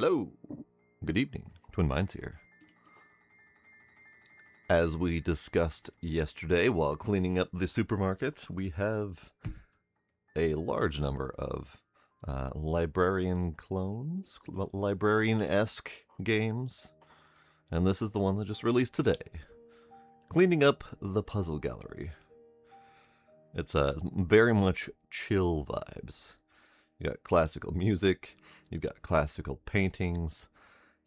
Hello, good evening, Twin Minds here. As we discussed yesterday while cleaning up the supermarket, we have a large number of librarian clones, librarian-esque games, and this is the one that just released today. Cleaning up the puzzle gallery. It's very much chill vibes. You got classical music, you've got classical paintings,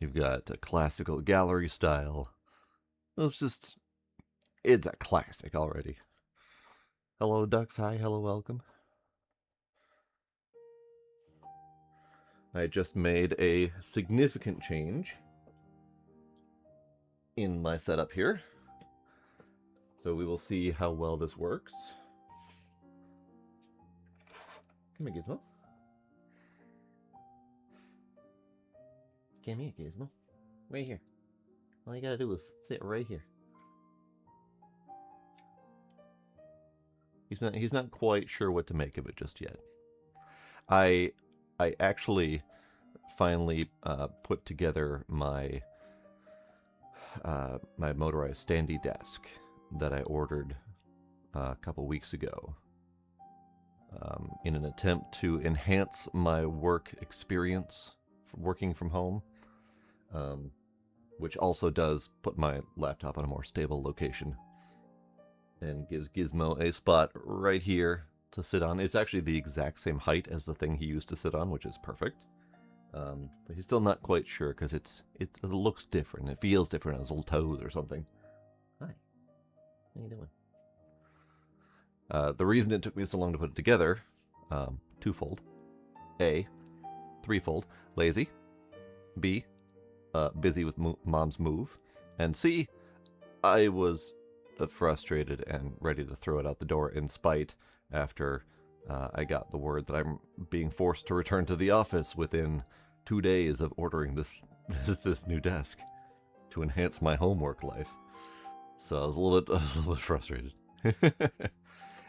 you've got a classical gallery style. It's a classic already. Hello, ducks. Hi, hello, welcome. I just made a significant change in my setup here. So we will see how well this works. Come here, Gizmo. Come here, Gizmo. Right here. All you gotta do is sit right here. He's not quite sure what to make of it just yet. I actually finally put together my my motorized standy desk that I ordered a couple weeks ago in an attempt to enhance my work experience working from home. Which also does put my laptop on a more stable location and gives Gizmo a spot right here to sit on. It's actually the exact same height as the thing he used to sit on, which is perfect. But he's still not quite sure because it looks different. It feels different on his little toes or something. Hi. How you doing? The reason it took me so long to put it together, twofold. A, threefold, lazy. B, busy with mom's move. And C, I was frustrated and ready to throw it out the door in spite after I got the word that I'm being forced to return to the office within 2 days of ordering this new desk to enhance my homework life. So I was a little bit frustrated.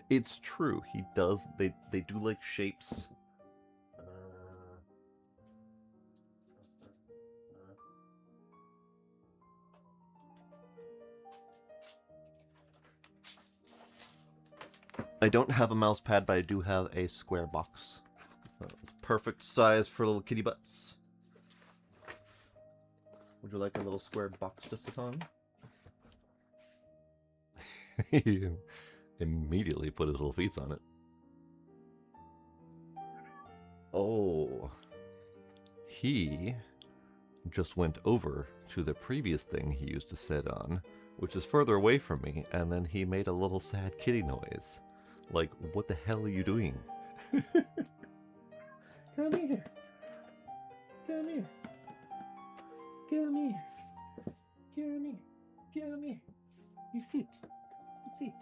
It's true. He does. They do like shapes. I don't have a mouse pad, but I do have a square box. Perfect size for little kitty butts. Would you like a little square box to sit on? He immediately put his little feet on it. Oh. He just went over to the previous thing he used to sit on, which is further away from me, and then he made a little sad kitty noise. Like, what the hell are you doing? Come here. Come here. Come here. Come here. Come here. You sit. You sit.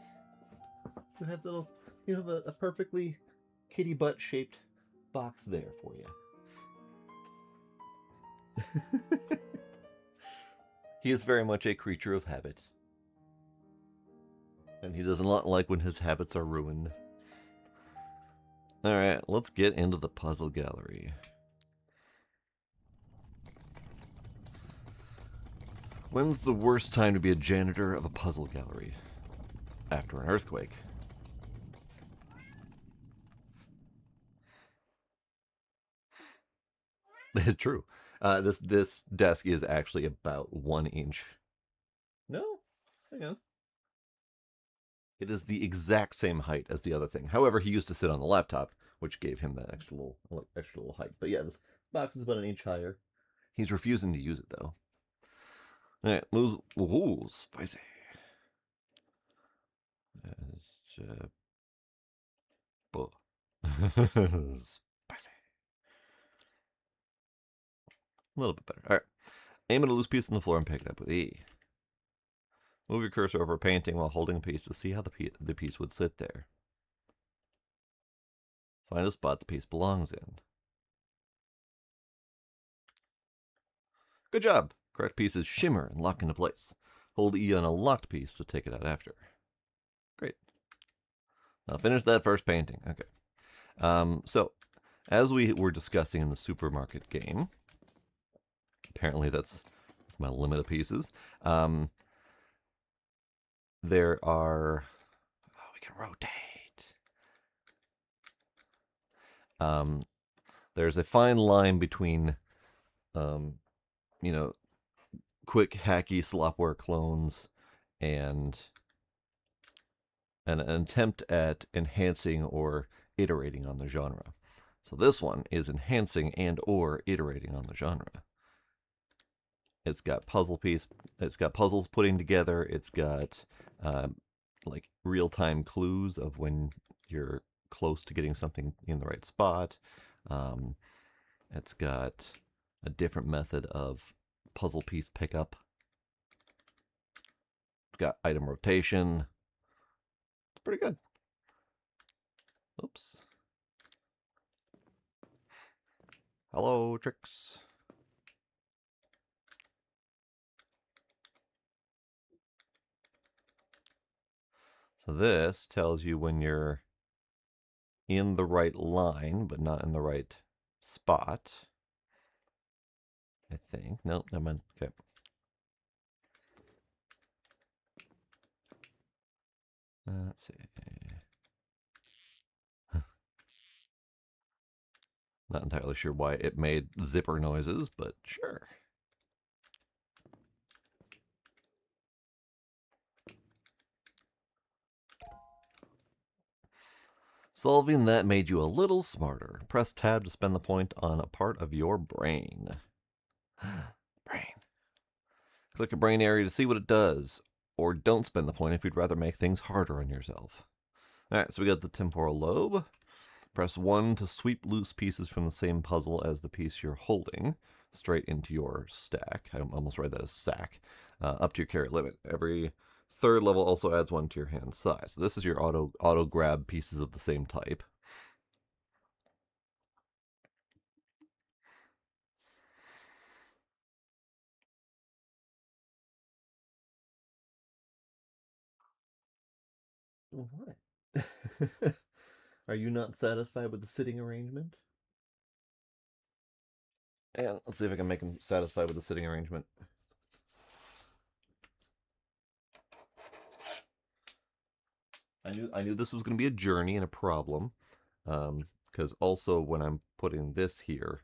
You have a perfectly kitty butt shaped box there for you. He is very much a creature of habit. And he does not like when his habits are ruined. Alright, let's get into the puzzle gallery. When's the worst time to be a janitor of a puzzle gallery? After an earthquake. True. This desk is actually about 1 inch. No? Hang on. It is the exact same height as the other thing. However, he used to sit on the laptop, which gave him that extra little height. But yeah, this box is about 1 inch higher. He's refusing to use it, though. All right, moves. Ooh, spicy. Spicy. A little bit better. All right. Aim at a loose piece on the floor and pick it up with E. Move your cursor over a painting while holding a piece to see how the piece would sit there. Find a spot the piece belongs in. Good job! Correct pieces shimmer and lock into place. Hold E on a locked piece to take it out after. Great. Now finish that first painting. Okay. So, as we were discussing in the supermarket game, Apparently that's my limit of pieces. There are... Oh, we can rotate. There's a fine line between, you know, quick, hacky slopware clones and an attempt at enhancing or iterating on the genre. So this one is enhancing and or iterating on the genre. It's got it's got puzzles putting together. It's got like real-time clues of when you're close to getting something in the right spot. It's got a different method of puzzle piece pickup. It's got item rotation. It's pretty good. Oops. Hello, Tricks. So this tells you when you're in the right line, but not in the right spot. I think. Nope, never mind. Okay. Let's see. Not entirely sure why it made zipper noises, but sure. Solving that made you a little smarter. Press tab to spend the point on a part of your brain. Brain. Click a brain area to see what it does, or don't spend the point if you'd rather make things harder on yourself. Alright, so we got the temporal lobe. Press 1 to sweep loose pieces from the same puzzle as the piece you're holding straight into your stack. I almost read that as sack. Up to your carry limit. Every third level also adds 1 to your hand size. So this is your auto grab pieces of the same type. What? Are you not satisfied with the sitting arrangement? And let's see if I can make him satisfied with the sitting arrangement. I knew this was going to be a journey and a problem, because also when I'm putting this here,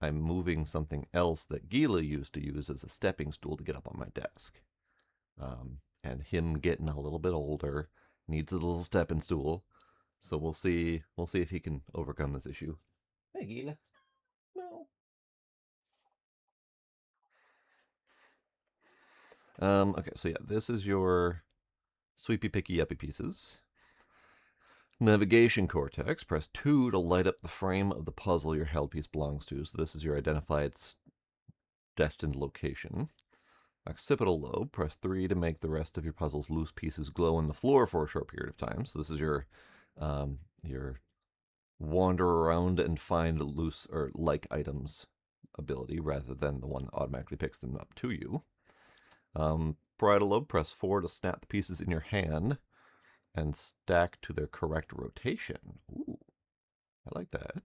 I'm moving something else that Gila used to use as a stepping stool to get up on my desk. And him getting a little bit older needs a little stepping stool. So we'll see if he can overcome this issue. Hey Gila. No. Okay, so yeah, this is your sweepy picky yuppie pieces. Navigation cortex, press 2 to light up the frame of the puzzle your held piece belongs to. So this is your identified destined location. Occipital lobe, press 3 to make the rest of your puzzle's loose pieces glow on the floor for a short period of time. So this is your wander around and find loose or like items ability rather than the one that automatically picks them up to you. Parietal lobe, press 4 to snap the pieces in your hand and stack to their correct rotation. Ooh, I like that.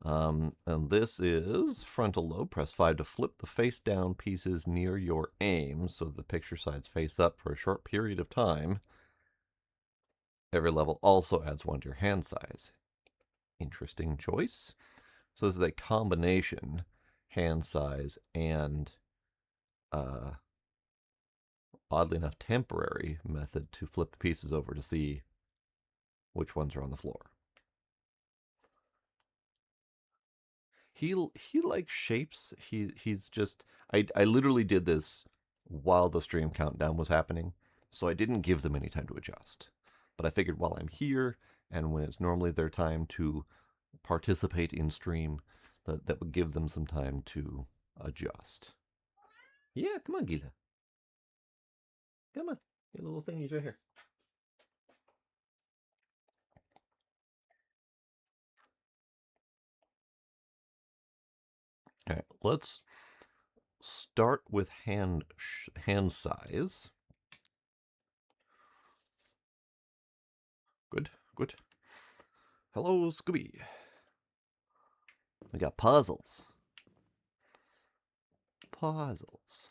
And this is frontal lobe. Press 5 to flip the face down pieces near your aim so the picture sides face up for a short period of time. Every level also adds 1 to your hand size. Interesting choice. So this is a combination hand size and oddly enough temporary method to flip the pieces over to see which ones are on the floor. He likes shapes. He's just I literally did this while the stream countdown was happening, so I didn't give them any time to adjust. But I figured while I'm here and when it's normally their time to participate in stream, that would give them some time to adjust. Yeah, come on, Gila. Come on. Your little thingy's right here. All right, let's start with hand size. Good, good. Hello, Scooby. We got puzzles. puzzles.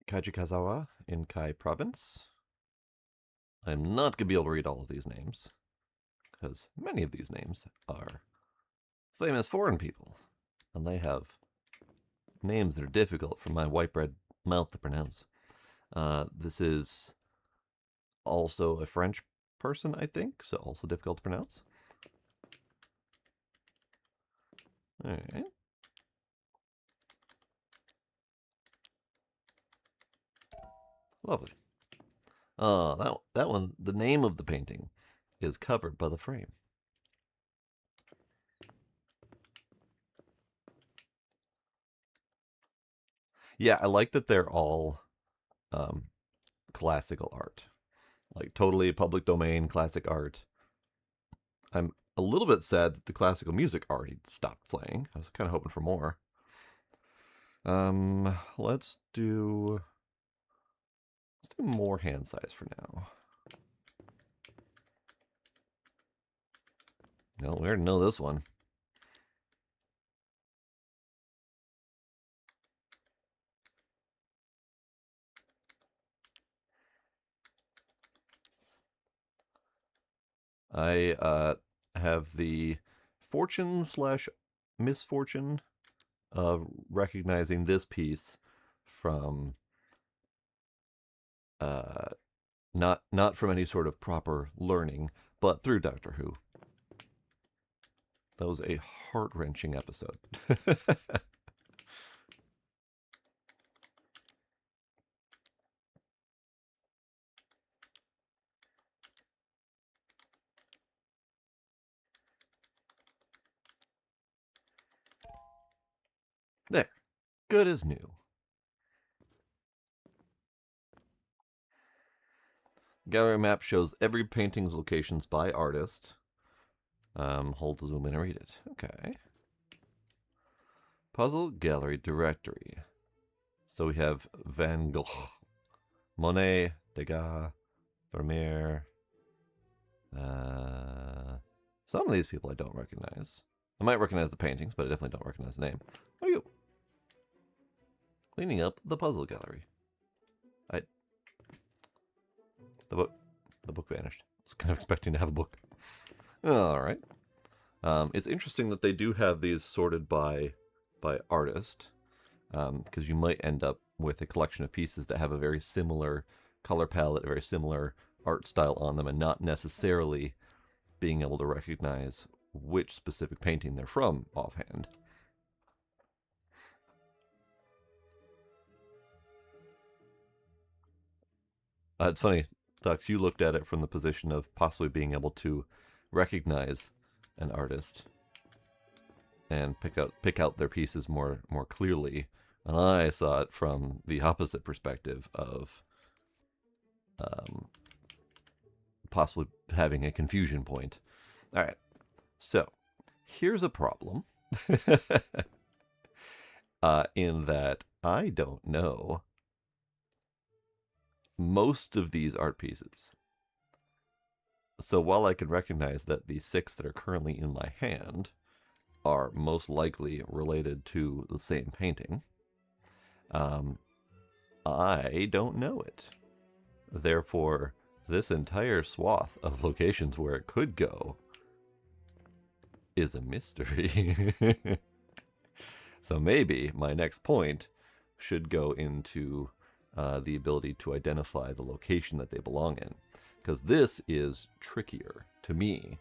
Kajikazawa in Kai Province. I'm not going to be able to read all of these names, because many of these names are famous foreign people, and they have names that are difficult for my white bread mouth to pronounce. This is also a French person, I think, so also difficult to pronounce. All right. Lovely. That one, the name of the painting is covered by the frame. Yeah, I like that they're all classical art. Like totally public domain classic art. I'm a little bit sad that the classical music already stopped playing. I was kind of hoping for more. Let's do more hand size for now. No, we already know this one. I have the fortune / misfortune of recognizing this piece from not from any sort of proper learning, but through Doctor Who. That was a heart-wrenching episode. There. Good as new. Gallery map shows every painting's locations by artist. Hold to zoom in and read it. Okay. Puzzle gallery directory. So we have Van Gogh, Monet, Degas, Vermeer. Some of these people I don't recognize. I might recognize the paintings, but I definitely don't recognize the name. What are you? Cleaning up the puzzle gallery. The book vanished. I was kind of expecting to have a book. All right. It's interesting that they do have these sorted by artist, because you might end up with a collection of pieces that have a very similar color palette, a very similar art style on them, and not necessarily being able to recognize which specific painting they're from offhand. It's funny, Doc, you looked at it from the position of possibly being able to recognize an artist and pick out their pieces more clearly, and I saw it from the opposite perspective of possibly having a confusion point. All right, so here's a problem. In that I don't know most of these art pieces. So while I can recognize that the 6 that are currently in my hand are most likely related to the same painting, I don't know it. Therefore, this entire swath of locations where it could go is a mystery. So maybe my next point should go into the ability to identify the location that they belong in. Because this is trickier to me,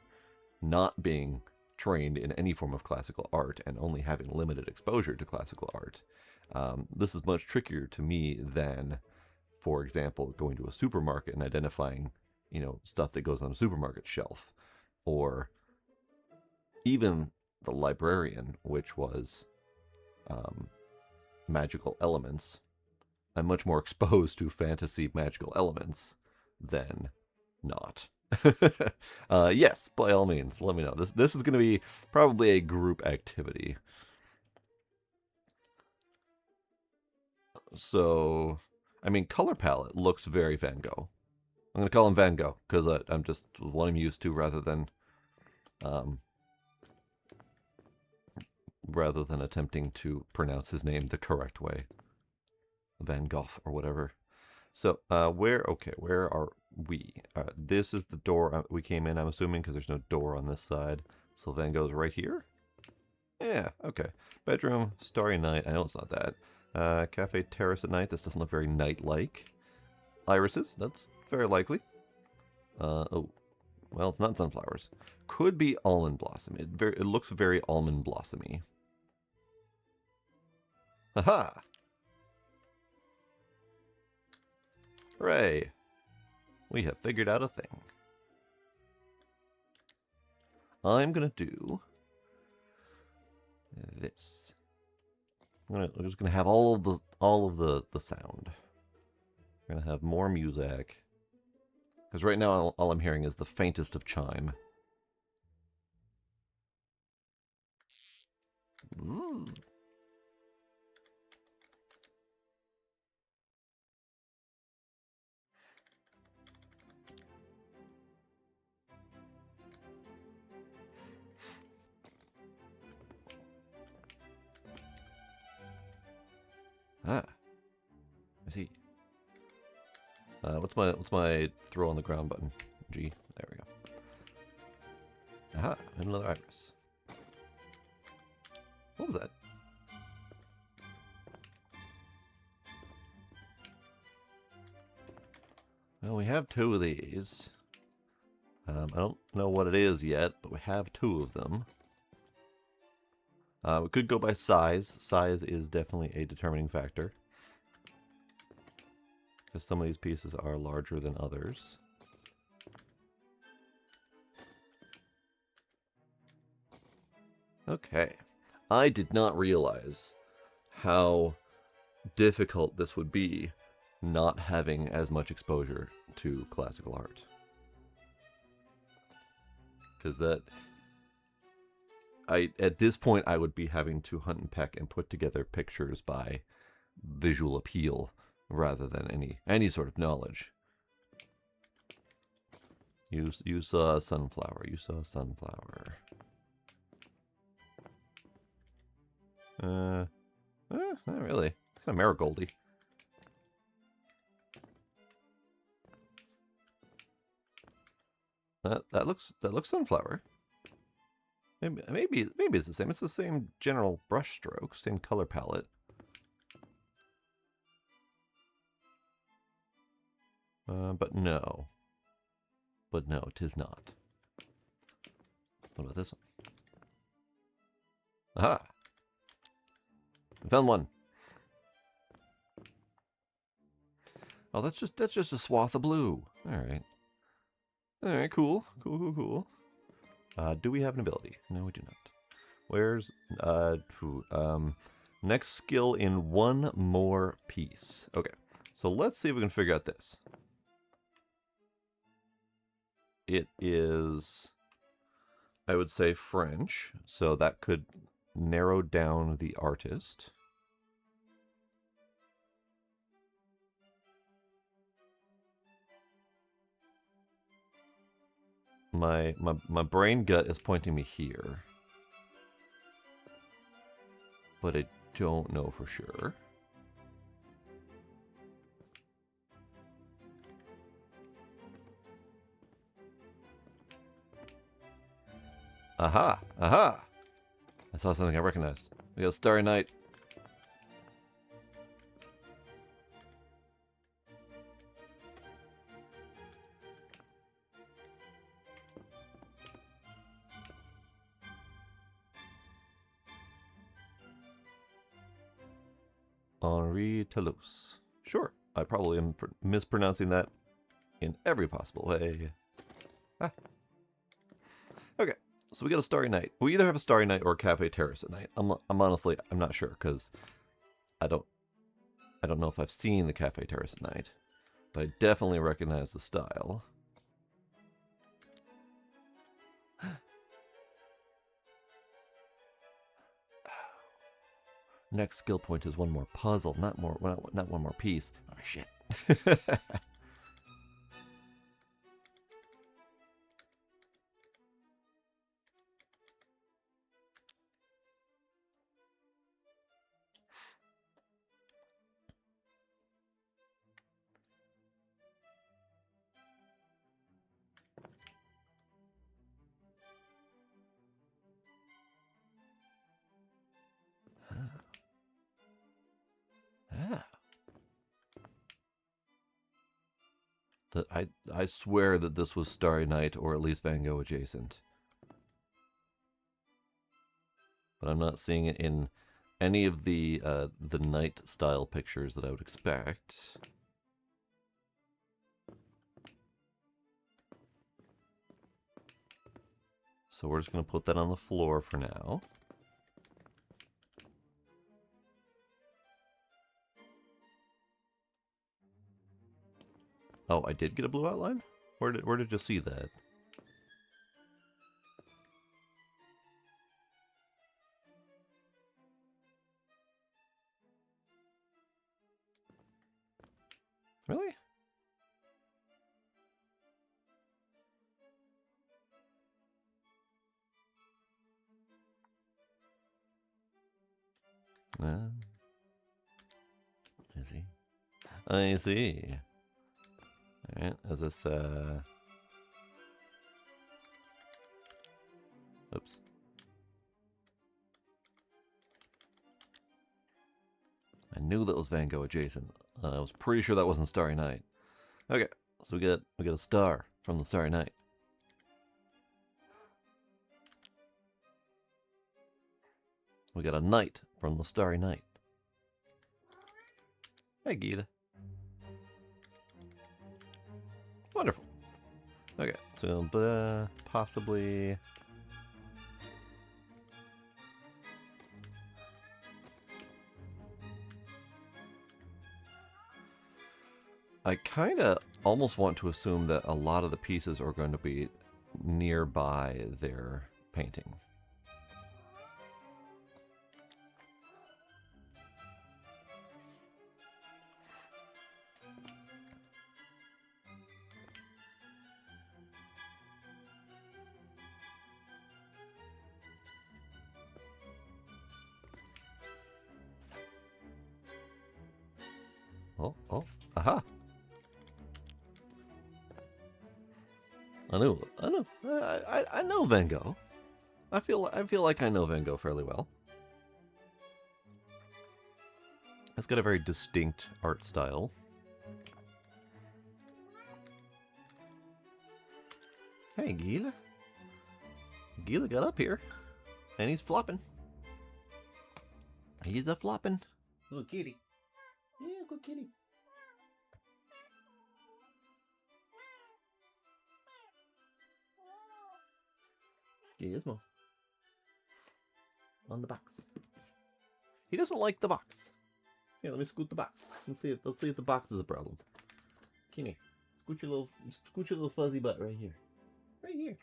not being trained in any form of classical art and only having limited exposure to classical art. This is much trickier to me than, for example, going to a supermarket and identifying, stuff that goes on a supermarket shelf, or even the librarian, which was magical elements. I'm much more exposed to fantasy magical elements than not. Yes, by all means, let me know. This is going to be probably a group activity. So, I mean, color palette looks very Van Gogh. I'm going to call him Van Gogh because I'm just what I'm used to um, rather than attempting to pronounce his name the correct way. Van Gogh or whatever. So, where are we? This is the door we came in, I'm assuming, because there's no door on this side. So Van Gogh's right here? Yeah, okay. Bedroom, starry night. I know it's not that. Cafe terrace at night. This doesn't look very night-like. Irises. That's very likely. Oh. Well, it's not sunflowers. Could be almond blossom. It looks very almond blossomy. Haha! Hooray! We have figured out a thing. I'm gonna do this. I'm just gonna have all of the sound. We're gonna have more music. Because right now all I'm hearing is the faintest of chime. Zzz. Ah, I see. What's my throw on the ground button? G. There we go. Aha, another iris. What was that? Well, we have two of these. I don't know what it is yet, but we have two of them. We could go by size. Size is definitely a determining factor. Because some of these pieces are larger than others. Okay. I did not realize how difficult this would be not having as much exposure to classical art. Because at this point I would be having to hunt and peck and put together pictures by visual appeal rather than any sort of knowledge. You saw a sunflower. You saw a sunflower. Not really. Kind of marigoldy. That looks sunflower. Maybe it's the same. It's the same general brush stroke, same color palette. But no. But no, 'tis not. What about this one? Aha! I found one. Oh, that's just a swath of blue. All right. All right, cool. Do we have an ability? No, we do not. Where's next skill in one more piece. Okay, so let's see if we can figure out this. It is, I would say, French, so that could narrow down the artist. My brain gut is pointing me here, but I don't know for sure. Aha! Aha! I saw something I recognized. We got Starry Night. Henri Toulouse. Sure, I probably am mispronouncing that in every possible way. Ah. Okay, so we got a Starry Night. We either have a Starry Night or a Cafe Terrace at night. I'm honestly, I'm not sure, because I don't know if I've seen the Cafe Terrace at night, but I definitely recognize the style. Next skill point is one more puzzle, not one more piece. Oh shit. Ah. I swear that this was Starry Night or at least Van Gogh adjacent. But I'm not seeing it in any of the night style pictures that I would expect. So we're just going to put that on the floor for now. Oh, I did get a blue outline? Where did you see that? Really? I see. I see. Alright, is this, oops. I knew that was Van Gogh adjacent. I was pretty sure that wasn't Starry Night. Okay, so we get a star from the Starry Night. We got a knight from the Starry Night. Hey, Gita. Wonderful. Okay, so possibly... I kind of almost want to assume that a lot of the pieces are going to be nearby their painting. Oh, aha! I know Van Gogh. I feel like I know Van Gogh fairly well. It's got a very distinct art style. Hey, Gila. Gila got up here, and he's flopping. He's a flopping. Good kitty. Yeah, good kitty. Gizmo. On the box. He doesn't like the box. Here, let me scoot the box. Let's see if the box is a problem. Come here. Scoot your little fuzzy butt right here. Right here.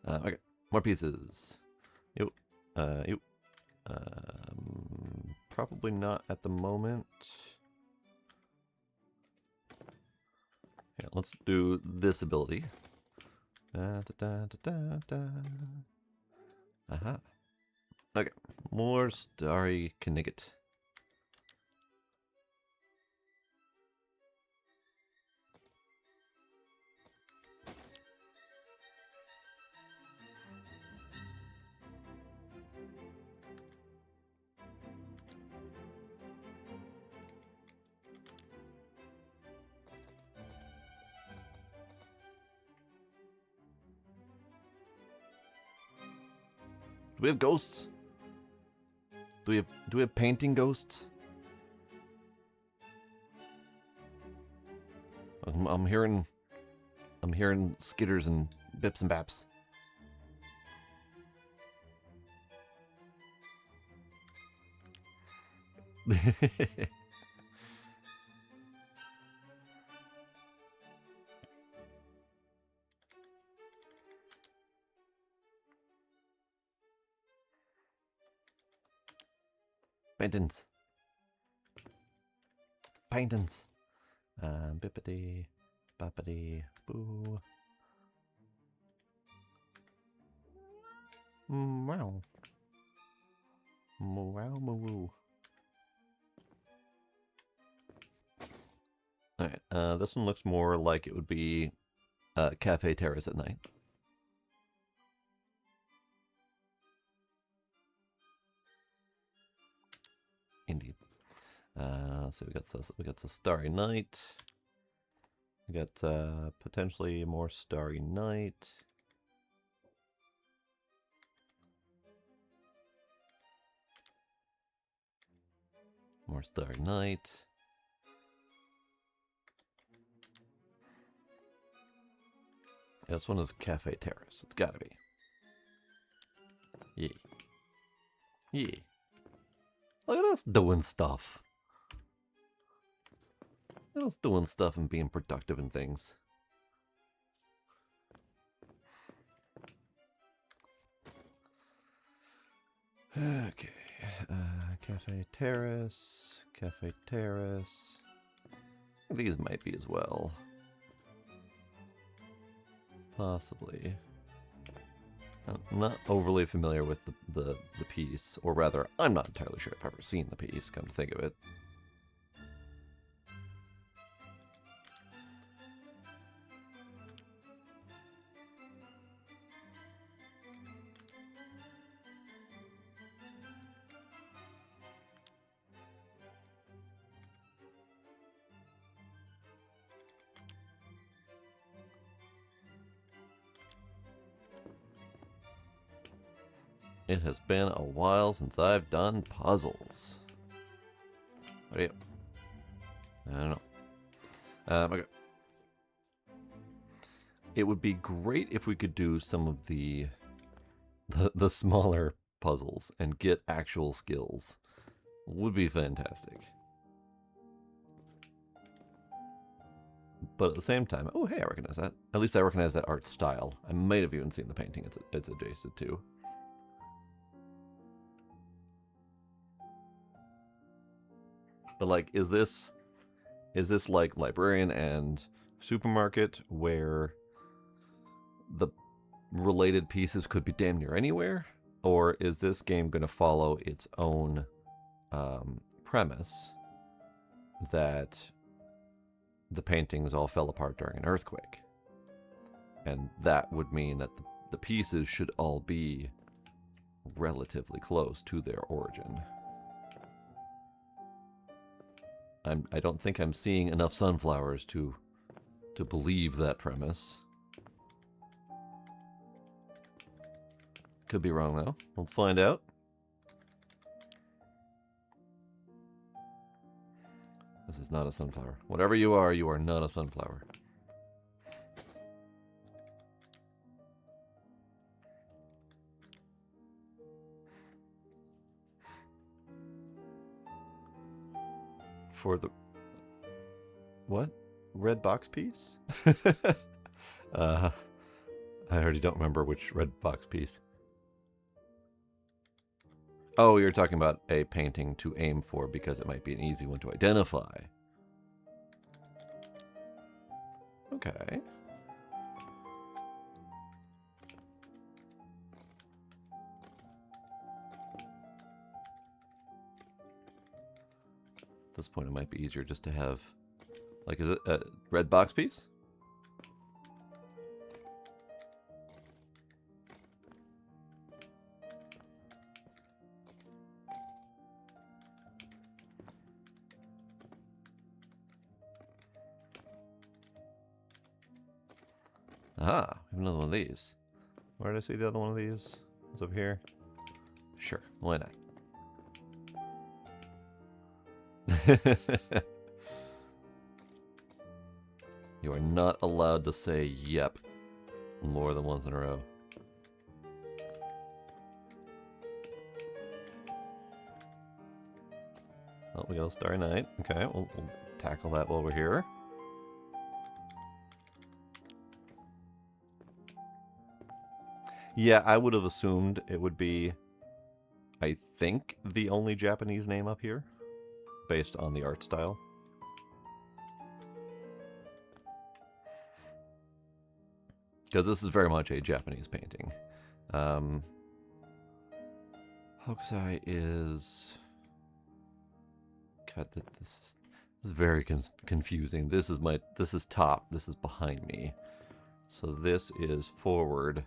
Okay, more pieces. Yep. Yep. Probably not at the moment. Yeah, let's do this ability. Aha. Okay, more Starry Knigget. Do we have ghosts? Do we have painting ghosts? I'm hearing skitters and bips and baps. Paintings. Paintings. Bippity, boppity, boo. Wow. Wow, moo. Alright, this one looks more like it would be Cafe Terrace at night. Indeed. So we got the Starry Night. We got potentially more Starry Night. More Starry Night. This one is Cafe Terrace. It's gotta be. Yeah. Yeah. Look at us doing stuff. Look at us doing stuff and being productive and things. Okay. Cafe Terrace. Cafe Terrace. These might be as well. Possibly. I'm not overly familiar with the piece, or rather, I'm not entirely sure if I've ever seen the piece, come to think of it. It has been a while since I've done puzzles. What are you? I don't know. Okay. It would be great if we could do some of the smaller puzzles and get actual skills. Would be fantastic. But at the same time, oh hey, I recognize that. At least I recognize that art style. I might have even seen the painting it's adjacent to. But like, is this like librarian and supermarket where the related pieces could be damn near anywhere? Or is this game going to follow its own premise that the paintings all fell apart during an earthquake? And that would mean that the pieces should all be relatively close to their origin. I don't think I'm seeing enough sunflowers to believe that premise. Could be wrong though. Let's find out. This is not a sunflower. Whatever you are not a sunflower. For the... What? Red box piece? I already don't remember which red box piece. Oh, you're talking about a painting to aim for because it might be an easy one to identify. Okay. At this point, it might be easier just to have... Like, is it a red box piece? Aha, we have another one of these. Where did I see the other one of these? It's over here. Sure, why not? You are not allowed to say yep more than once in a row. Oh, we got a Starry Night. Okay, we'll tackle that while we're here. Yeah, I would have assumed it would be I think, the only Japanese name up here, based on the art style. Because this is very much a Japanese painting. Hokusai is... God, this is very confusing. This is top. This is behind me. So this is forward.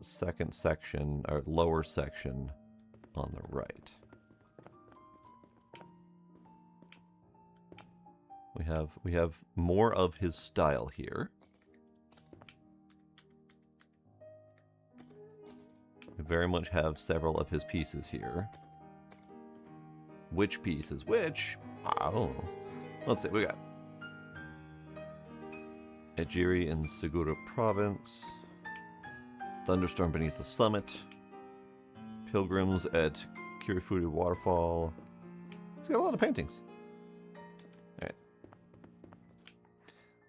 Second section, or lower section on the right. We have more of his style here. We very much have several of his pieces here. Which piece is which? I don't know. Let's see, we got Ejiri in Segura Province, Thunderstorm Beneath the Summit, Pilgrims at Kirifuri Waterfall. He's got a lot of paintings.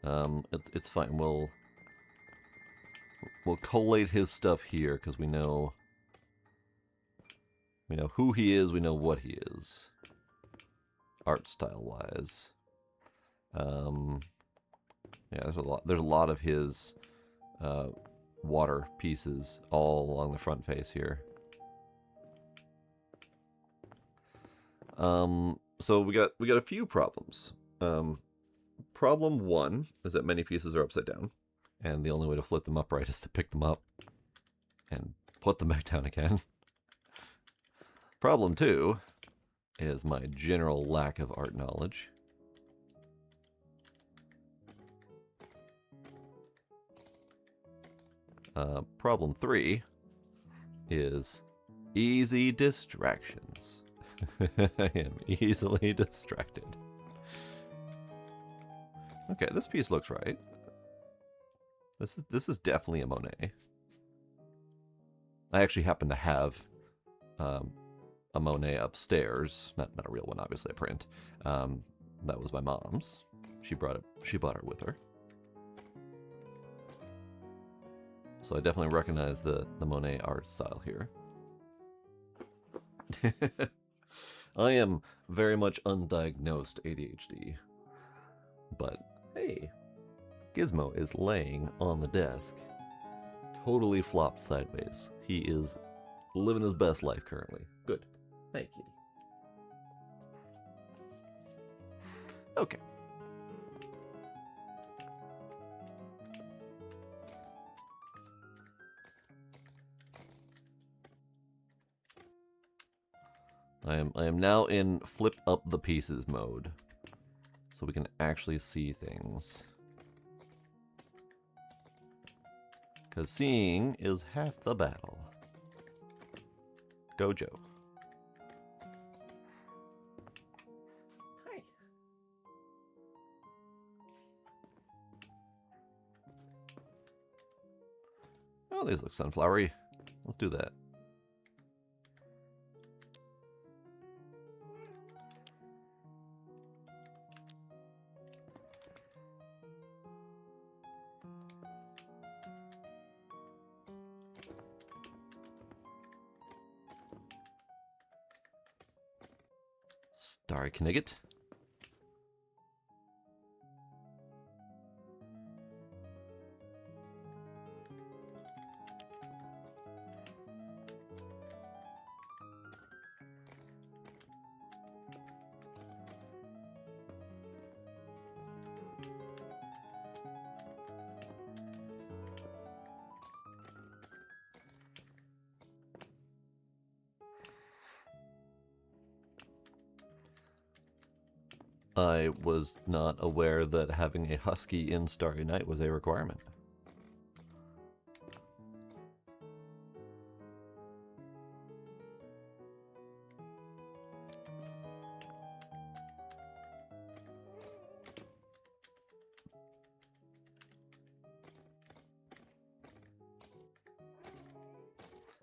Alright. It's fine. We'll collate his stuff here because we know who he is, we know what he is. Art style wise. Yeah, there's a lot of his water pieces all along the front face here. So we got a few problems. Problem one is that many pieces are upside down, and the only way to flip them upright is to pick them up and put them back down again. Problem two is my general lack of art knowledge. Problem three is easy distractions. I am easily distracted. Okay, this piece looks right. This is definitely a Monet. I actually happen to have a Monet upstairs, not a real one, obviously a print. That was my mom's. She brought it with her. So I definitely recognize the Monet art style here. I am very much undiagnosed ADHD. But hey, Gizmo is laying on the desk, totally flopped sideways. He is living his best life currently. Good. Thank you. Okay. I am now in flip up the pieces mode, so we can actually see things. Because seeing is half the battle. Go, Joe. Hi. Oh, these look sunflowery. Let's do that. Starry Knigget. I was not aware that having a husky in Starry Night was a requirement.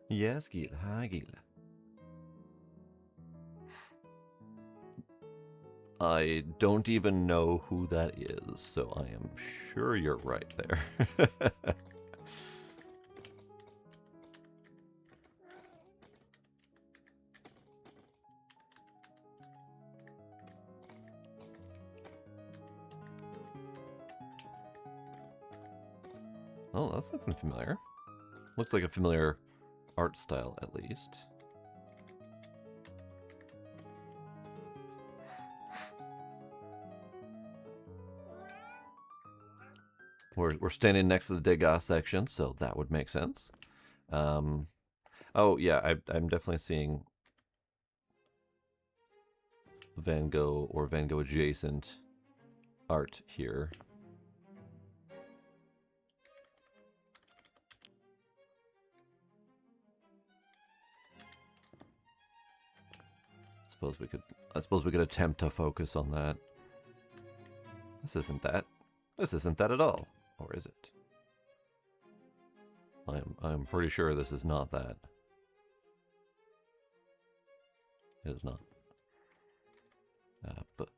Yes, Gila. Hi, Gila. I don't even know who that is, so I am sure you're right there. Oh, that's looking familiar. Looks like a familiar art style, at least. We're standing next to the Degas section, so that would make sense. Oh yeah, I'm definitely seeing Van Gogh or Van Gogh adjacent art here. I suppose we could attempt to focus on that. This isn't that. This isn't that at all. Or is it? I'm pretty sure this is not that. It is not. But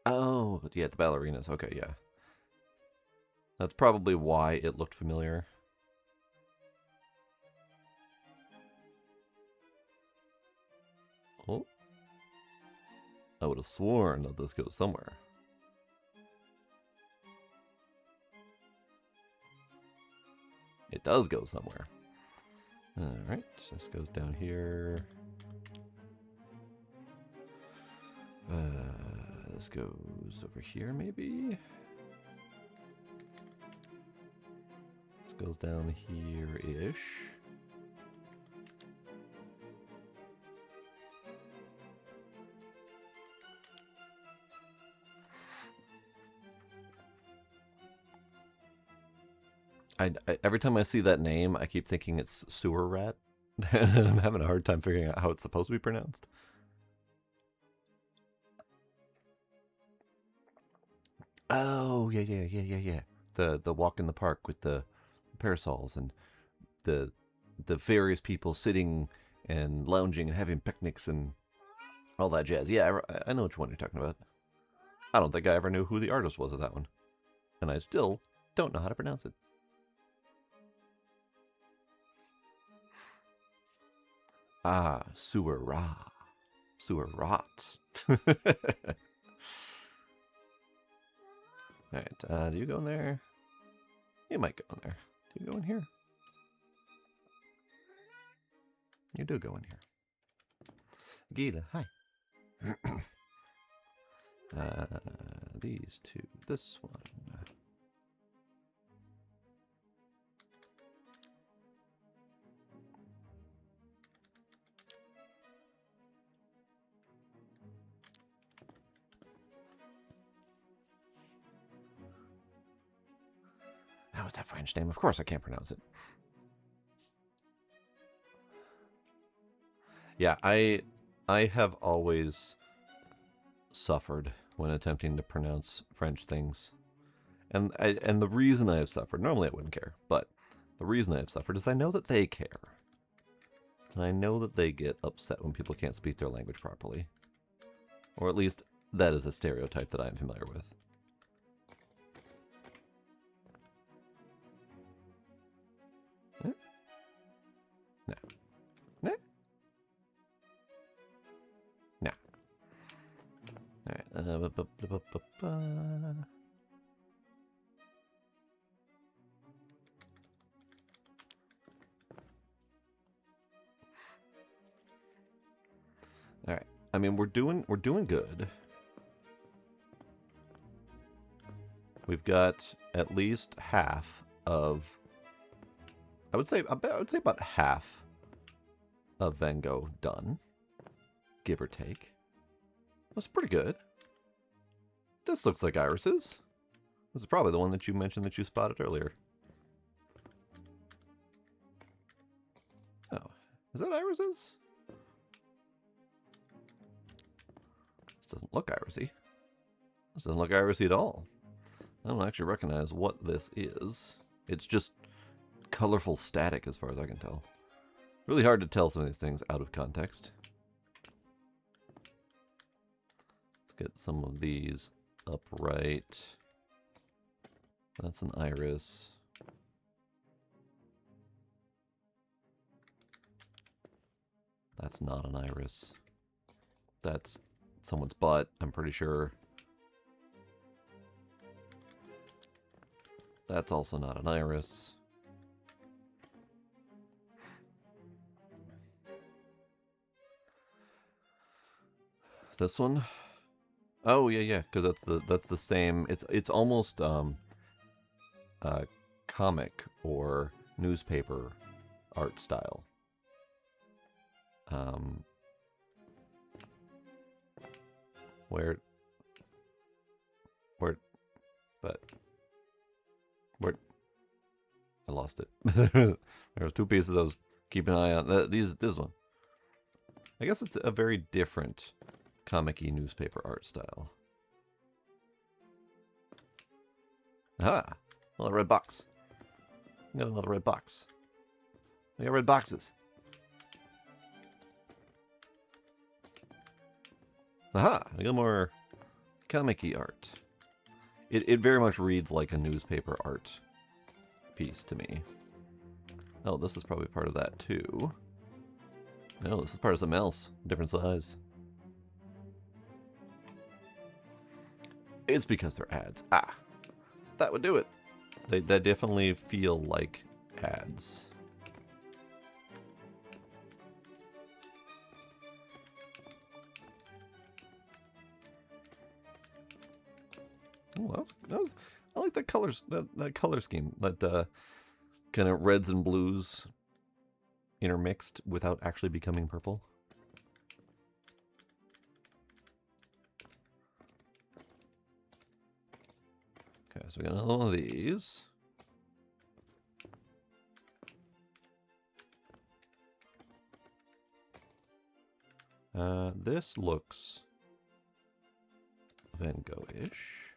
oh, yeah, the ballerinas. Okay, yeah. That's probably why it looked familiar. Oh. I would have sworn that this goes somewhere. It does go somewhere. Alright, this goes down here. This goes over here, maybe? This goes down here-ish. Every time I see that name, I keep thinking it's sewer rat. I'm having a hard time figuring out how it's supposed to be pronounced. Oh, yeah. The walk in the park with the parasols and the various people sitting and lounging and having picnics and all that jazz. Yeah, I know which one you're talking about. I don't think I ever knew who the artist was of that one. And I still don't know how to pronounce it. Ah, sewer ra. Sewer rot. Alright, do you go in there? You might go in there. Do you go in here? You do go in here. Gila, hi. These two. This one. Now, what's that French name? Of course I can't pronounce it. Yeah, I have always suffered when attempting to pronounce French things. And the reason I have suffered, normally I wouldn't care, but the reason I have suffered is I know that they care. And I know that they get upset when people can't speak their language properly. Or at least that is a stereotype that I am familiar with. No. No. No. Alright. Alright. I mean, we're doing good. We've got at least half of, I would say about half of Van Gogh done, give or take. That's pretty good. This looks like irises. This is probably the one that you mentioned that you spotted earlier. Oh, is that irises? This doesn't look irisy. This doesn't look irisy at all. I don't actually recognize what this is. It's just colorful static as far as I can tell. Really hard to tell some of these things out of context. Let's get some of these upright. That's an iris. That's not an iris. That's someone's butt, I'm pretty sure. That's also not an iris. This one? Oh yeah, because that's the same. It's almost comic or newspaper art style. Where, I lost it. There was two pieces I was keeping an eye on. This one. I guess it's a very different comic-y newspaper art style. Aha! Another red box. I got another red box. I got red boxes. Aha! I got more comic-y art. It very much reads like a newspaper art piece to me. Oh, this is probably part of that too. No, this is part of something else. Different size. It's because they're ads. Ah! That would do it. They definitely feel like ads. Oh, I like that colors, that color scheme. That kind of reds and blues intermixed without actually becoming purple. Okay, so we got another one of these. This looks Van Gogh-ish.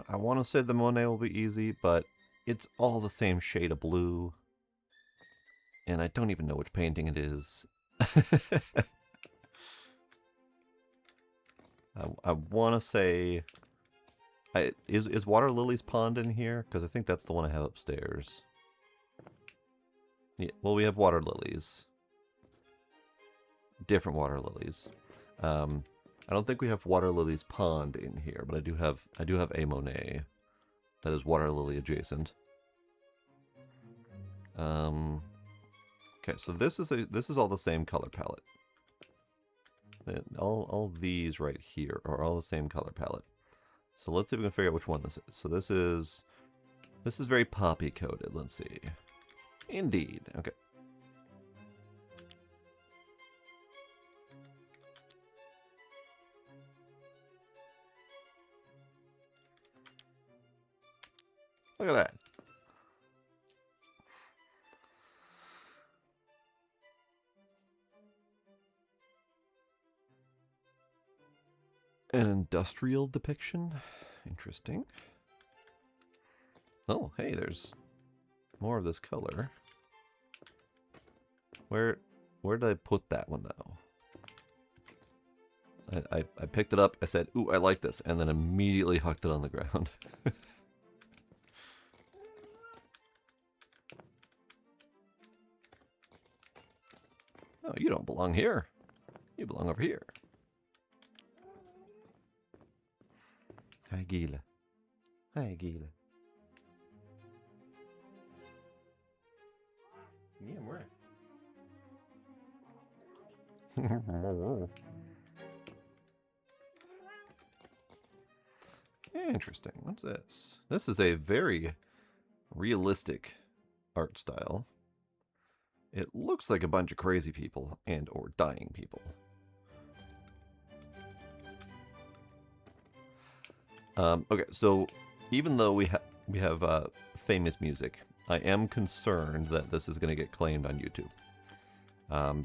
I want to say the Monet will be easy, but it's all the same shade of blue, and I don't even know which painting it is. I want to say, is Water Lily's Pond in here? Because I think that's the one I have upstairs. Yeah, well, we have water lilies. Different water lilies. I don't think we have Water Lily's Pond in here, but I do have a Monet that is water lily adjacent. Okay, so this is all the same color palette. All these right here are all the same color palette. So let's see if we can figure out which one this is. So this is very poppy coated. Let's see. Indeed. Okay. Look at that. An industrial depiction? Interesting. Oh, hey, there's more of this color. Where did I put that one, though? I picked it up, I said, ooh, I like this, and then immediately hucked it on the ground. Oh, you don't belong here. You belong over here. Hi, Gila. Hi, Gila. Yeah, I'm right. Interesting. What's this? This is a very realistic art style. It looks like a bunch of crazy people and or dying people. Okay, so even though we have famous music, I am concerned that this is going to get claimed on YouTube,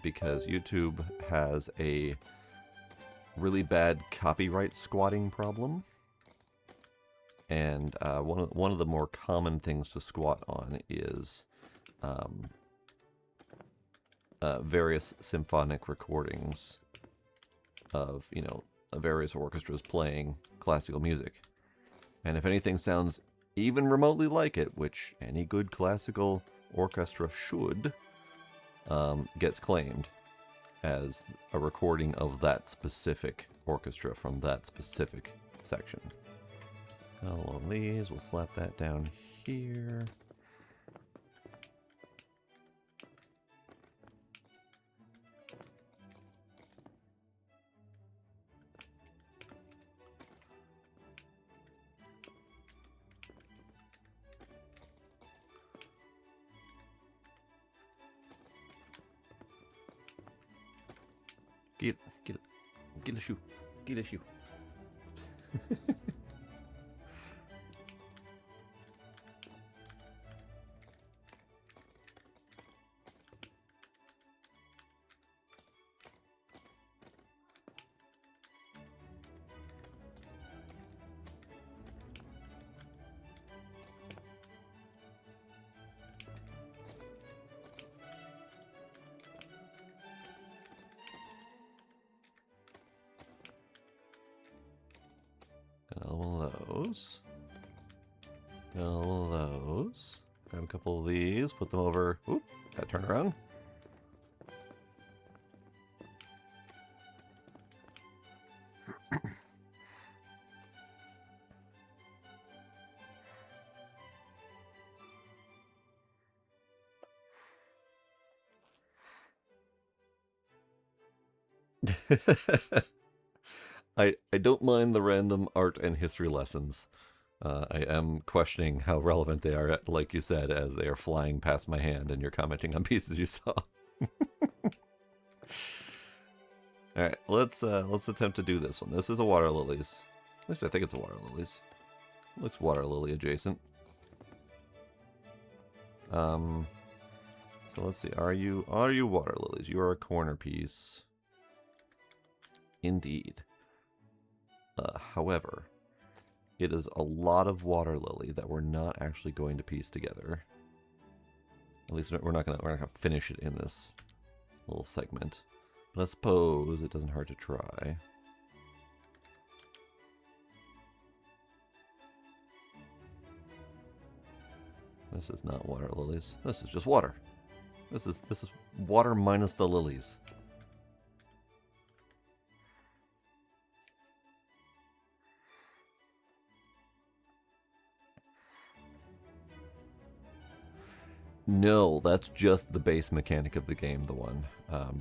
because YouTube has a really bad copyright squatting problem, and one of the more common things to squat on is various symphonic recordings of, you know, various orchestras playing classical music. And if anything sounds even remotely like it, which any good classical orchestra should, gets claimed as a recording of that specific orchestra from that specific section. All of these, we'll slap that down here. Get a shoe. Get a shoe. All those. Grab a couple of these, put them over. Oop, gotta turn around. I don't mind the random art and history lessons. I am questioning how relevant they are, like you said, as they are flying past my hand and you're commenting on pieces you saw. Alright, let's attempt to do this one. This is a water lilies. At least I think it's a water lilies. Looks water lily adjacent. So let's see. Are you water lilies? You are a corner piece. Indeed. However, it is a lot of water lily that we're not actually going to piece together. At least we're not gonna finish it in this little segment. But I suppose it doesn't hurt to try. This is not water lilies. This is just water. This is water minus the lilies. No, that's just the base mechanic of the game, the one,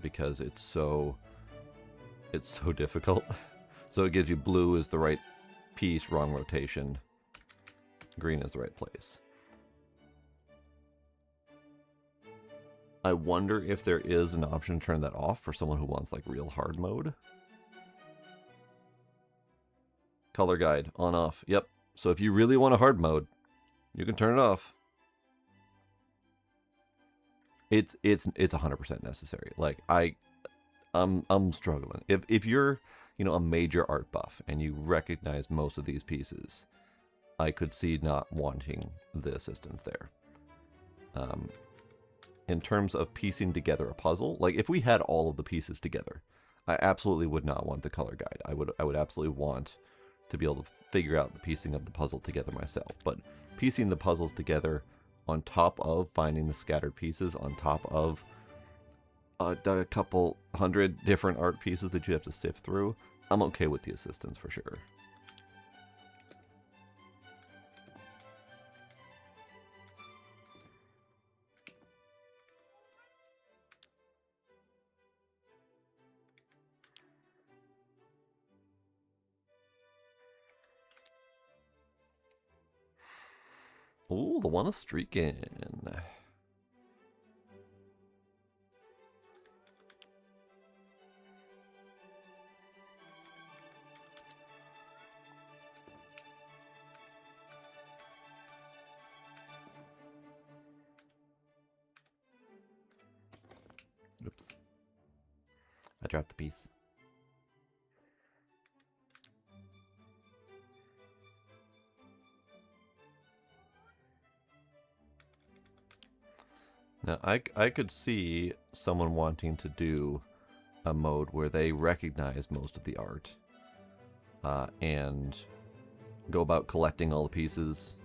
because it's so difficult. So it gives you blue is the right piece, wrong rotation. Green is the right place. I wonder if there is an option to turn that off for someone who wants like real hard mode. Color guide, on off. Yep. So if you really want a hard mode, you can turn it off. It's 100% necessary. Like I'm struggling. If you're, a major art buff and you recognize most of these pieces, I could see not wanting the assistance there. In terms of piecing together a puzzle, like if we had all of the pieces together, I absolutely would not want the color guide. I would absolutely want to be able to figure out the piecing of the puzzle together myself. But piecing the puzzles together on top of finding the scattered pieces, on top of a couple hundred different art pieces that you have to sift through, I'm okay with the assistance for sure. Ooh, the one is streaking. Oops. I dropped the piece. Now, I could see someone wanting to do a mode where they recognize most of the art and go about collecting all the pieces,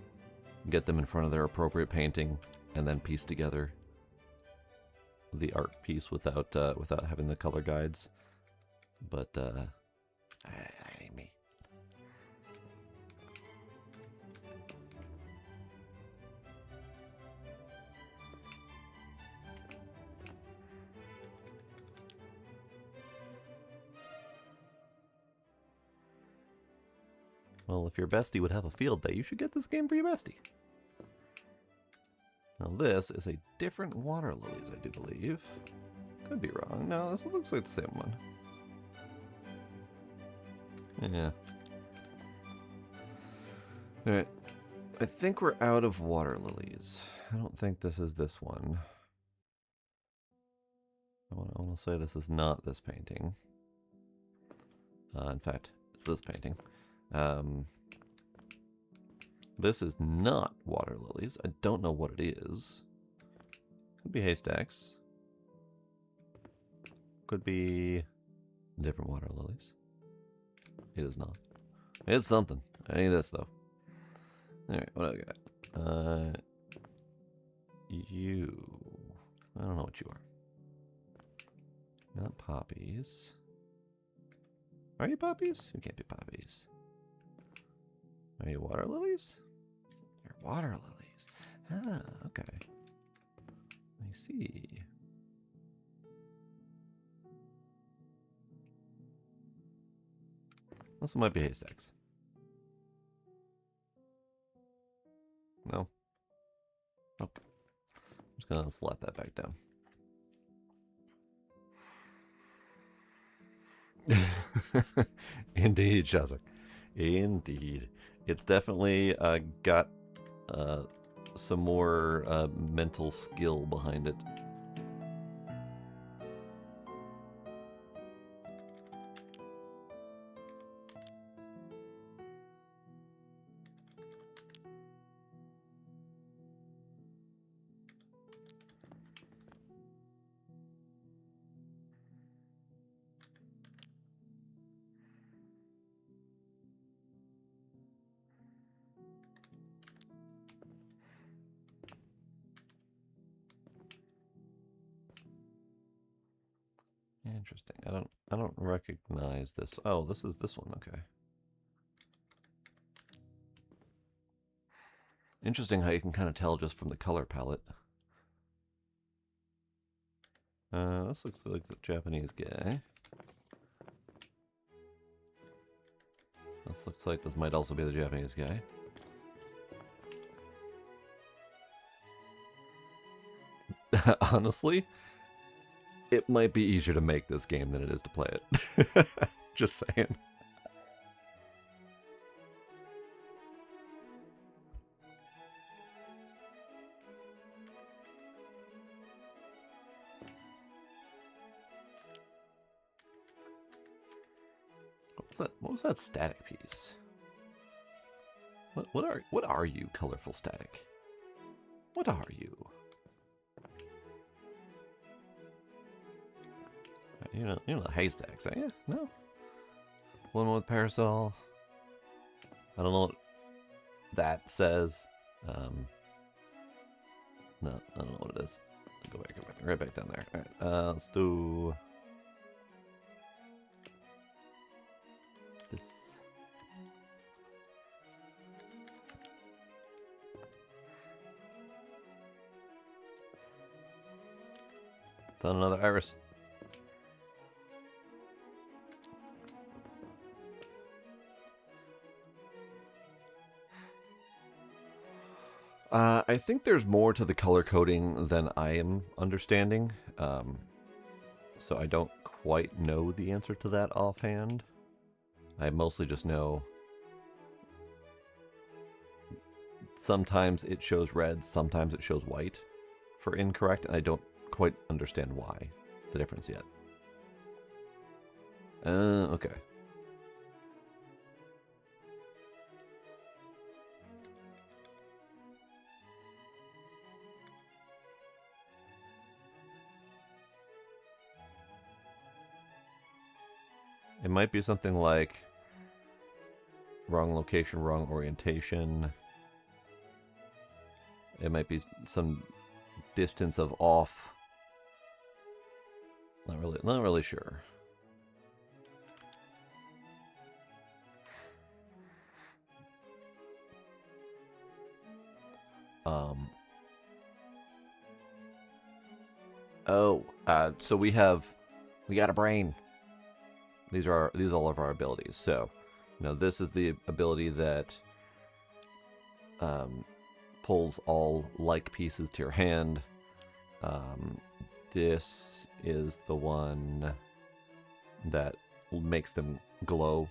get them in front of their appropriate painting, and then piece together the art piece without having the color guides. But ain't me. Well, if your bestie would have a field day, you should get this game for your bestie. Now this is a different water lilies, I do believe. Could be wrong. No, this looks like the same one. Yeah. Alright. I think we're out of water lilies. I don't think this is this one. I want to say this is not this painting. In fact, it's this painting. This is not water lilies. I don't know what it is. Could be haystacks. Could be different water lilies. It is not. It's something. I need this though. Alright, what do I got? You. I don't know what you are. Not poppies. Are you poppies? You can't be poppies. Are you water lilies? You're water lilies. Ah, okay. I see. This might be haystacks. No. Okay. I'm just gonna slot that back down. Indeed, Shazak. Indeed. It's definitely got some more mental skill behind it. Interesting. I don't recognize this. Oh, this is this one. Okay. Interesting how you can kind of tell just from the color palette. This looks like the Japanese guy. This looks like this might also be the Japanese guy. Honestly, it might be easier to make this game than it is to play it. Just saying. What was that static piece? What are you, colorful static? What are you? You're not haystacks, are you? No. One with parasol. I don't know what that says. No, I don't know what it is. Go back, right back down there. All right, let's do this. Found another iris. I think there's more to the color coding than I am understanding, so I don't quite know the answer to that offhand. I mostly just know sometimes it shows red, sometimes it shows white for incorrect, and I don't quite understand why, the difference yet. Okay. It might be something like wrong location, wrong orientation. It might be some distance of off. Not really sure. So we got a brain. These are all of our abilities. So, this is the ability that pulls all like pieces to your hand. This is the one that makes them glow,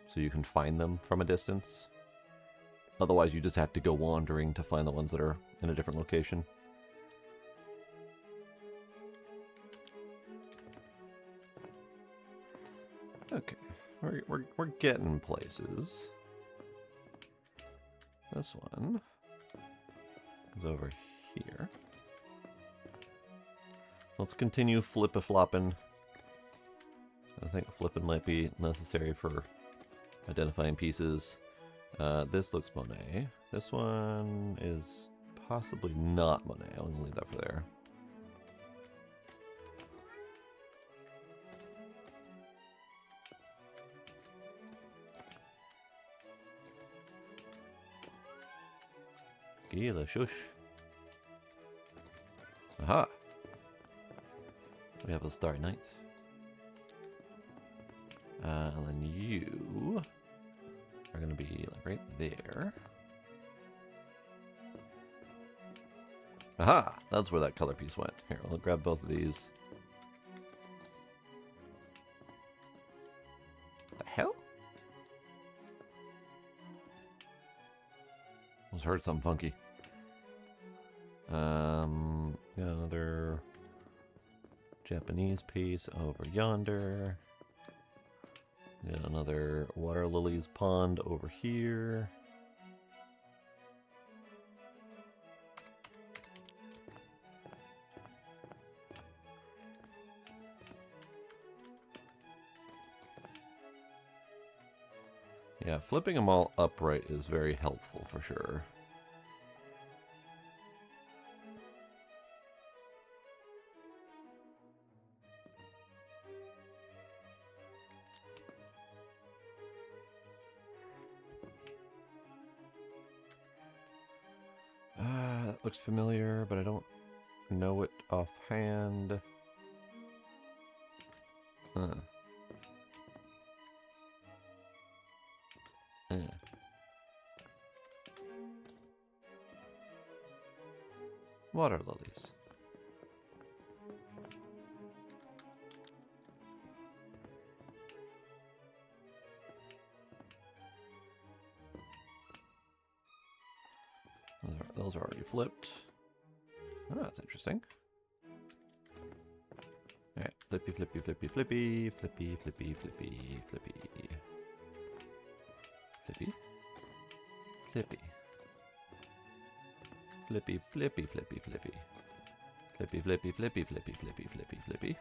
so you can find them from a distance. Otherwise, you just have to go wandering to find the ones that are in a different location. Okay, we're getting places. This one is over here. Let's continue flip-a-flopping. I think flipping might be necessary for identifying pieces. This looks Monet. This one is possibly not Monet. I'm going to leave that for there. Gila shush. Aha! We have a Starry Night. And then you are going to be like right there. Aha! That's where that color piece went. Here, I'll grab both of these. The hell? Almost heard something funky. Got another Japanese piece over yonder. Got another water lilies pond over here. Yeah, flipping them all upright is very helpful for sure. That looks familiar, but I don't know it offhand. Water lilies. Those are already flipped. Oh, that's interesting. Alright, flippy, flippy, flippy, flippy, flippy, flippy, flippy, flippy. Flippy. Flippy. Flippy, flippy, flippy, flippy. Flippy, flippy, flippy, flippy, flippy, flippy, flippy.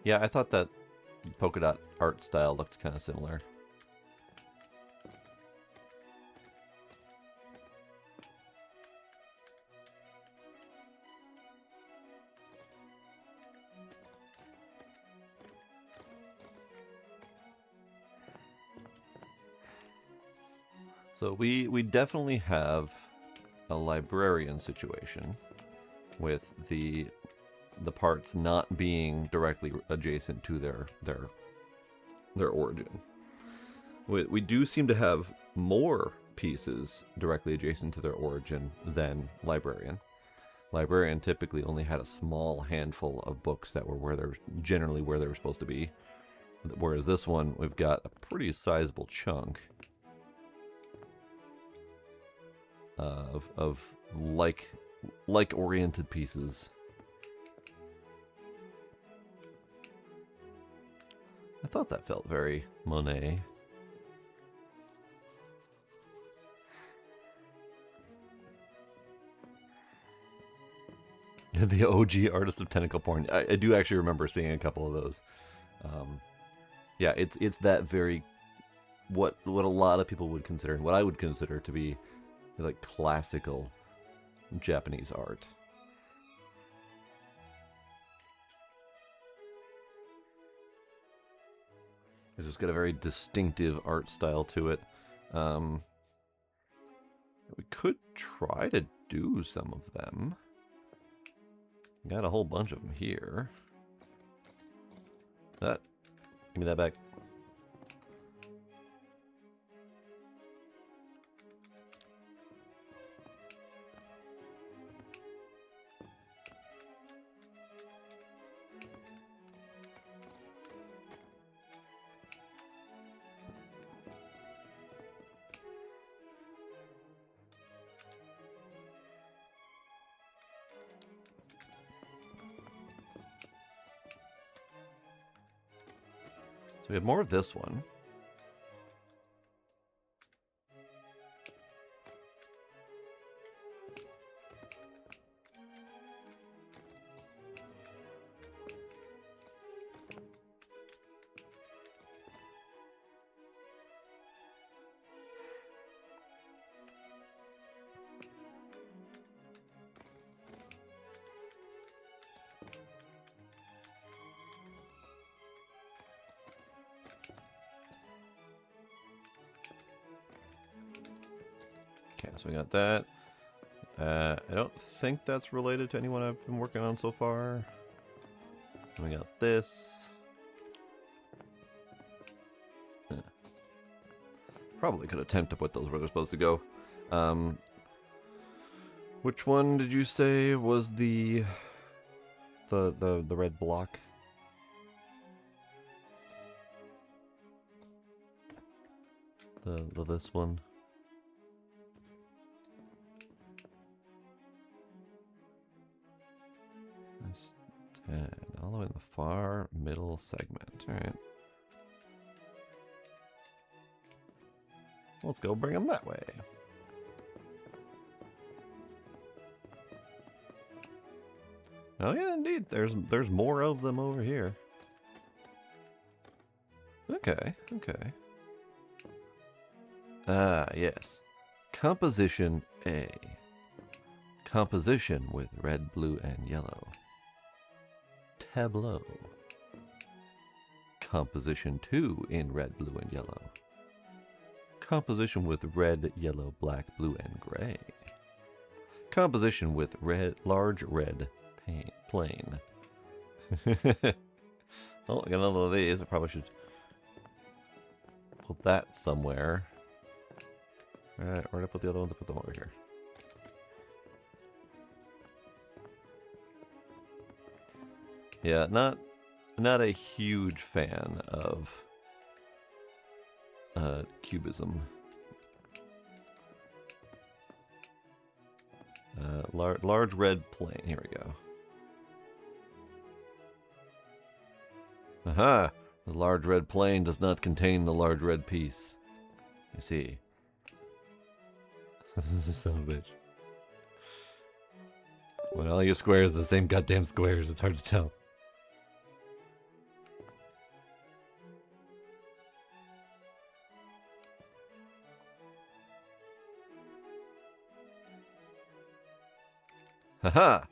Yeah, I thought that polka dot art style looked kind of similar. So we definitely have a librarian situation with the parts not being directly adjacent to their origin. We do seem to have more pieces directly adjacent to their origin than librarian. Librarian typically only had a small handful of books that were generally where they were supposed to be, whereas this one we've got a pretty sizable chunk of like like-oriented pieces. I thought that felt very Monet. The OG artist of tentacle porn. I do actually remember seeing a couple of those. Yeah, it's that very what a lot of people would consider, and what I would consider to be like classical Japanese art. It's just got a very distinctive art style to it. We could try to do some of them. Got a whole bunch of them here. Give me that back. We have more of this one. Okay, so we got that. I don't think that's related to anyone I've been working on so far. And we got this. Probably could attempt to put those where they're supposed to go. Which one did you say was the red block? This one. And all the way in the far middle segment. All right. Let's go bring them that way. Oh yeah, indeed. There's more of them over here. Okay, okay. Ah, yes. Composition A. Composition with red, blue, and yellow. Tableau. Composition 2 in red, blue, and yellow. Composition with red, yellow, black, blue, and gray. Composition with large red plane. Oh, I got another of these. I probably should put that somewhere. Alright, where did I put the other ones? I put them over here. Yeah, not a huge fan of cubism. Large red plane. Here we go. Aha! The large red plane does not contain the large red piece. You see. Son of a bitch. When all your squares are the same goddamn squares, it's hard to tell. Haha!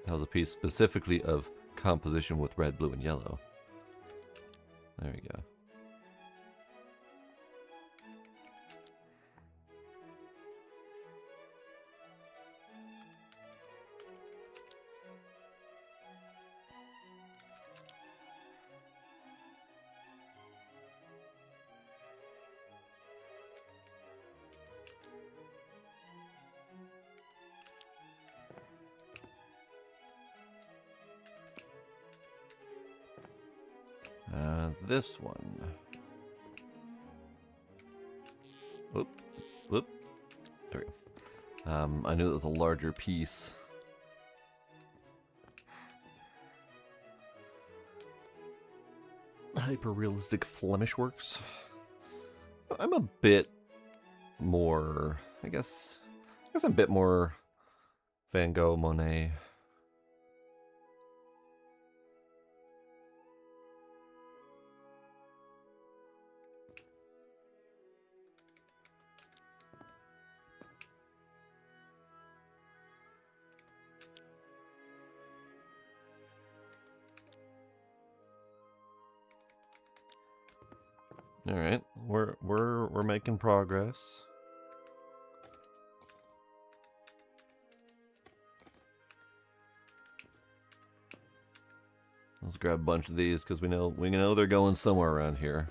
That was a piece specifically of composition with red, blue, and yellow. There we go. This one. Whoop, whoop. There we I knew it was a larger piece. Hyper-realistic Flemish works. I'm a bit more, I guess I'm a bit more Van Gogh, Monet. All right, we're making progress. Let's grab a bunch of these because we know they're going somewhere around here.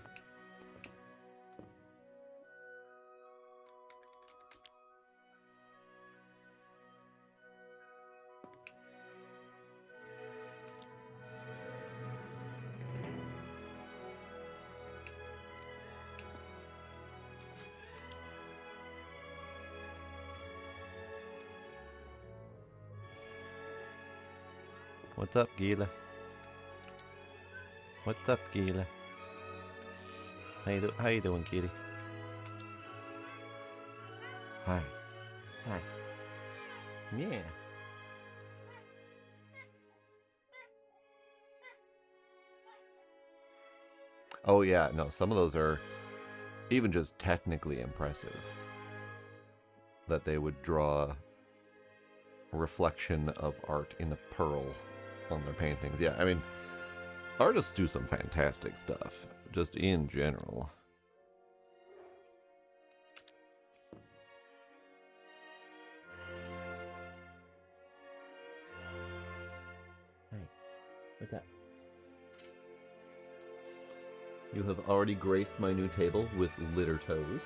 What's up, Gila? What's up, Gila? How you doing, kitty? Hi. Hi. Yeah. Oh yeah, no, some of those are even just technically impressive. That they would draw a reflection of art in the pearl on their paintings. Yeah, I mean, artists do some fantastic stuff, just in general. Hey, what's up? You have already graced my new table with litter toes.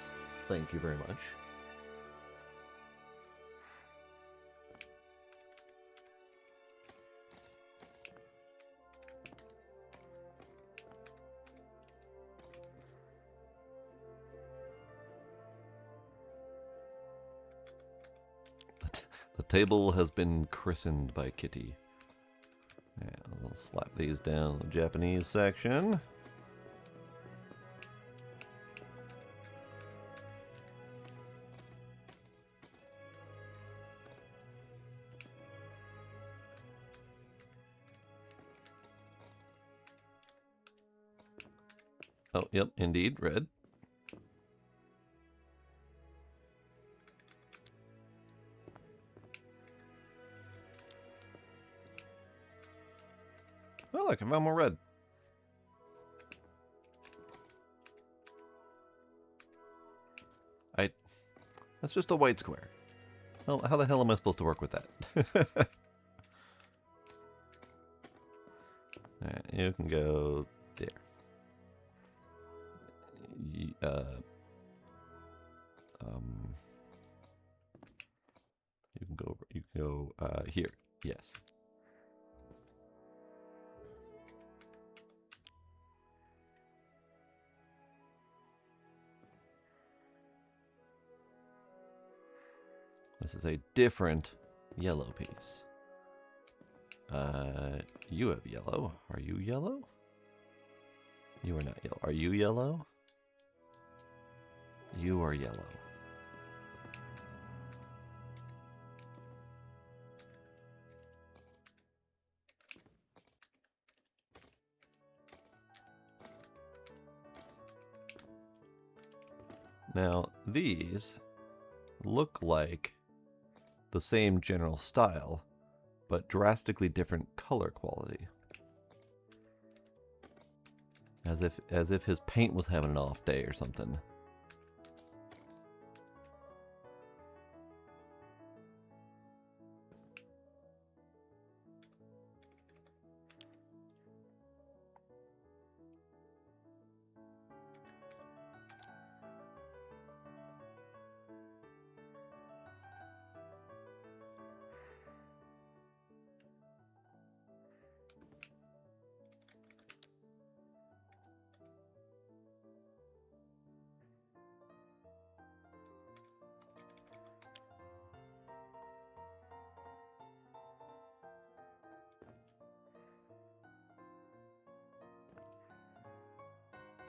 Thank you very much. The table has been christened by Kitty. Yeah, we'll slap these down in the Japanese section. Oh, yep, indeed, red. Oh, look, I found more red. That's just a white square. Well, how the hell am I supposed to work with that? Alright, you can go there. You can go here. Yes. This is a different yellow piece. You have yellow. Are you yellow? You are not yellow. Are you yellow? You are yellow. Now, these look like the same general style, but drastically different color quality. As if his paint was having an off day or something.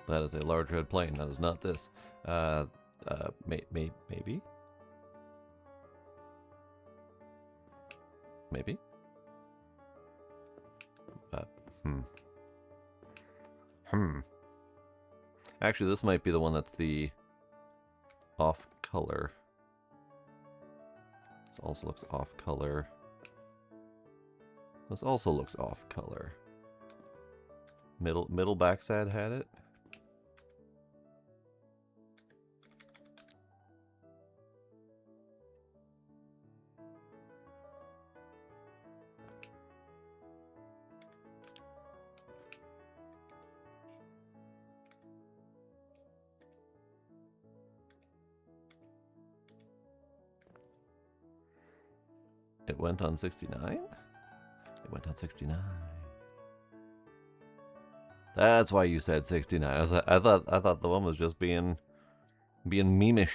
That is a large red plane. That is not this. Maybe? Maybe? Actually, this might be the one that's the off color. This also looks off color. This also looks off color. Middle backside had it. It went on 69? It went on 69. That's why you said 69. I thought the one was just being memeish.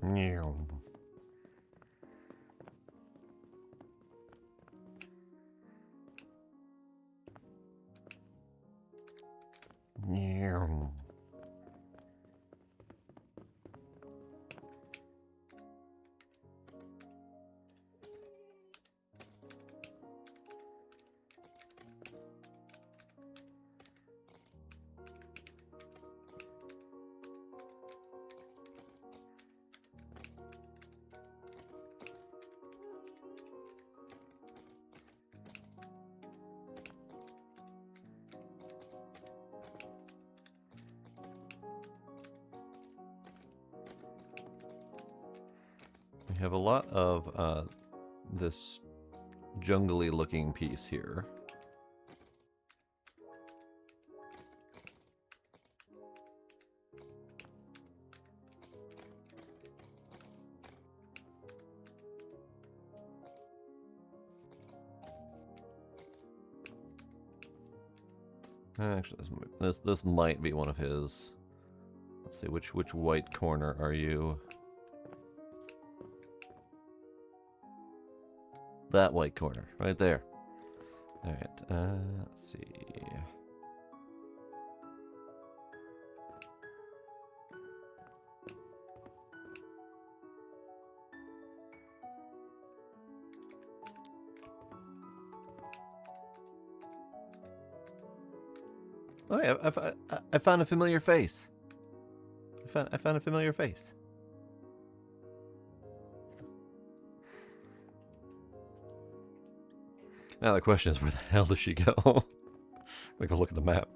Meow. Meow. We have a lot of this jungly looking piece here. Actually, this might be one of his. Let's see, which white corner are you? That white corner, right there. All right, let's see. Oh yeah, I found a familiar face. I found a familiar face. Now the question is, where the hell does she go? We go look at the map.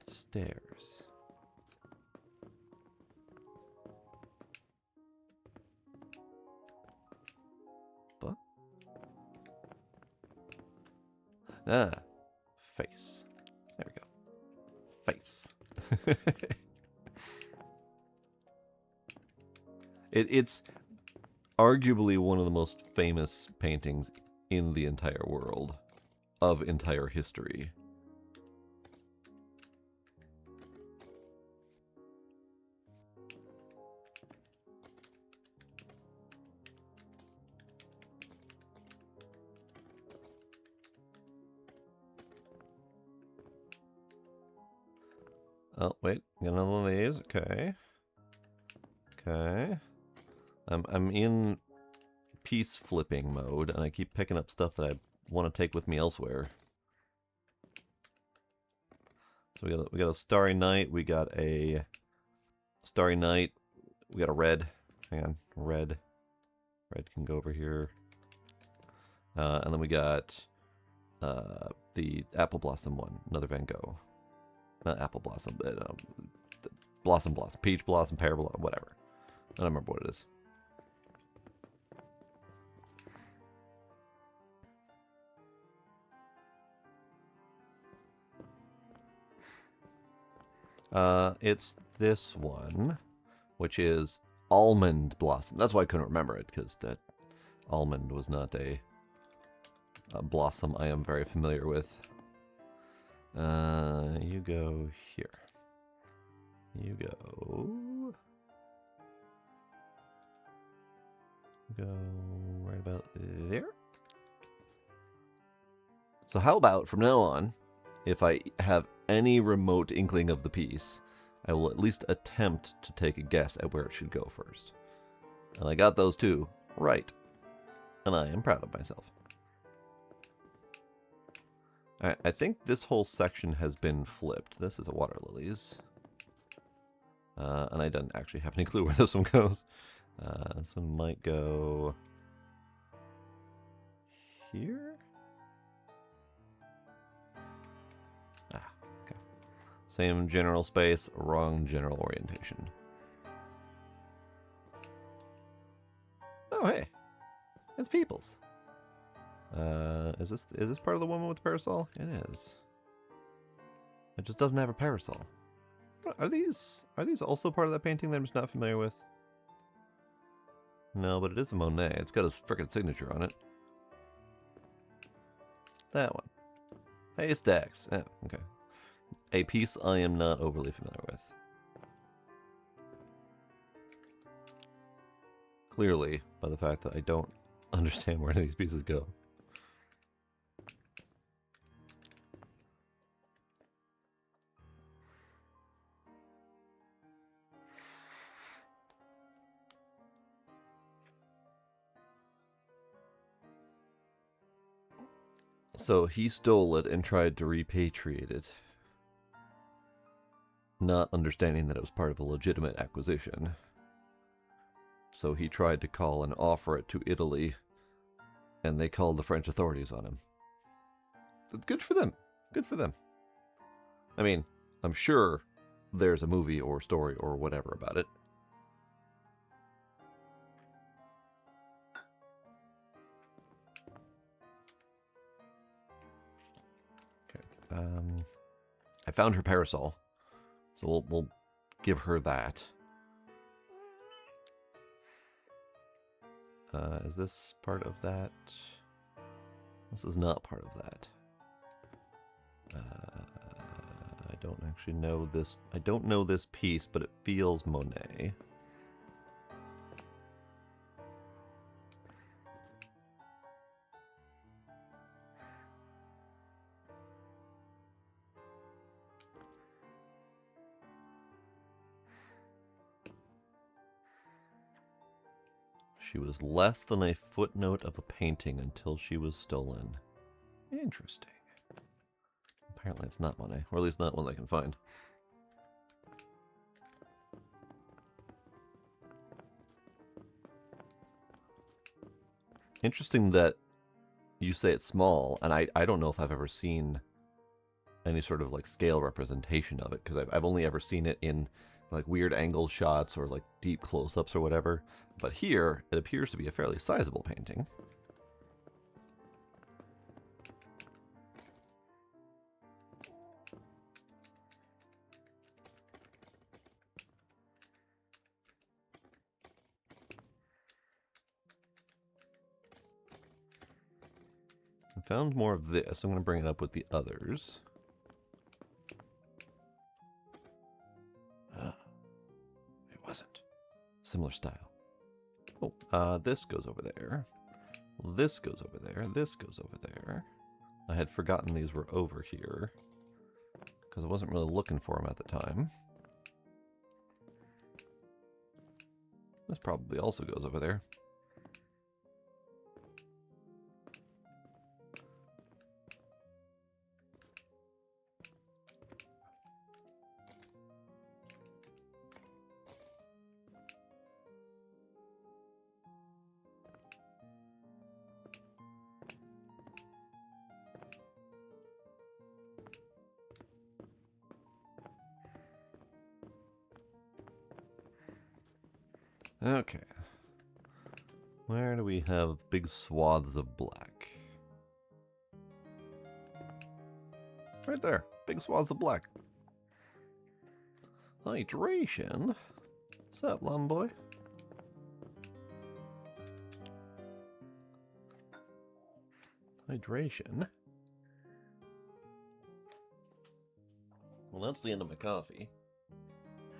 Stairs. But face. There we go. Face. It's arguably one of the most famous paintings in the entire world, of entire history. Oh, wait, got another one of these. Okay. Okay. I'm in piece flipping mode, and I keep picking up stuff that I want to take with me elsewhere. So we got a starry night. We got a starry night. We got a red. Hang on, red. Red can go over here. And then we got the apple blossom one, another Van Gogh. not apple blossom, but blossom, peach blossom, pear blossom, whatever. I don't remember what it is. It's this one, which is almond blossom. That's why I couldn't remember it, because that almond was not a blossom I am very familiar with. You go here. You go right about there. So how about from now on, if I have any remote inkling of the piece, I will at least attempt to take a guess at where it should go first. And I got those two right. And I am proud of myself. Alright, I think this whole section has been flipped. This is a water lilies. And I don't actually have any clue where this one goes. This one might go here? Ah, okay. Same general space, wrong general orientation. Oh, hey. It's Peoples. Is this part of the woman with the parasol? It is. It just doesn't have a parasol. Are these also part of that painting that I'm just not familiar with? No, but it is a Monet. It's got his frickin' signature on it. That one. Haystacks. Oh, okay. A piece I am not overly familiar with. Clearly, by the fact that I don't understand where any of these pieces go. So he stole it and tried to repatriate it, not understanding that it was part of a legitimate acquisition. So he tried to call and offer it to Italy, and they called the French authorities on him. That's good for them. Good for them. I mean, I'm sure there's a movie or story or whatever about it. I found her parasol, so we'll give her that. Is this part of that? This is not part of that. I don't actually know this. I don't know this piece, but it feels Monet. She was less than a footnote of a painting until she was stolen. Interesting. Apparently it's not Monet, or at least not one I can find. Interesting that you say it's small, and I don't know if I've ever seen any sort of like scale representation of it, because I've only ever seen it in like weird angle shots or like deep close-ups or whatever. But here, it appears to be a fairly sizable painting. I found more of this. I'm going to bring it up with the others. It wasn't. Similar style. Oh, this goes over there. This goes over there. This goes over there. I had forgotten these were over here, because I wasn't really looking for them at the time. This probably also goes over there. Okay. Where do we have big swaths of black? Right there. Big swaths of black. Hydration? What's up, lum boy? Hydration? Well, that's the end of my coffee.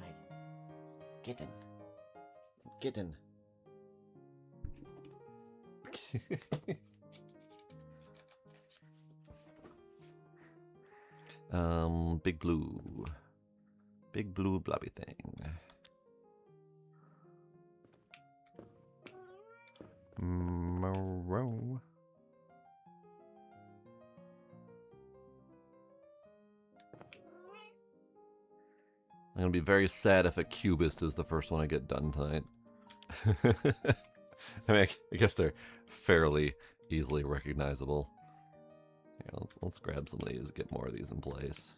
Hi. Kitten. Kitten. Big blue. Big blue blobby thing. Moreau. I'm gonna be very sad if a cubist is the first one I get done tonight. I mean, I guess they're fairly easily recognizable. Yeah, let's grab some of these, get more of these in place.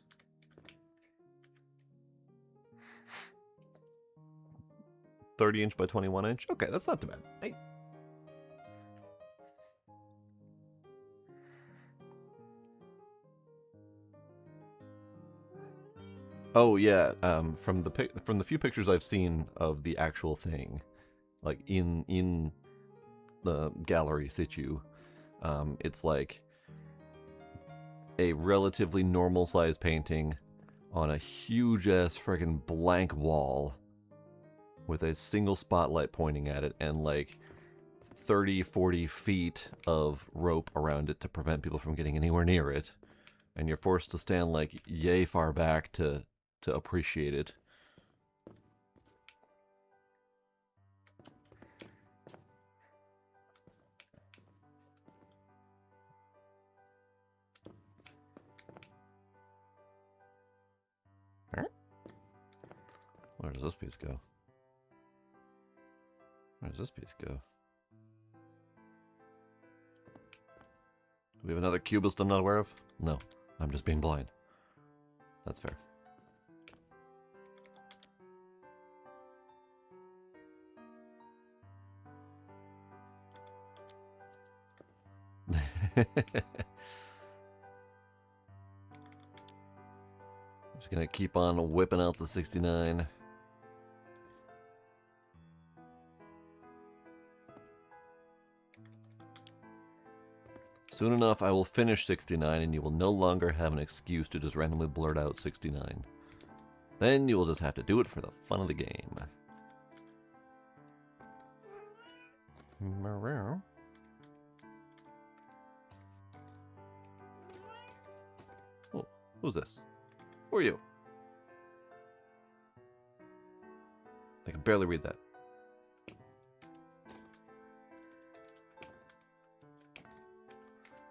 .30" by 21". Okay, that's not too bad. Hey. Oh yeah, from the few pictures I've seen of the actual thing, like in the gallery situ, it's like a relatively normal size painting on a huge ass friggin' blank wall with a single spotlight pointing at it and like 30-40 feet of rope around it to prevent people from getting anywhere near it, and you're forced to stand like yay far back to appreciate it. Where does this piece go? Where does this piece go? Do we have another cubist I'm not aware of? No, I'm just being blind. That's fair. Just gonna keep on whipping out the 69. Soon enough, I will finish 69, and you will no longer have an excuse to just randomly blurt out 69. Then you will just have to do it for the fun of the game. Oh, who's this? Who are you? I can barely read that.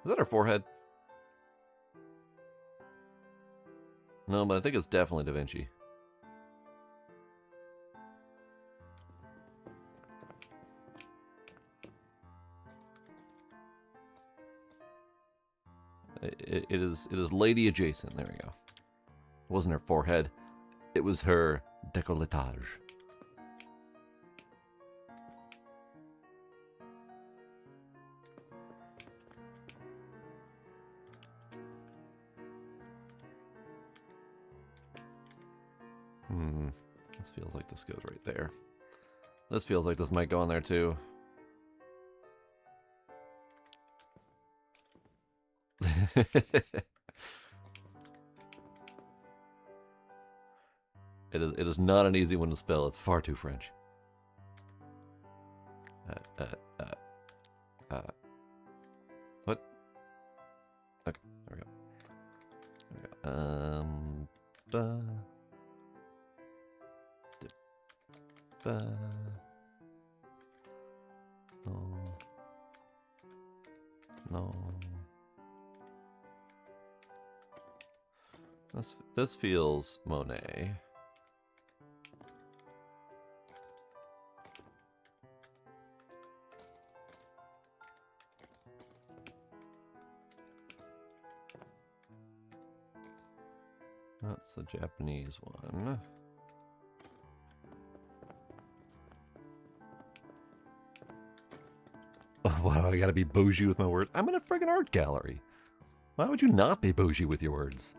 Is that her forehead? No, but I think it's definitely Da Vinci. It is lady adjacent. There we go. It wasn't her forehead. It was her décolletage. This feels like this goes right there. This feels like this might go on there too. It is not an easy one to spell. It's far too French. What? Okay, there we go. There we go. No. This feels Monet. That's the Japanese one. Oh, wow, I gotta be bougie with my words. I'm in a friggin' art gallery. Why would you not be bougie with your words?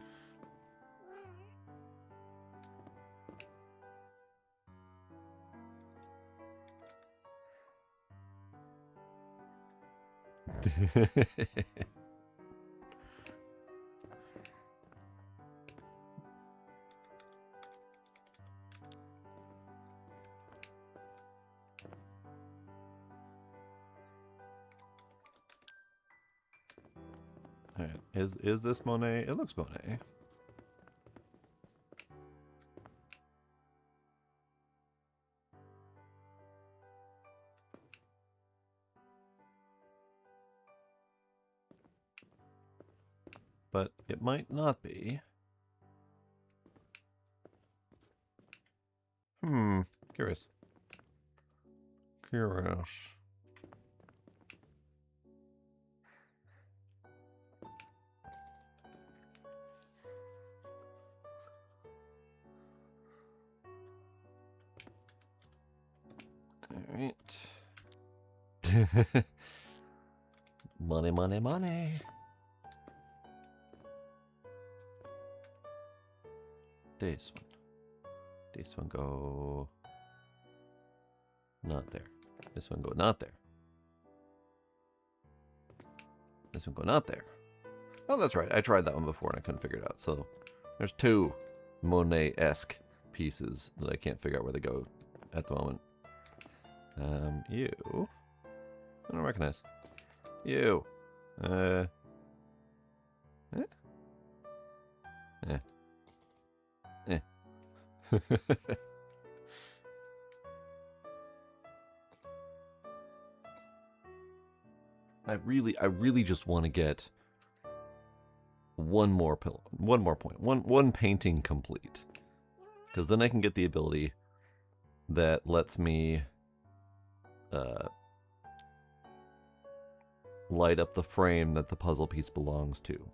Alright, is this Monet? It looks Monet. But it might not be. Curious. Curious. Alright. Money, money, money. This one. This one go... not there. This one go not there. This one go not there. Oh, that's right. I tried that one before and I couldn't figure it out. So there's two Monet-esque pieces that I can't figure out where they go at the moment. You. I don't recognize. You. Eh. Eh. Eh. I really just want to get one more point, one painting complete, because then I can get the ability that lets me light up the frame that the puzzle piece belongs to,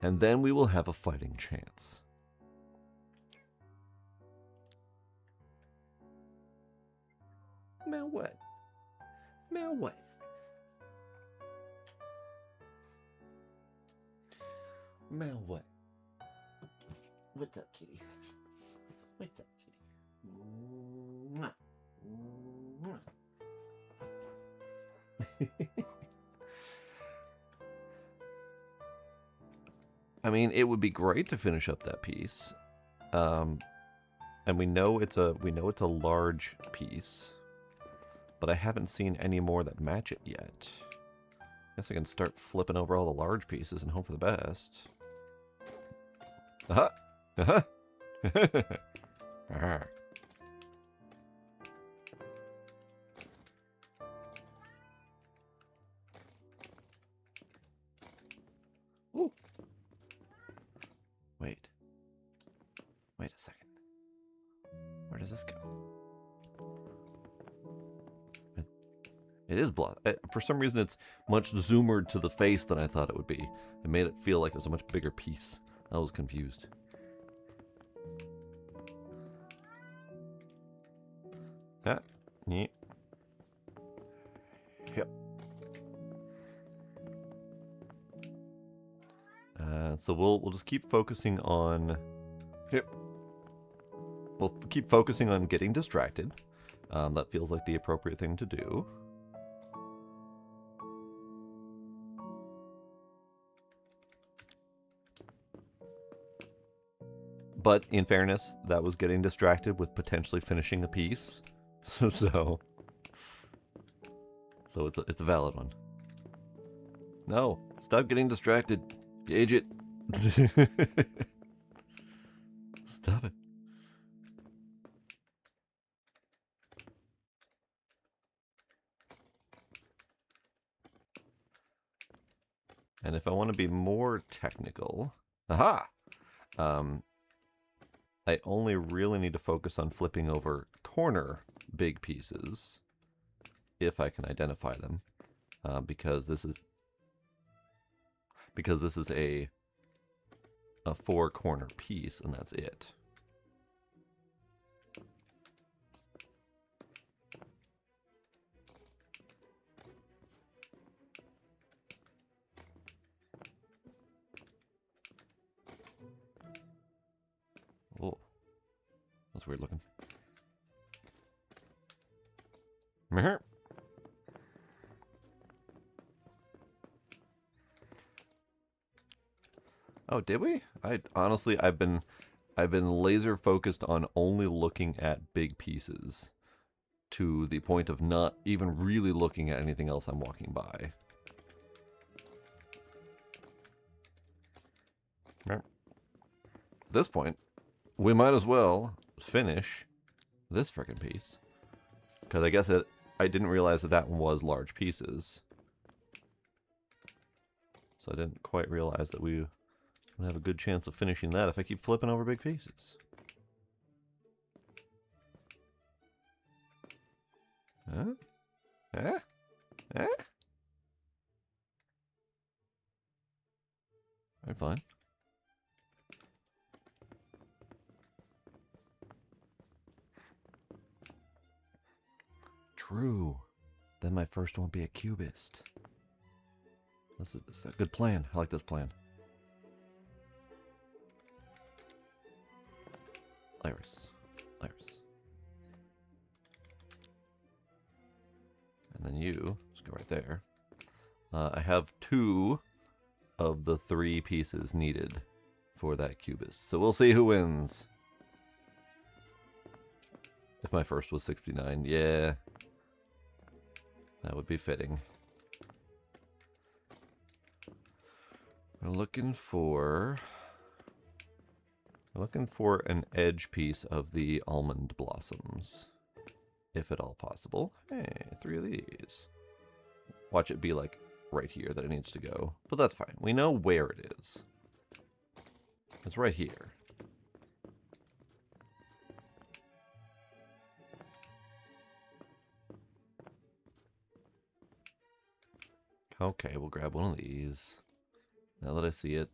and then we will have a fighting chance. Now what? Now what? Now what? What's up, kitty? What's up, kitty? Mwah. Mwah. I mean, it would be great to finish up that piece, and we know it's a large piece, but I haven't seen any more that match it yet. Guess I can start flipping over all the large pieces and hope for the best. Aha! Aha! Aha! Ooh. Wait. Wait a second. Where does this go? It is blocked. For some reason, it's much zoomered to the face than I thought it would be. It made it feel like it was a much bigger piece. I was confused. Ah, yeah. Yep. So we'll just keep focusing on. Yep. We'll keep focusing on getting distracted. That feels like the appropriate thing to do. But in fairness, that was getting distracted with potentially finishing a piece. so it's a valid one. No, stop getting distracted. Gauge it. Stop it. And if I want to be more technical, aha! I only really need to focus on flipping over corner big pieces if I can identify them, because this is a 4-corner piece, and that's it. weird looking. Meh. Oh, did we? Honestly, I've been laser focused on only looking at big pieces to the point of not even really looking at anything else I'm walking by. At this point, we might as well finish this frickin' piece. Because I guess I didn't realize that one was large pieces. So I didn't quite realize that we would have a good chance of finishing that if I keep flipping over big pieces. Huh? Eh? Eh? I'm fine. True. Then my first won't be a cubist. This is a good plan. I like this plan. Iris. Iris. And then you, just go right there. I have 2 of the 3 pieces needed for that cubist. So we'll see who wins. If my first was 69, yeah. That would be fitting. We're looking for an edge piece of the almond blossoms, if at all possible. Hey, 3 of these. Watch it be like right here that it needs to go, but that's fine. We know where it is. It's right here. Okay, we'll grab one of these. Now that I see it.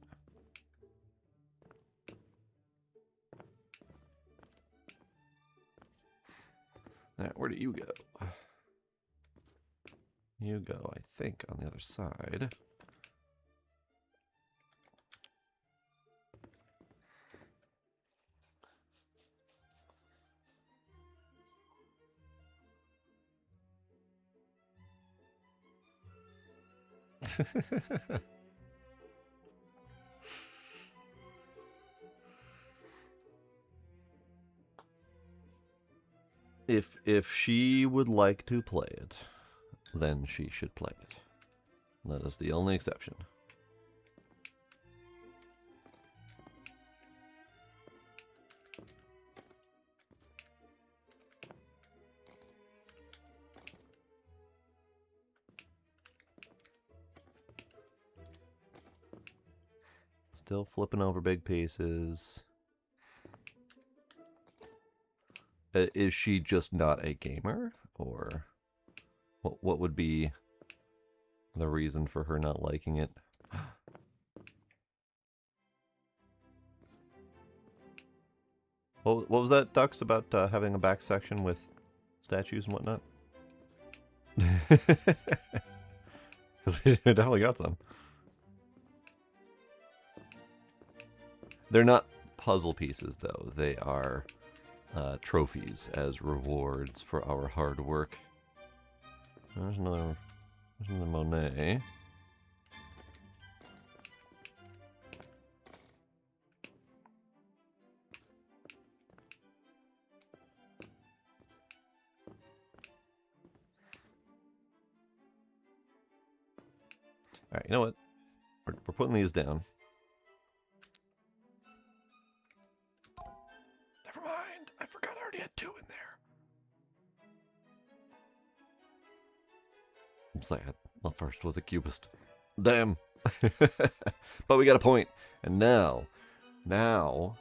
Now, where do you go? You go, I think, on the other side. If she would like to play it, then she should play it. That is the only exception. Still flipping over big pieces. Is she just not a gamer? Or what would be the reason for her not liking it? What was that, Dux, about having a back section with statues and whatnot? Because we definitely got some. They're not puzzle pieces, though. They are trophies as rewards for our hard work. There's another Monet. Alright, you know what? We're putting these down. Never mind. I forgot I already had 2 in there. I'm sad. My first was a cubist. Damn. But we got a point. And now. Well,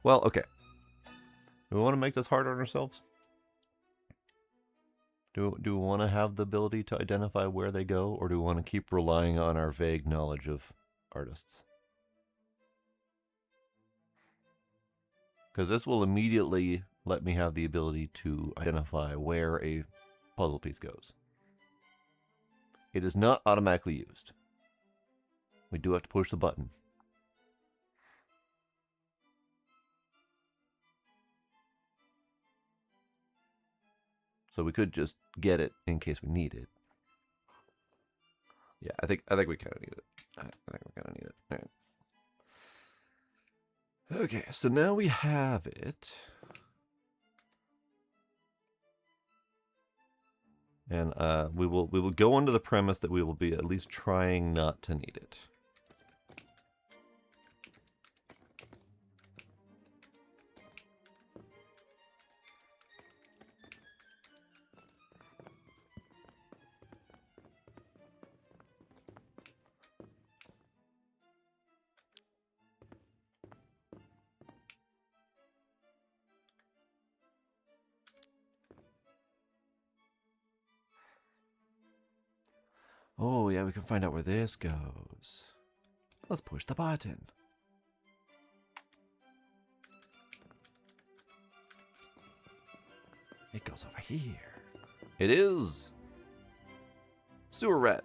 okay. Do we want to make this hard on ourselves? Do we want to have the ability to identify where they go, or do we want to keep relying on our vague knowledge of artists? Because this will immediately let me have the ability to identify where a puzzle piece goes. It is not automatically used. We do have to push the button. So we could just get it in case we need it. Yeah, I think we kind of need it. I think we kind of need it. All right. Okay, so now we have it. And we will go under the premise that we will be at least trying not to need it. Oh, yeah, we can find out where this goes. Let's push the button. It goes over here. It is sewer rat.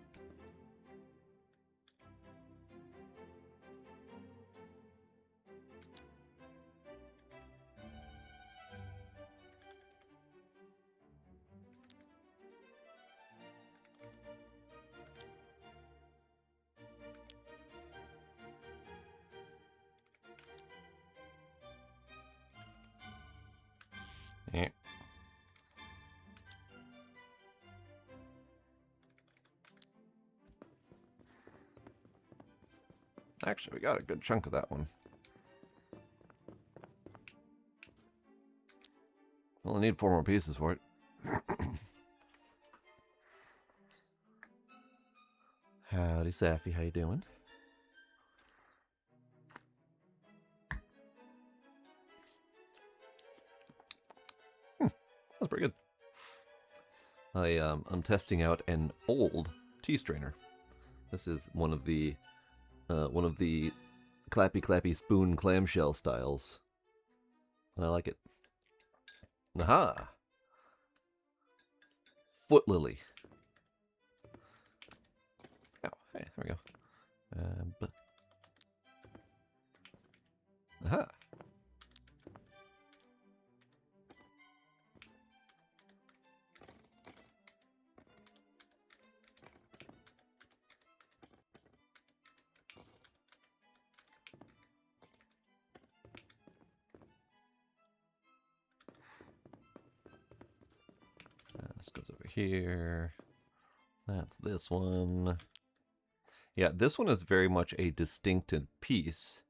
Yeah. Actually, we got a good chunk of that one. We'll need 4 more pieces for it. Howdy, Safi. How you doing? That's pretty good. I'm testing out an old tea strainer. This is one of the clappy clappy spoon clamshell styles, and I like it. Aha! Foot lily. Oh, hey, there we go. Aha! This goes over here. That's this one. Yeah, this one is very much a distinctive piece.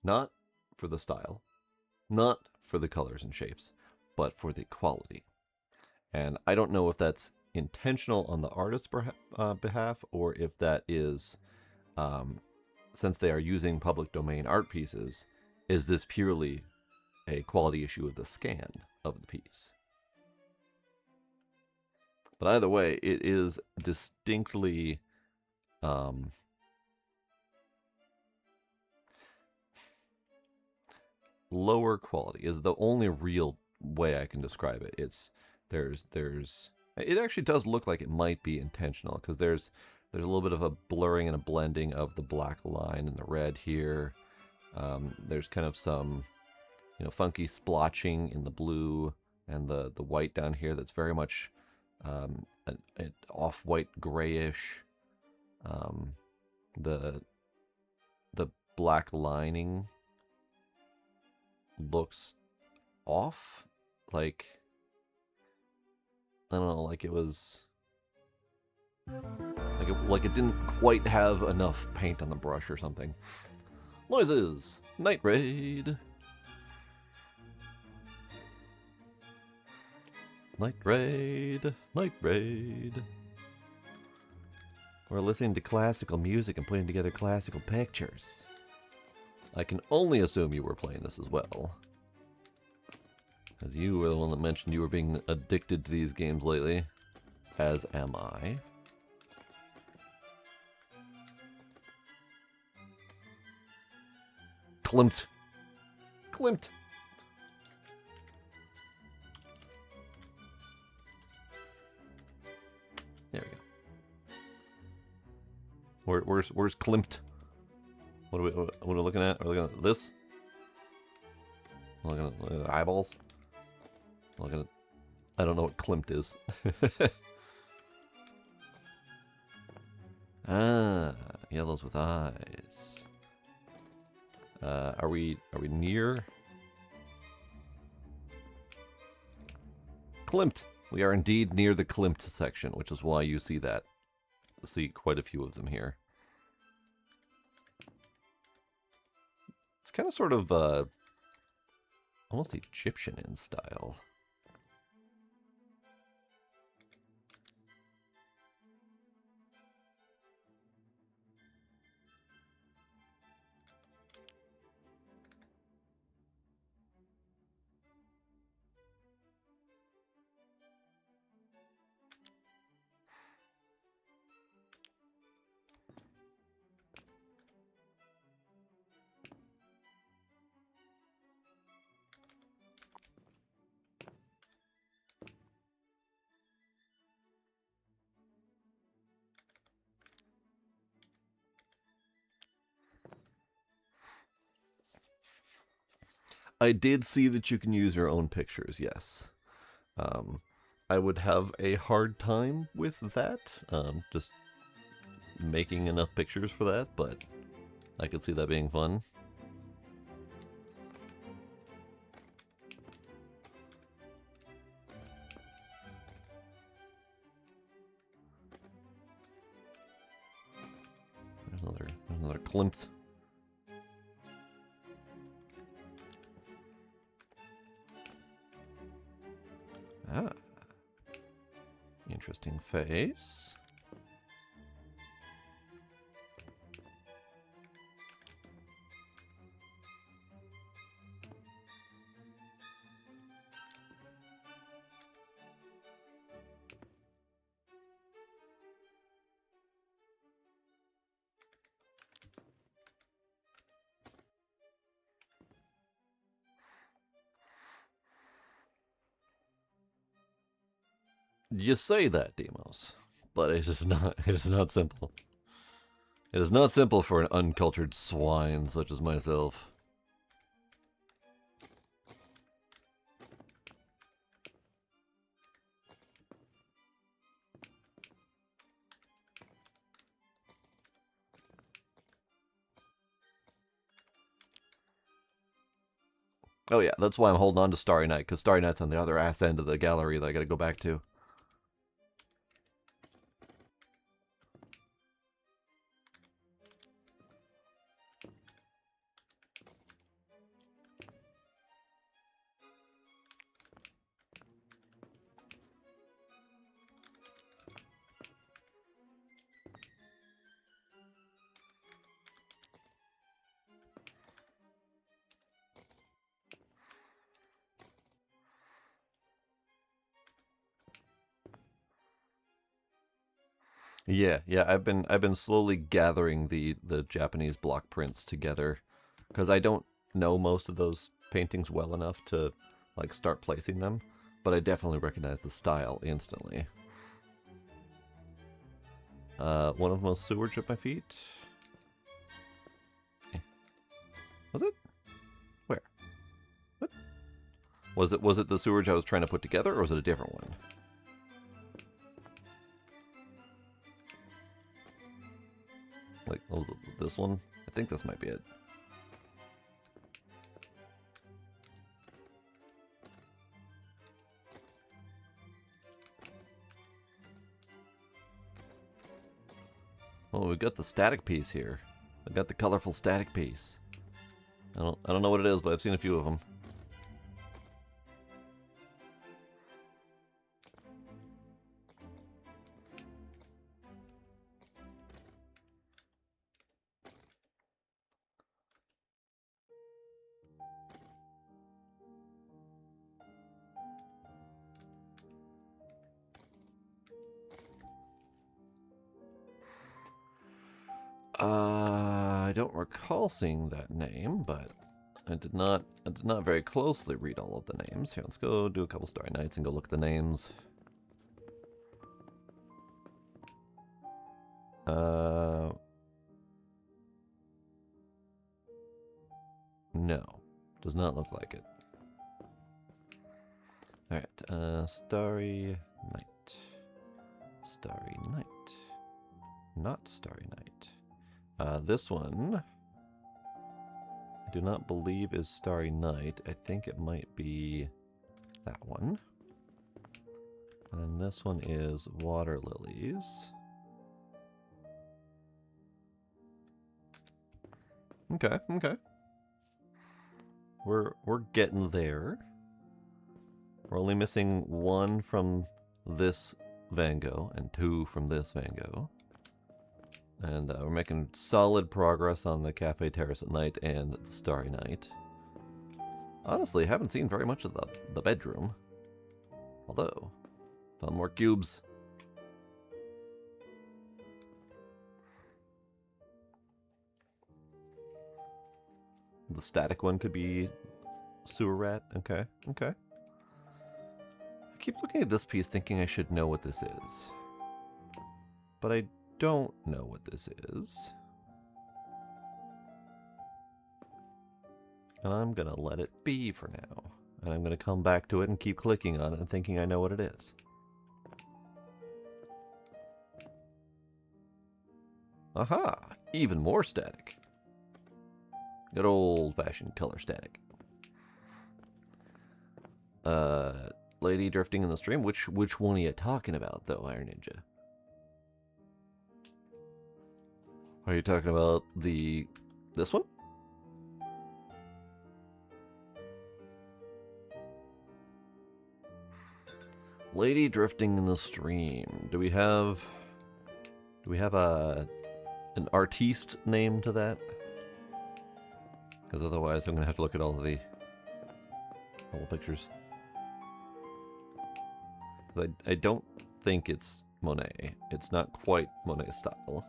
Not for the style, not for the colors and shapes, but for the quality. And I don't know if that's intentional on the artist's behalf, or if that is, since they are using public domain art pieces, is this purely a quality issue of the scan of the piece? But either way, it is distinctly lower quality is the only real way I can describe it. It actually does look like it might be intentional, because there's a little bit of a blurring and a blending of the black line and the red here. There's kind of some, funky splotching in the blue and the white down here that's very much an off-white grayish. The black lining looks off, like, I don't know, like it was like it didn't quite have enough paint on the brush or something. Noises. Night Raid. Night Raid. Night Raid. We're listening to classical music and putting together classical pictures. I can only assume you were playing this as well, because you were the one that mentioned you were being addicted to these games lately, as am I. Klimt. Klimt. There we go. Where's Klimt? What are we looking at? Are we looking at this? Looking at the eyeballs? Looking at I don't know what Klimt is. Ah, yellows with eyes. Are we near Klimt? We are indeed near the Klimt section, which is why you see that. See quite a few of them here. It's kind of sort of almost Egyptian in style. I did see that you can use your own pictures, yes. I would have a hard time with that, just making enough pictures for that, but I could see that being fun. There's another Klimt. Ah. Interesting face. You say that, Demos, but it is not. It is not simple. It is not simple for an uncultured swine such as myself. Oh yeah, that's why I'm holding on to Starry Night, because Starry Night's on the other ass end of the gallery that I gotta go back to. Yeah, yeah, I've been slowly gathering the Japanese block prints together because I don't know most of those paintings well enough to like start placing them, but I definitely recognize the style instantly. One of most sewage at my feet. Was it? Where? What? Was it the sewage I was trying to put together, or was it a different one? Like, oh, this one? I think this might be it. Oh, we got the static piece here. I got the colorful static piece. I don't know what it is, but I've seen a few of them. I don't recall seeing that name, but I did not very closely read all of the names. Here, let's go do a couple Starry Nights and go look at the names. No, does not look like it. Alright, Starry Night. Starry Night. Not Starry Night. This one, I do not believe is Starry Night. I think it might be that one. And this one is Water Lilies. Okay, okay. We're getting there. We're only missing 1 from this Van Gogh and 2 from this Van Gogh. And we're making solid progress on the Cafe Terrace at Night and the Starry Night. Honestly, haven't seen very much of the bedroom. Although, found more cubes. The static one could be Sewer Rat. Okay, okay. I keep looking at this piece thinking I should know what this is. But I don't know what this is. And I'm gonna let it be for now. And I'm gonna come back to it and keep clicking on it and thinking I know what it is. Aha! Even more static. Good old-fashioned color static. Lady drifting in the stream? Which one are you talking about, though, Iron Ninja? Are you talking about this one? Lady drifting in the stream. Do we have an artiste name to that? Because otherwise I'm gonna have to look at all the pictures. I don't think it's Monet. It's not quite Monet style.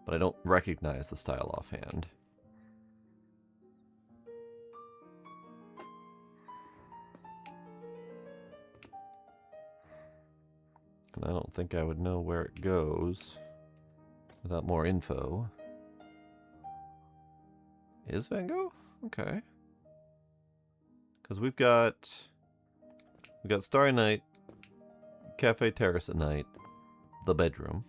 But I don't recognize the style offhand. And I don't think I would know where it goes without more info. Is Van Gogh? Okay. Because we've got Starry Night, Cafe Terrace at Night, the bedroom.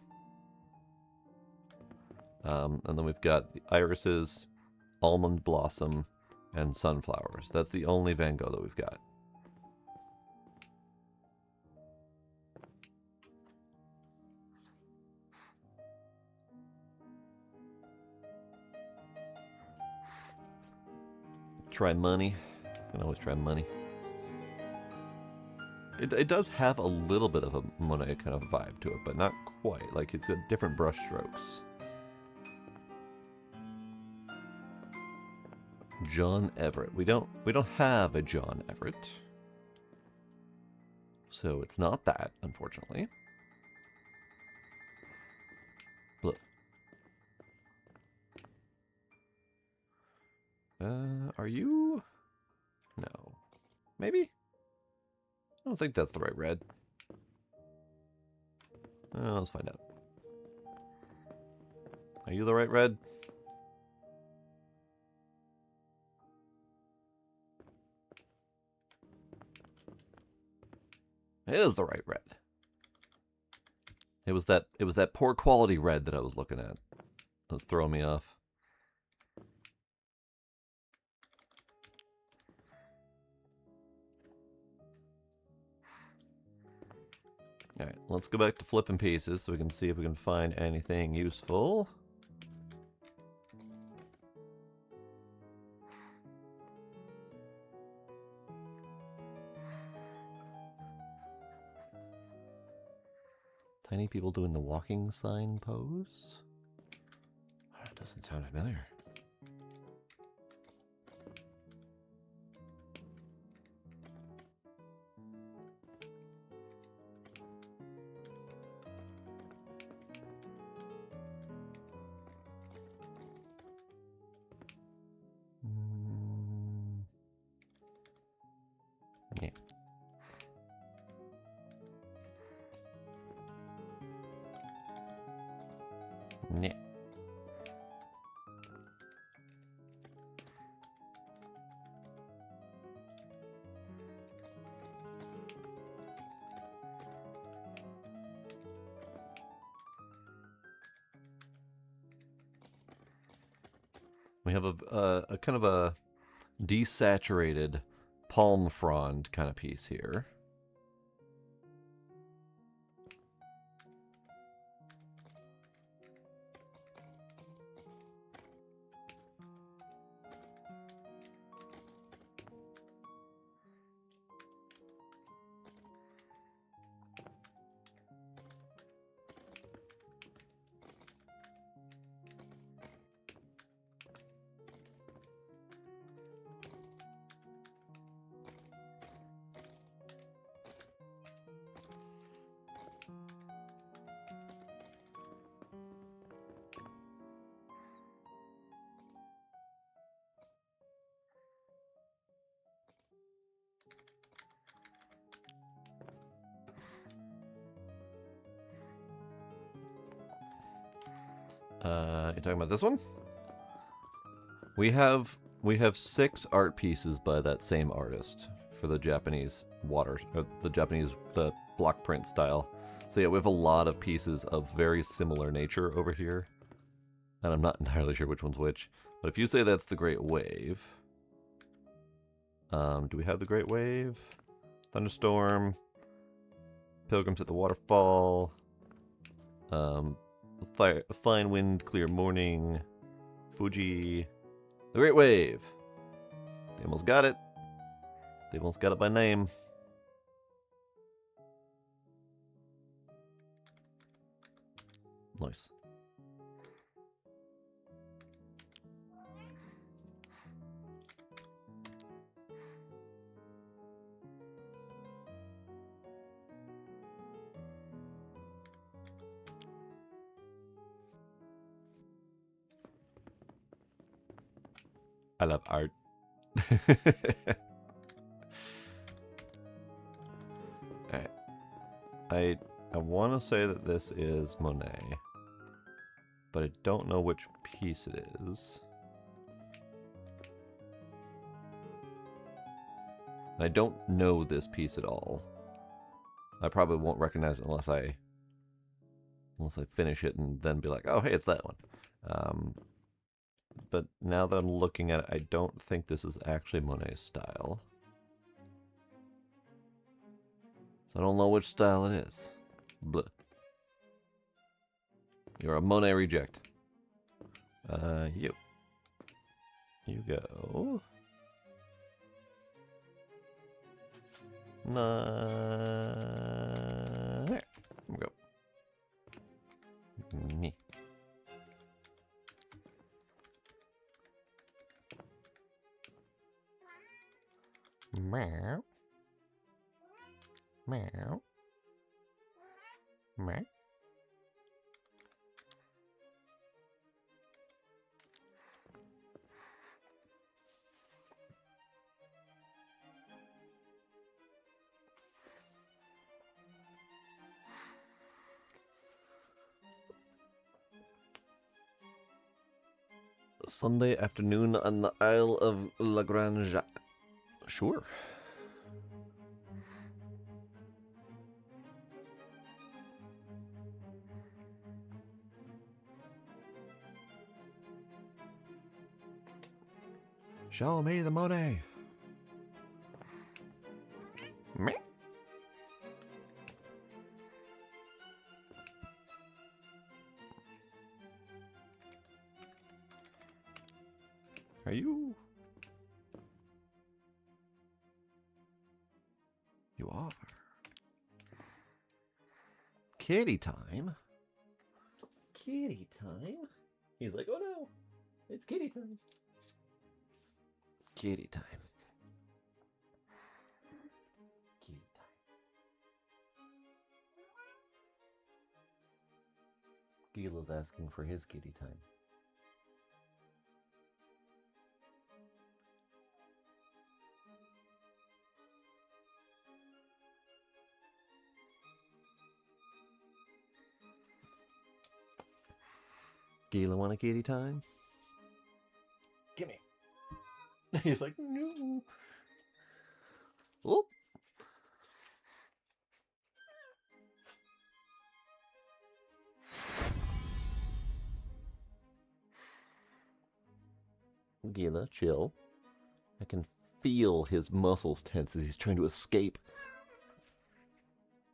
And then we've got the irises, almond blossom, and sunflowers. That's the only Van Gogh that we've got. Try money. You can always try money. It does have a little bit of a Monet kind of vibe to it, but not quite. Like, it's got different brush strokes. John Everett. We don't have a John Everett. So it's not that, unfortunately. Look. Are you? No. Maybe? I don't think that's the right red. Let's find out. Are you the right red? It is the right red. It was that poor quality red that I was looking at. That was throwing me off. Alright, let's go back to flipping pieces so we can see if we can find anything useful. Tiny people doing the walking sign pose? That doesn't sound familiar. Yeah. Yeah. We have a kind of a desaturated palm frond kind of piece here. You talking about this one? We have 6 art pieces by that same artist for the Japanese the block print style. So yeah, we have a lot of pieces of very similar nature over here, and I'm not entirely sure which one's which. But if you say that's the Great Wave, do we have the Great Wave? Thunderstorm, Pilgrims at the Waterfall, Fine Wind, Clear Morning, Fuji, the Great Wave. They almost got it. They almost got it by name. Nice. I love art. Alright. I want to say that this is Monet, but I don't know which piece it is. And I don't know this piece at all. I probably won't recognize it unless I finish it and then be like, oh, hey, it's that one. But now that I'm looking at it, I don't think this is actually Monet's style. So I don't know which style it is. Blah. You're a Monet reject. You go. There we go. Me. Meow. Meow. Meow. Sunday afternoon on the Isle of La Grande Jatte. Sure. Show me the Monet. Meh. Are you? You are. Kitty time? Kitty time? He's like, oh no, it's kitty time. Kitty time. Kitty time. Gila's asking for his kitty time. Gila want a kitty time? Gimme. He's like, no. Oh. Gila, chill. I can feel his muscles tense as he's trying to escape.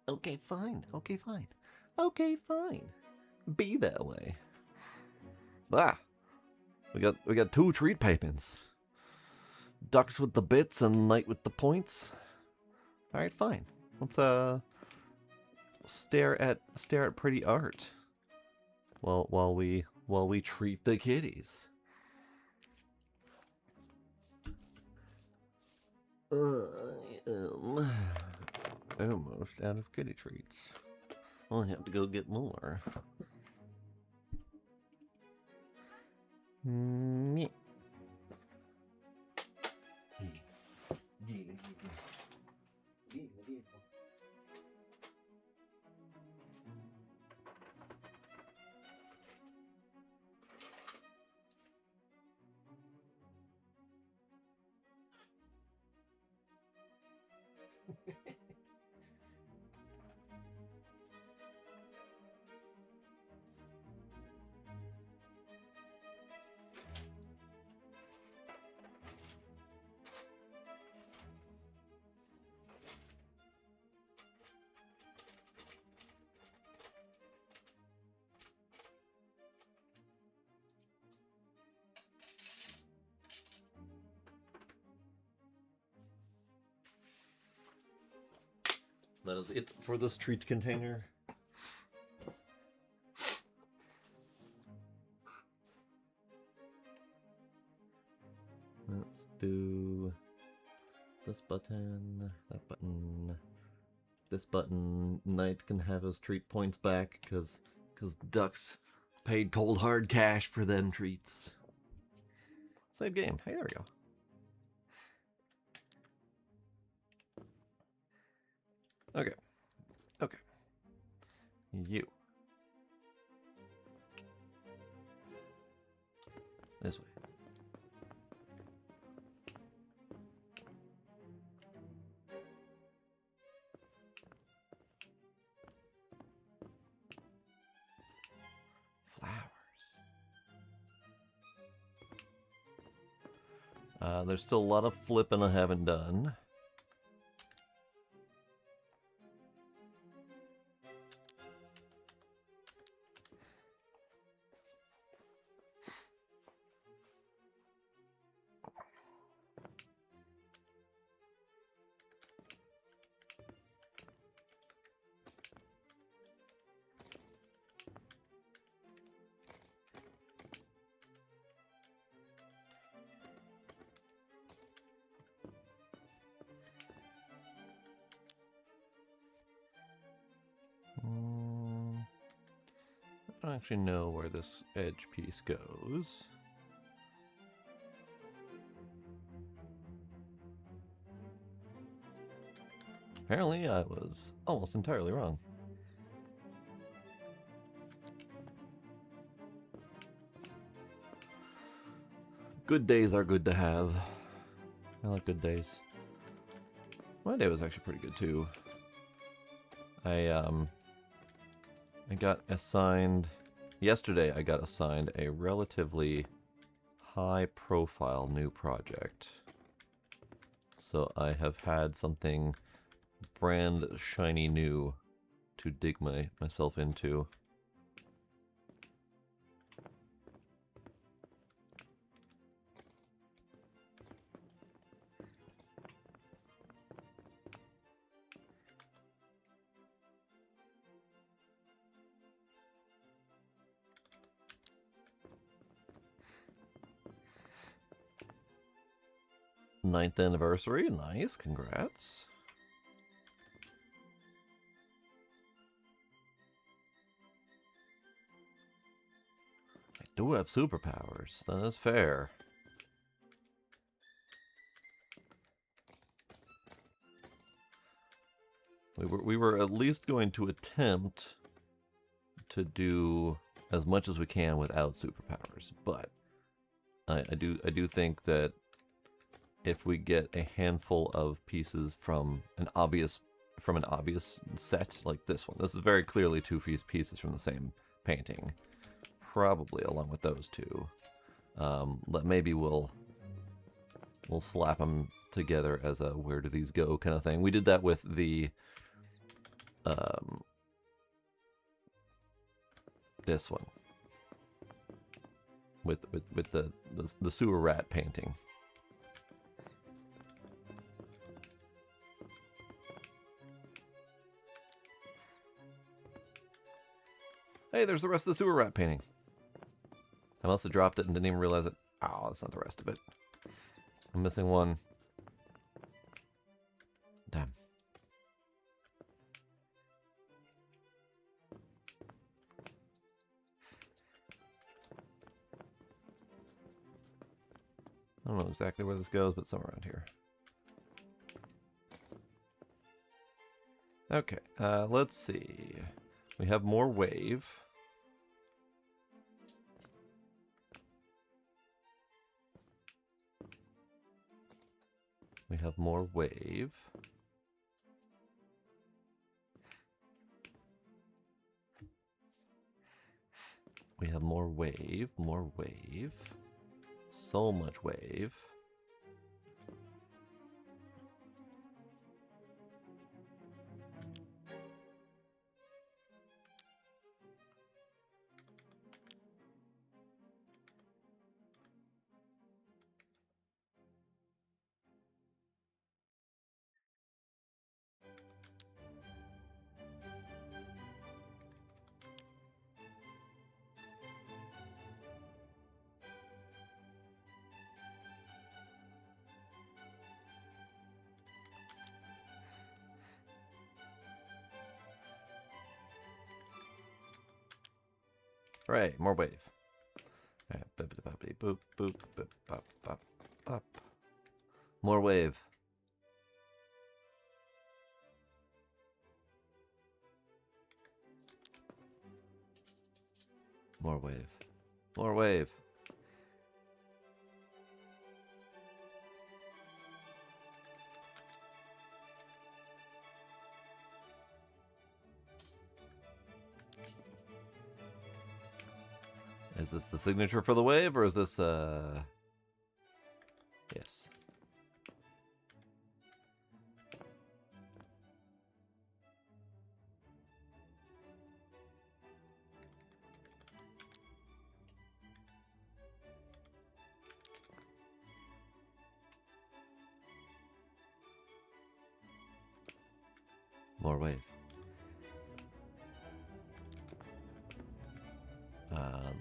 Okay, fine. Okay, fine. Okay, fine. Be that way. Ah! We got 2 treat pipings. Ducks with the bits and Knight with the points. Alright, fine. Let's stare at pretty art. While we treat the kitties. I am almost out of kitty treats. I'll have to go get more. Meh. That is it for this treat container. Let's do this button, that button, this button. Knight can have his treat points back because Ducks paid cold hard cash for them treats. Save game. Hey, there we go. Okay. Okay. You. This way. Flowers. There's still a lot of flipping I haven't done. I don't actually know where this edge piece goes. Apparently, I was almost entirely wrong. Good days are good to have. I like good days. My day was actually pretty good too. I got assigned yesterday. I got assigned a relatively high-profile new project. So I have had something brand shiny new to dig myself into. Ninth anniversary, nice, congrats. I do have superpowers, that is fair. We were at least going to attempt to do as much as we can without superpowers, but I do think that if we get a handful of pieces from an obvious set like this one, this is very clearly two pieces from the same painting, probably along with those two, that maybe we'll We'll slap them together as a where do these go kind of thing. We did that with the this one with the sewer rat painting. Hey, there's the rest of the sewer rat painting. I must have dropped it and didn't even realize it. Oh, that's not the rest of it. I'm missing one. Damn. I don't know exactly where this goes, but somewhere around here. Okay, let's see. We have more wave. We have more wave. We have more wave, more wave. So much wave. Hooray, more wave. All right, boop, boop, boop, bop, bop, bop. More wave. More wave. More wave. Is this the signature for the wave, or is this, yes. More wave.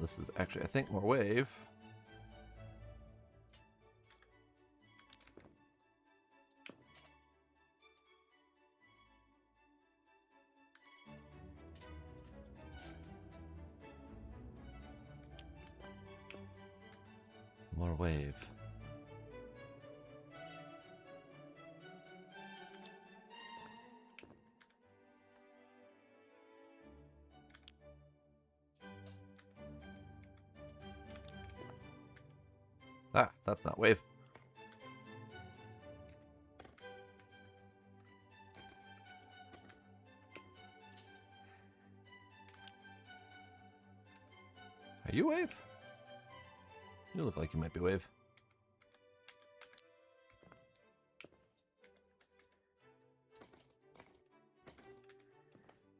This is actually, I think, more wave. More wave. Ah, that's not wave. Are you wave? You look like you might be wave.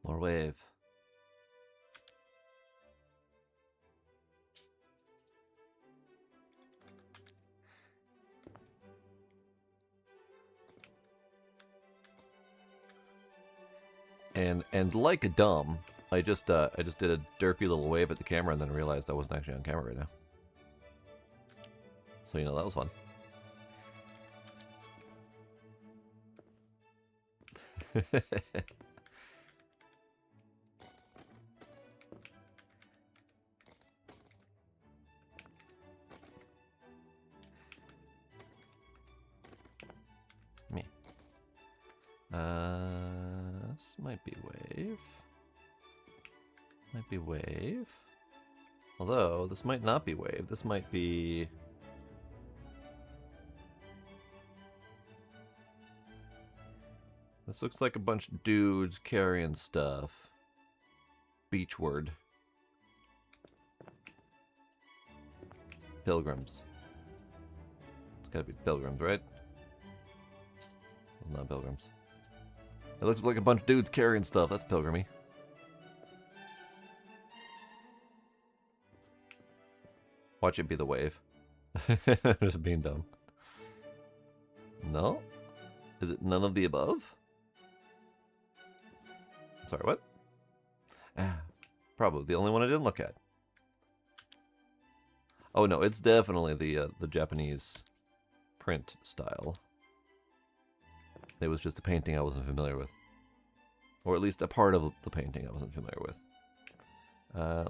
More wave. And like a dumb, I just did a derpy little wave at the camera and then realized I wasn't actually on camera right now. So you know that was fun. Me. This might be wave. Might be wave. Although, this might not be wave. This might be... This looks like a bunch of dudes carrying stuff. Beachward. Pilgrims. Gotta be pilgrims, right? Well, not pilgrims. It looks like a bunch of dudes carrying stuff. That's pilgrimy. Watch it be the wave. Just being dumb. No? Is it none of the above? Sorry, what? Ah, probably the only one I didn't look at. Oh no, it's definitely the Japanese print style. It was just a painting I wasn't familiar with. Or at least a part of the painting I wasn't familiar with.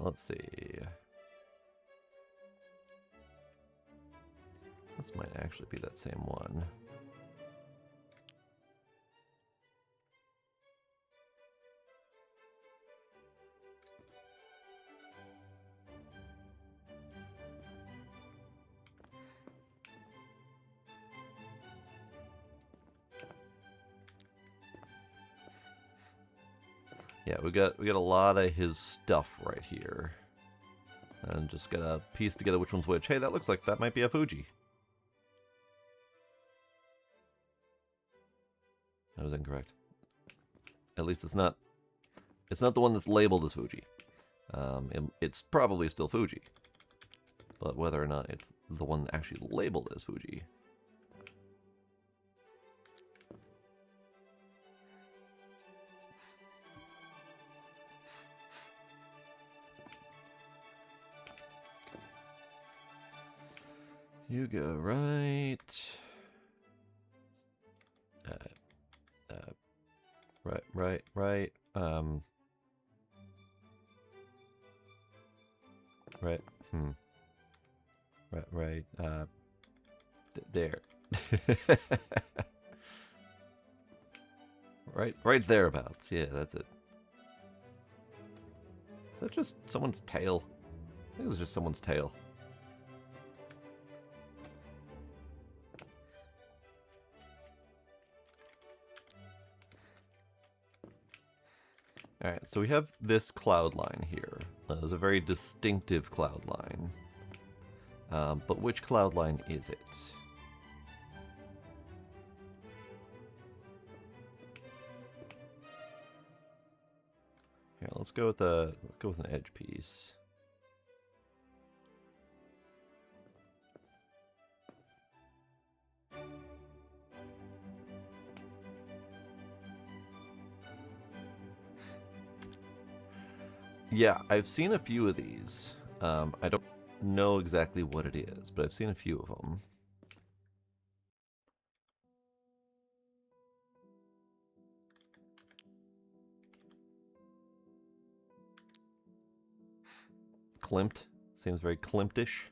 Let's see. This might actually be that same one. Yeah, we got a lot of his stuff right here. And just gotta piece together which one's which. Hey, that looks like that might be a Fuji. That was incorrect. At least it's not the one that's labeled as Fuji. It's probably still Fuji. But whether or not it's the one actually labeled as Fuji. You go right. Right. Right. Right. There. Right thereabouts. Yeah, that's it. Is that just someone's tail? I think it was just someone's tail. Alright, so we have this cloud line here. There's a very distinctive cloud line. But which cloud line is it? Here, let's go with an edge piece. Yeah, I've seen a few of these. I don't know exactly what it is, but I've seen a few of them. Klimt. Seems very Klimtish.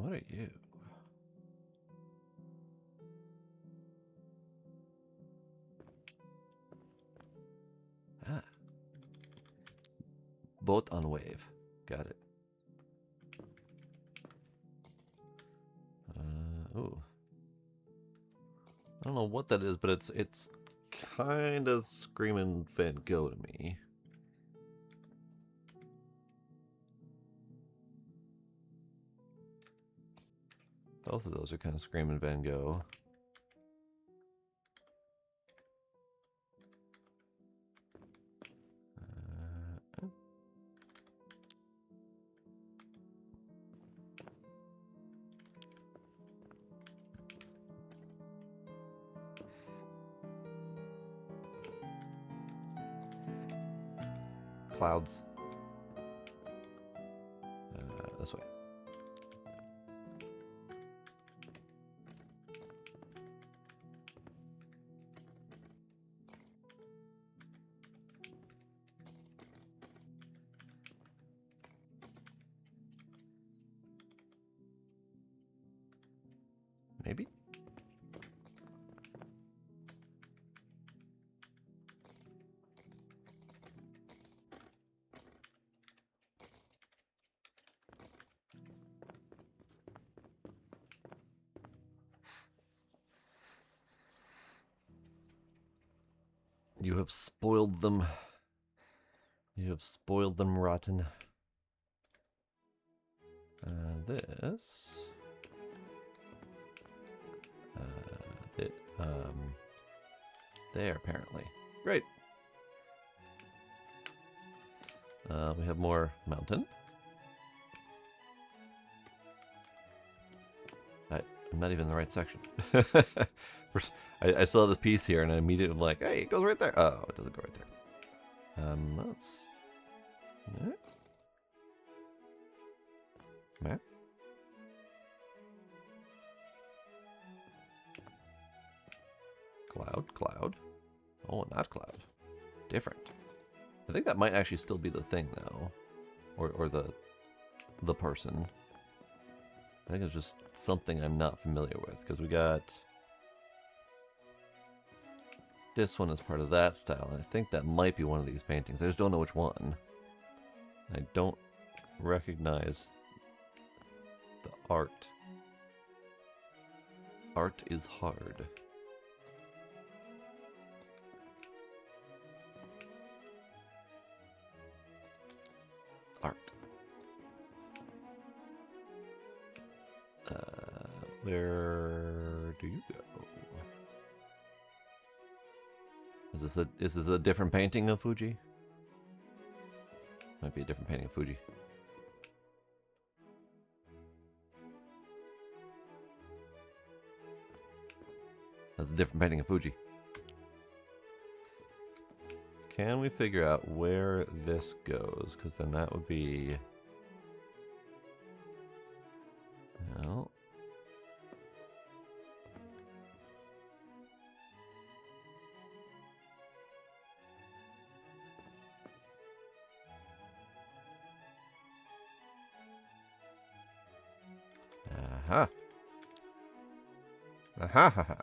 What are you? Ah. Boat on wave. Got it. Ooh. I don't know what that is, but it's kind of screaming Van Gogh to me. Both of those are kind of screaming Van Gogh. Clouds. This way. Maybe? You have spoiled them. You have spoiled them rotten. This. There, apparently. Great. We have more mountain. I'm not even in the right section. First, I saw this piece here and I immediately was like, hey, it goes right there. Oh, it doesn't go right there. Let's... Map. Cloud. Oh, not cloud. Different. I think that might actually still be the thing, though. Or the person. I think it's just something I'm not familiar with, because we got this one as part of that style, and I think that might be one of these paintings. I just don't know which one. I don't recognize the art. Art is hard. Art. Where do you go? Is this a different painting of Fuji? Might be a different painting of Fuji. That's a different painting of Fuji. Can we figure out where this goes? Because then that would be... No. Aha. Aha ha ha.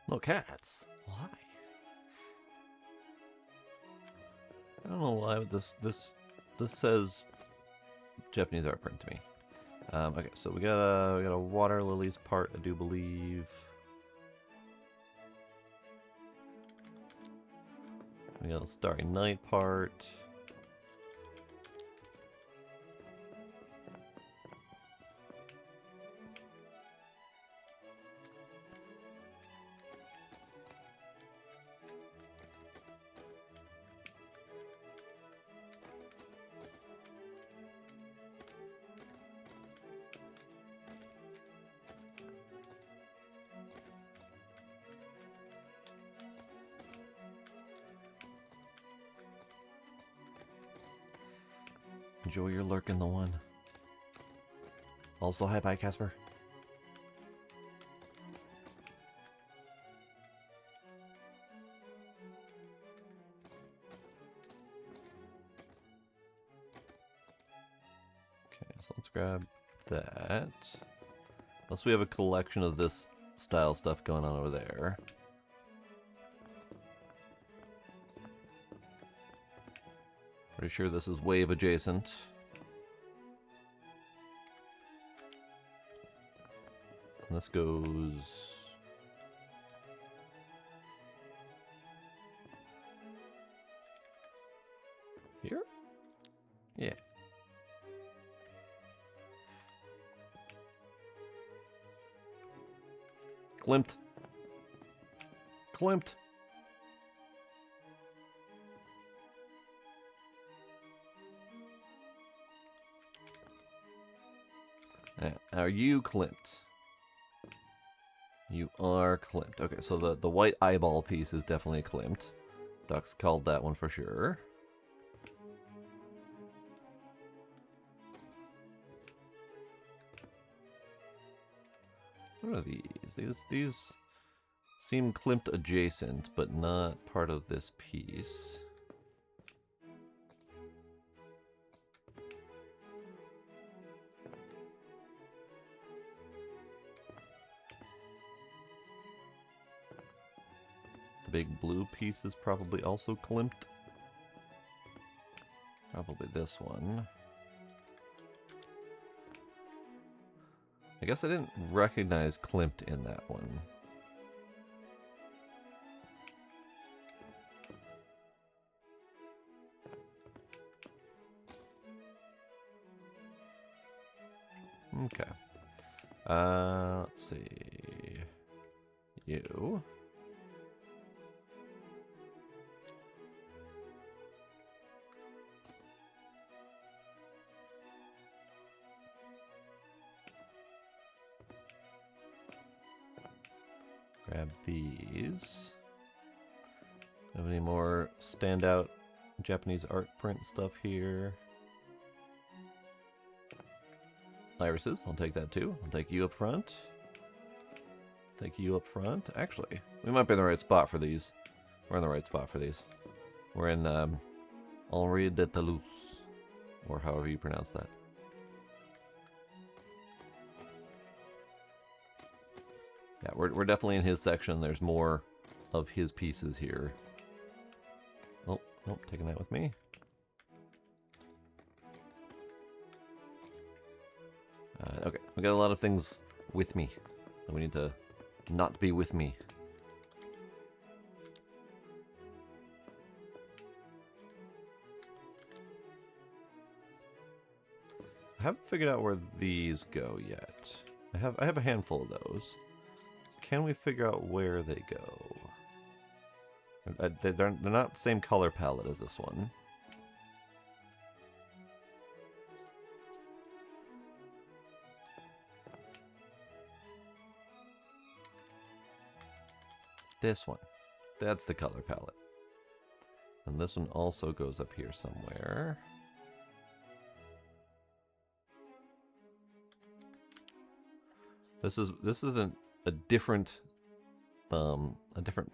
No cats. Why? I don't know why this says Japanese art print to me. Okay, so we got a water lilies part, I do believe. We got a starry night part. Enjoy your lurk in the one. Also, hi, bye, Casper. Okay, so let's grab that. Unless we have a collection of this style stuff going on over there. Pretty sure this is wave adjacent. And this goes... here? Yeah. Klimt. Klimt. Are you clipped? You are clipped. Okay, so the white eyeball piece is definitely clipped. Ducks called that one for sure. What are these? These seem clipped adjacent, but not part of this piece. The big blue piece is probably also clipped. Probably this one. I guess I didn't recognize Klimt in that one. Okay. Let's see. You. Grab these. Have any more standout Japanese art print stuff here? Irises, I'll take that too. I'll take you up front. Take you up front. Actually, we might be in the right spot for these. We're in the right spot for these. We're in Henri de Toulouse, or however you pronounce that. Yeah, we're definitely in his section. There's more of his pieces here. Oh, nope, taking that with me. Okay, we got a lot of things with me that we need to not be with me. I haven't figured out where these go yet. I have a handful of those. Can we figure out where they go? They're not the same color palette as this one. This one. That's the color palette. And this one also goes up here somewhere. This is a different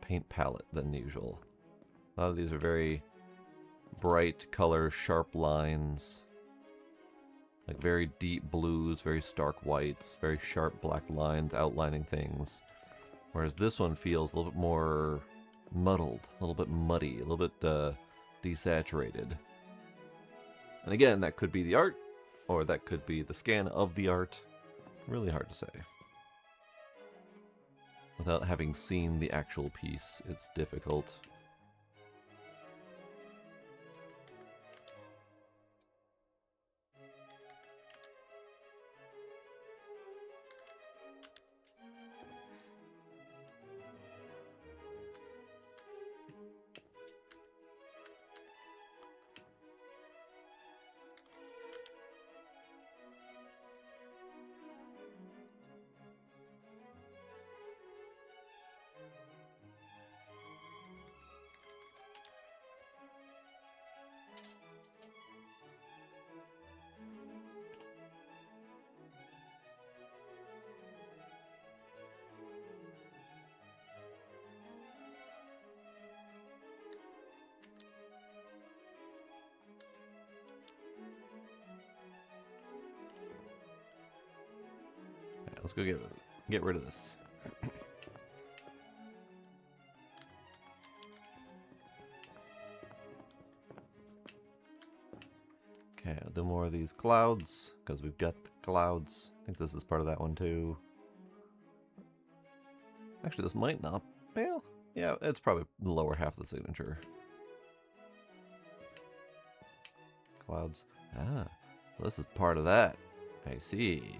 paint palette than usual. A lot of these are very bright colors, sharp lines, like very deep blues, very stark whites, very sharp black lines outlining things. Whereas this one feels a little bit more muddled, a little bit muddy, a little bit desaturated. And again, that could be the art, or that could be the scan of the art. Really hard to say. Without having seen the actual piece, it's difficult. Let's go get rid of this. Okay, I'll do more of these clouds, because we've got the clouds. I think this is part of that one too. Actually, this might not. Well, yeah, it's probably the lower half of the signature. Clouds. Ah, this is part of that. I see.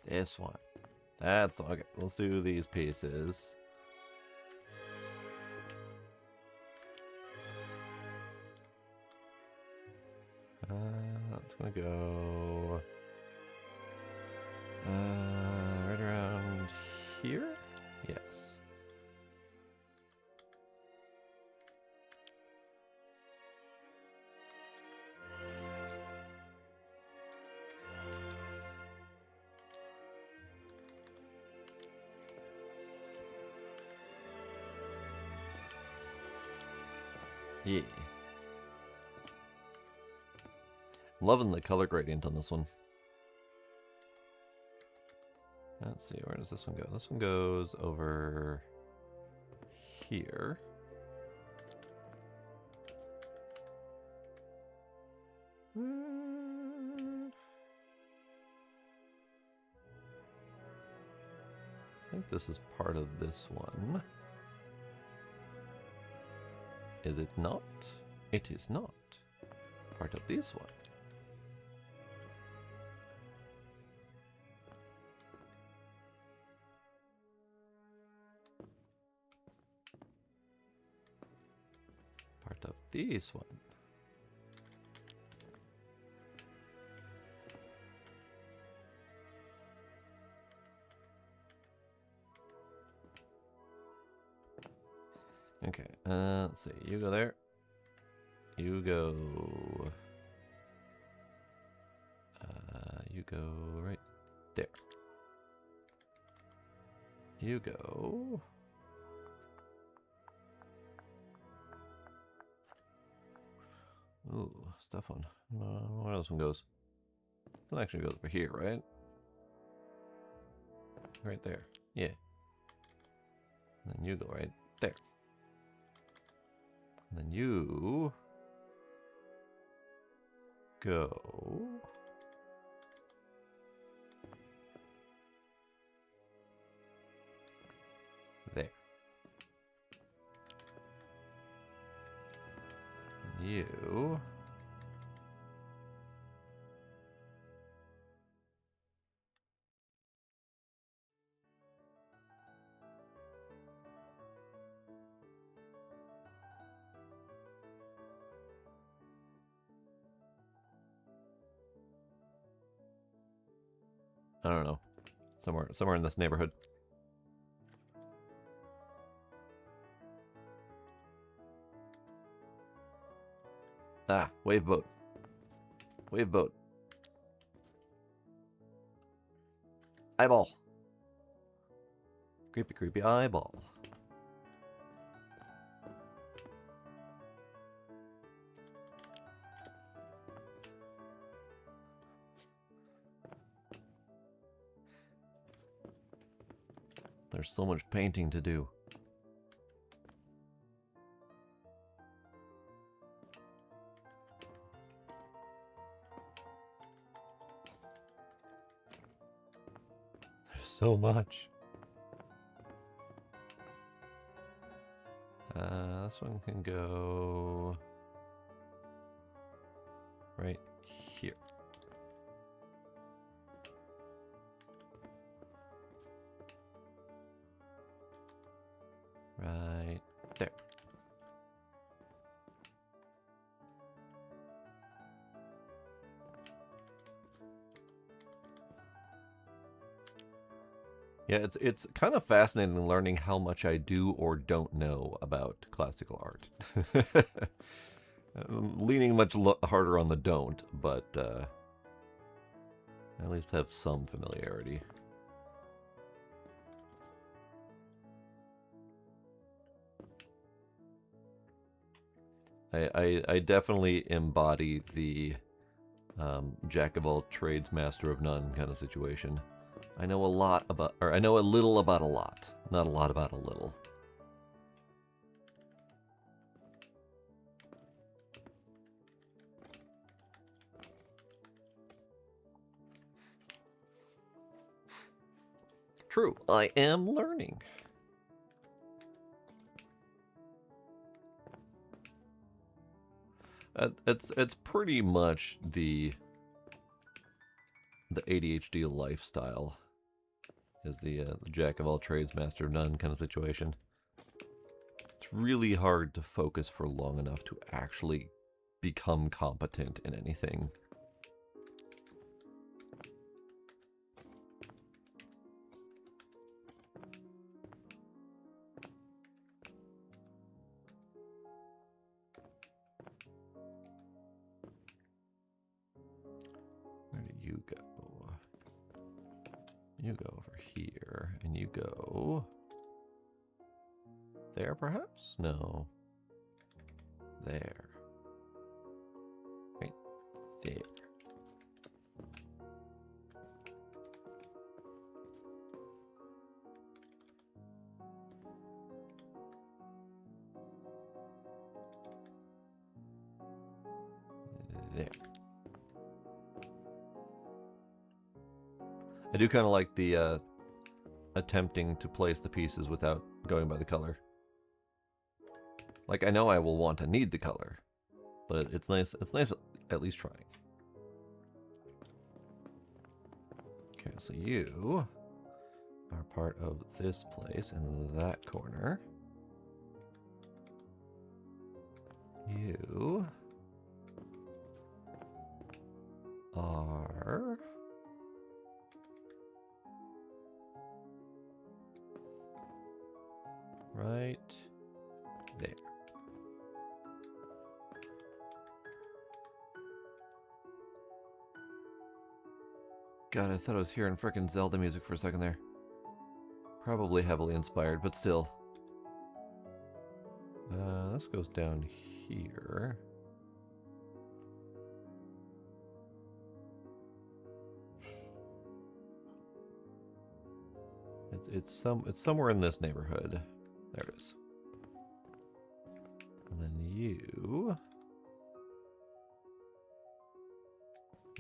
This one. That's okay. Let's do these pieces. It's gonna go right around here. Yes. Yeah. I'm loving the color gradient on this one. Let's see, where does this one go? This one goes over here. I think this is part of this one. Is it not? It is not part of this one. Part of this one. Okay, let's see. You go there. You go. You go right there. You go. Ooh, stuff on. Where this one goes? It actually goes over here, right? Right there. Yeah. And then you go right there. And then you go there. And you I don't know. Somewhere in this neighborhood. Ah, wave boat. Wave boat. Eyeball. Creepy, creepy eyeball. There's so much painting to do. There's so much. This one can go right here. Right there. Yeah, it's kind of fascinating learning how much I do or don't know about classical art. I'm leaning much harder on the don't, but at least have some familiarity. I definitely embody the jack of all trades, master of none kind of situation. I know a lot about, or I know a little about a lot, not a lot about a little. True, I am learning. It's pretty much the ADHD lifestyle. is the jack of all trades, master of none kind of situation. It's really hard to focus for long enough to actually become competent in anything. Where do you go? You go over here, and you go there, perhaps? No. There. Right there. There. I do kind of like the attempting to place the pieces without going by the color. Like, I know I will want to need the color, but it's nice at least trying. Okay, so you are part of this place in that corner. You are right there. God, I thought I was hearing frickin' Zelda music for a second there. Probably heavily inspired, but still. This goes down here. It's somewhere in this neighborhood. There it is. And then you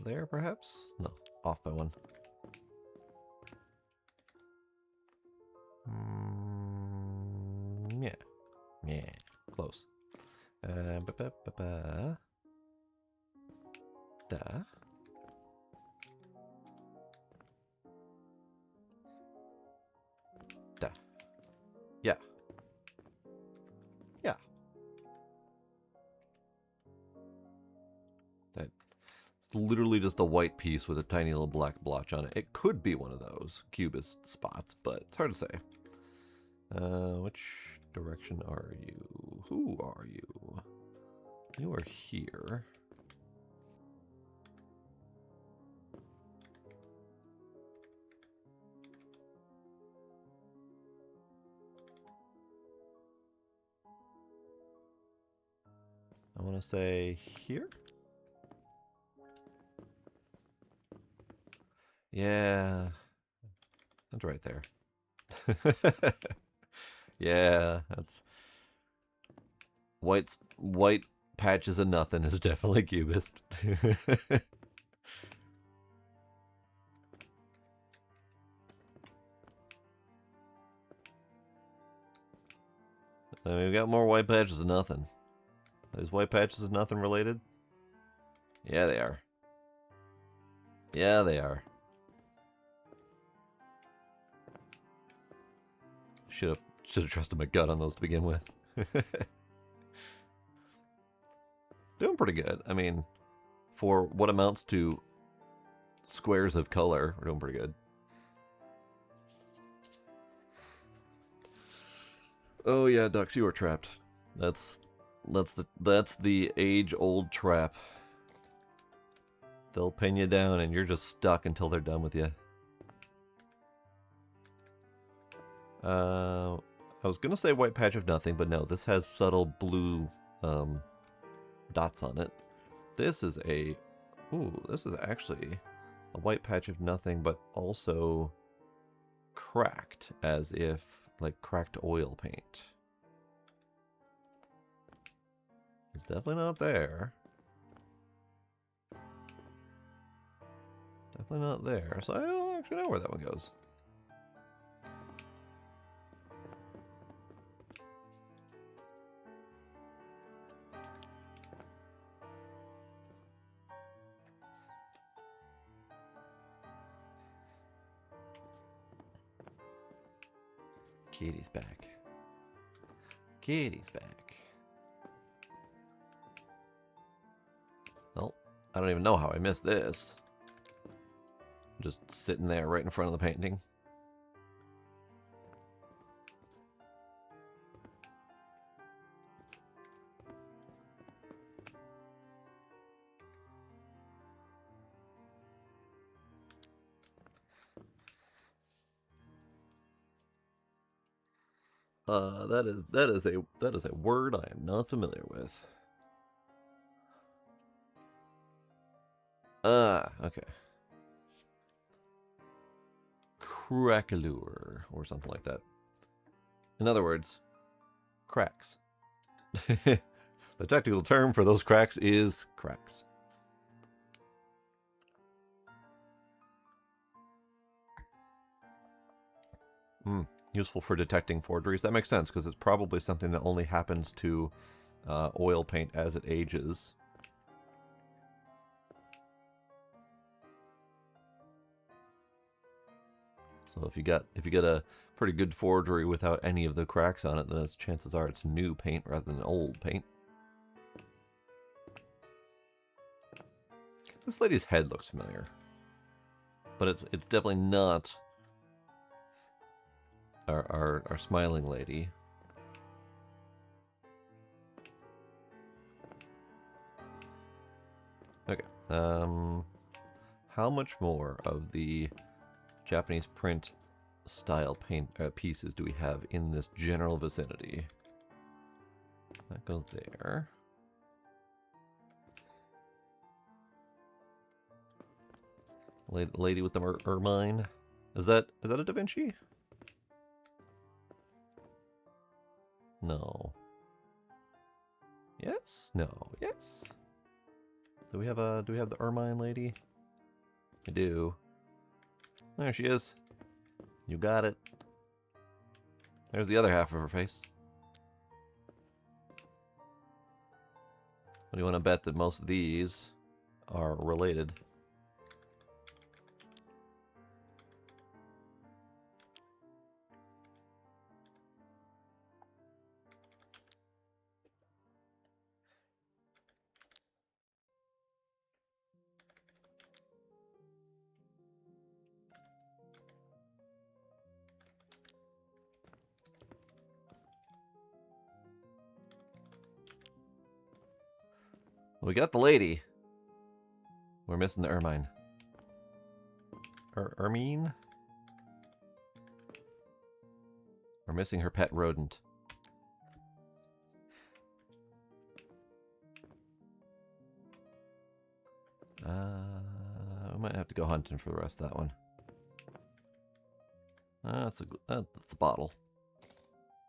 there, perhaps? No, off by one. Yeah, close. Da. Da. Yeah. Yeah. That's literally just a white piece with a tiny little black blotch on it. It could be one of those cubist spots, but it's hard to say. Which direction are you? Who are you? You are here. I want to say here? Yeah. That's right there. Yeah, that's... White patches of nothing is definitely cubist. I mean, we got more white patches of nothing. Those white patches of nothing related? Yeah, they are. Yeah, they are. Should have trusted my gut on those to begin with. Doing pretty good. I mean, for what amounts to squares of color, we're doing pretty good. Oh yeah, Ducks, you are trapped. That's the age-old trap. They'll pin you down and you're just stuck until they're done with you. I was gonna say white patch of nothing, but no, this has subtle blue dots on it. This is this is actually a white patch of nothing, but also cracked, as if like cracked oil paint. It's definitely not there. Definitely not there. So I don't actually know where that one goes. Kitty's back. Kitty's back. Well, I don't even know how I missed this. Just sitting there right in front of the painting. That is a word I am not familiar with. Okay. Crackalure, or something like that. In other words, cracks. The technical term for those cracks is cracks. Useful for detecting forgeries. That makes sense, because it's probably something that only happens to oil paint as it ages. So if you get a pretty good forgery without any of the cracks on it, then chances are it's new paint rather than old paint. This lady's head looks familiar, but it's definitely not our smiling lady. Okay. How much more of the Japanese print style paint pieces do we have in this general vicinity? That goes there. Lady with the ermine. Is that a Da Vinci? No. Yes? No. Yes? Do we have the ermine lady? We do. There she is. You got it. There's the other half of her face. What do you want to bet that most of these are related? We got the lady. We're missing the ermine. Ermine? We're missing her pet rodent. We might have to go hunting for the rest of that one. That's a bottle.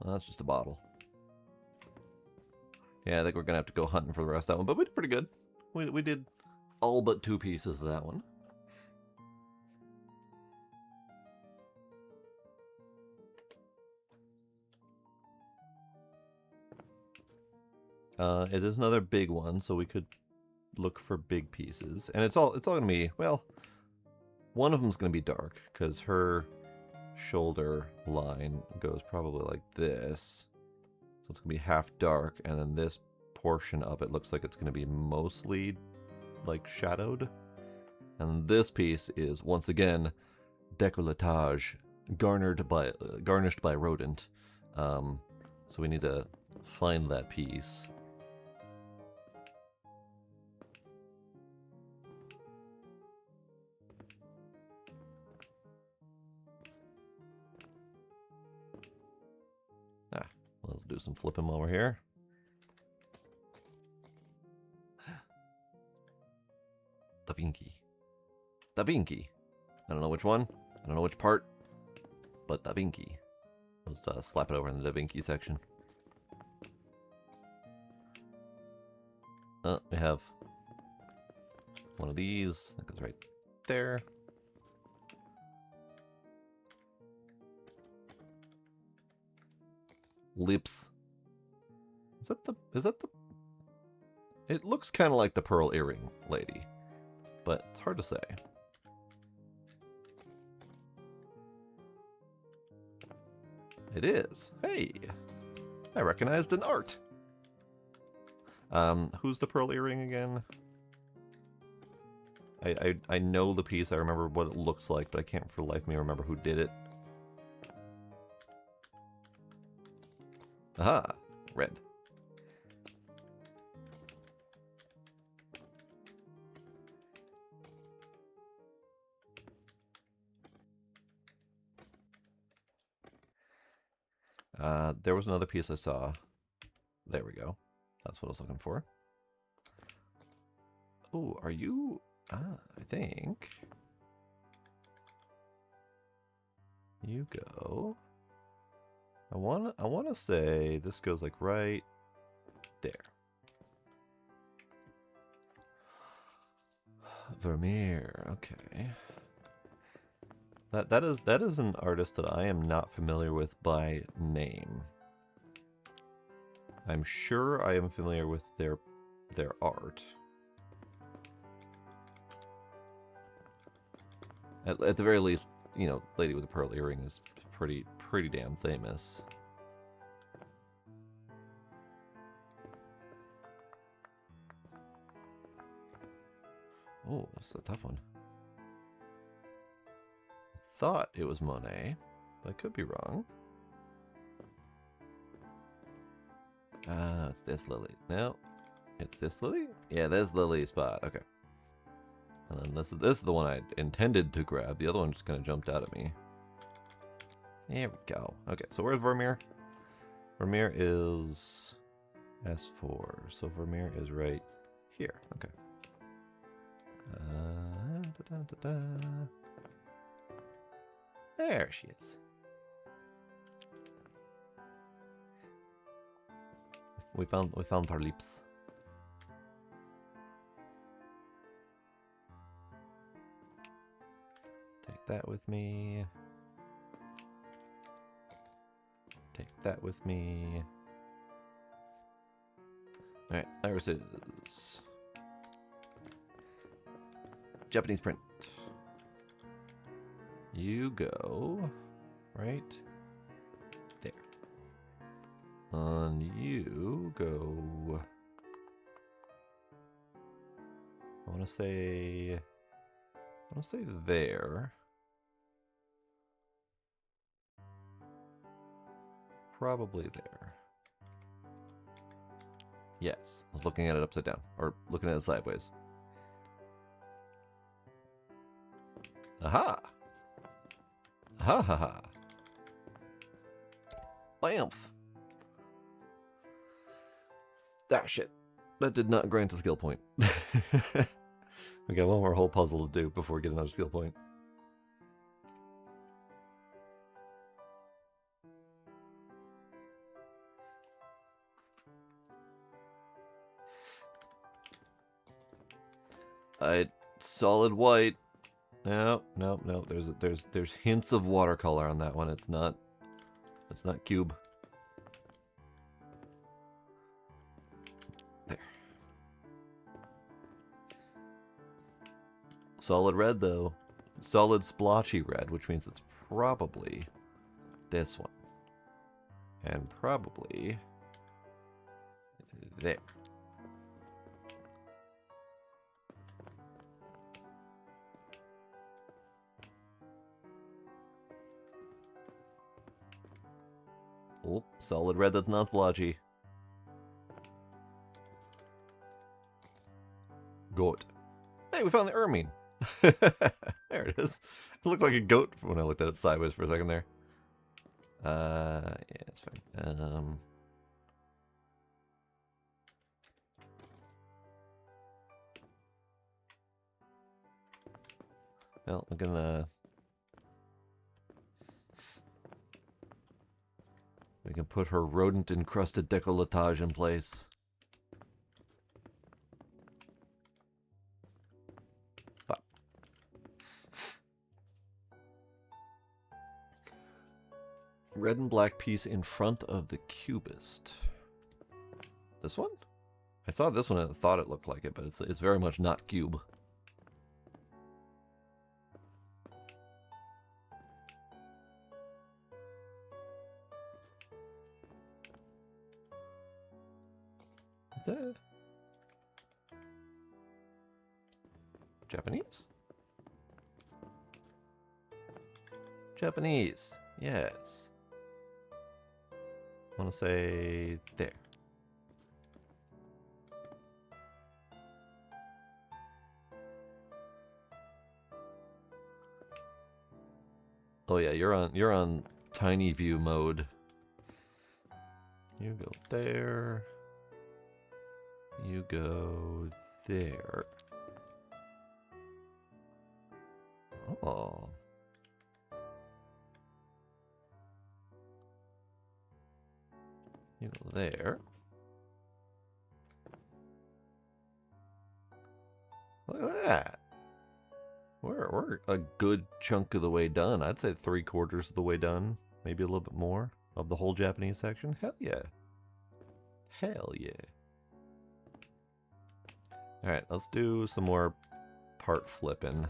That's just a bottle. Yeah, I think we're gonna have to go hunting for the rest of that one, but we did pretty good. We did all but 2 pieces of that one. It is another big one, so we could look for big pieces, and it's all gonna be, well, one of them's gonna be dark because her shoulder line goes probably like this. So it's going to be half dark, and then this portion of it looks like it's going to be mostly, like, shadowed. And this piece is, once again, décolletage, garnished by rodent. So we need to find that piece. Let's do some flipping while we're here. Da Vinci. Da Vinci. I don't know which one. I don't know which part. But Da Vinci. Let's slap it over in the Da Vinci section. We have one of these. That goes right there. Lips. Is that the It looks kind of like the pearl earring lady, but it's hard to say. It is. Hey, I recognized an art. Who's the pearl earring again? I know the piece. I remember what it looks like, but I can't for the life of me remember who did it. Aha, red. There was another piece I saw. There we go. That's what I was looking for. Oh, are you... I think... You go... I wanna say this goes like right there. Vermeer, okay. That is an artist that I am not familiar with by name. I'm sure I am familiar with their art. At the very least, you know, Lady with the Pearl Earring is pretty damn famous. Oh, that's a tough one. Thought it was Monet, but I could be wrong. It's this Lily. No, it's this Lily? Yeah, there's Lily's spot. Okay. And then this is the one I intended to grab. The other one just kind of jumped out at me. There we go. Okay, so where's Vermeer? Vermeer is S4. So Vermeer is right here. Okay. There she is. We found our lips. Take that with me. Take that with me. Alright, Iris is Japanese print. You go right there. On you go. I want to say there. Probably there. Yes, I was looking at it upside down, or looking at it sideways. Aha! Ha ha ha! Bamf! Ah, shit. That did not grant a skill point. We got one more whole puzzle to do before we get another skill point. Solid white. No. There's hints of watercolor on that one. It's not cube. There. Solid red though. Solid splotchy red, which means it's probably this one. And probably there. Oh, solid red that's not splotchy. Goat. Hey, we found the ermine. There it is. It looked like a goat when I looked at it sideways for a second there. Yeah, it's fine. Well, I'm gonna... We can put her rodent-encrusted décolletage in place. But. Red and black piece in front of the cubist. This one? I saw this one and I thought it looked like it, but it's very much not cube. Japanese? Japanese. Yes. I want to say there. Oh yeah, you're on tiny view mode. You go there. You go there. Oh. You go there. Look at that. We're a good chunk of the way done. I'd say 3/4 of the way done. Maybe a little bit more of the whole Japanese section. Hell yeah. Hell yeah. Alright, let's do some more part flipping.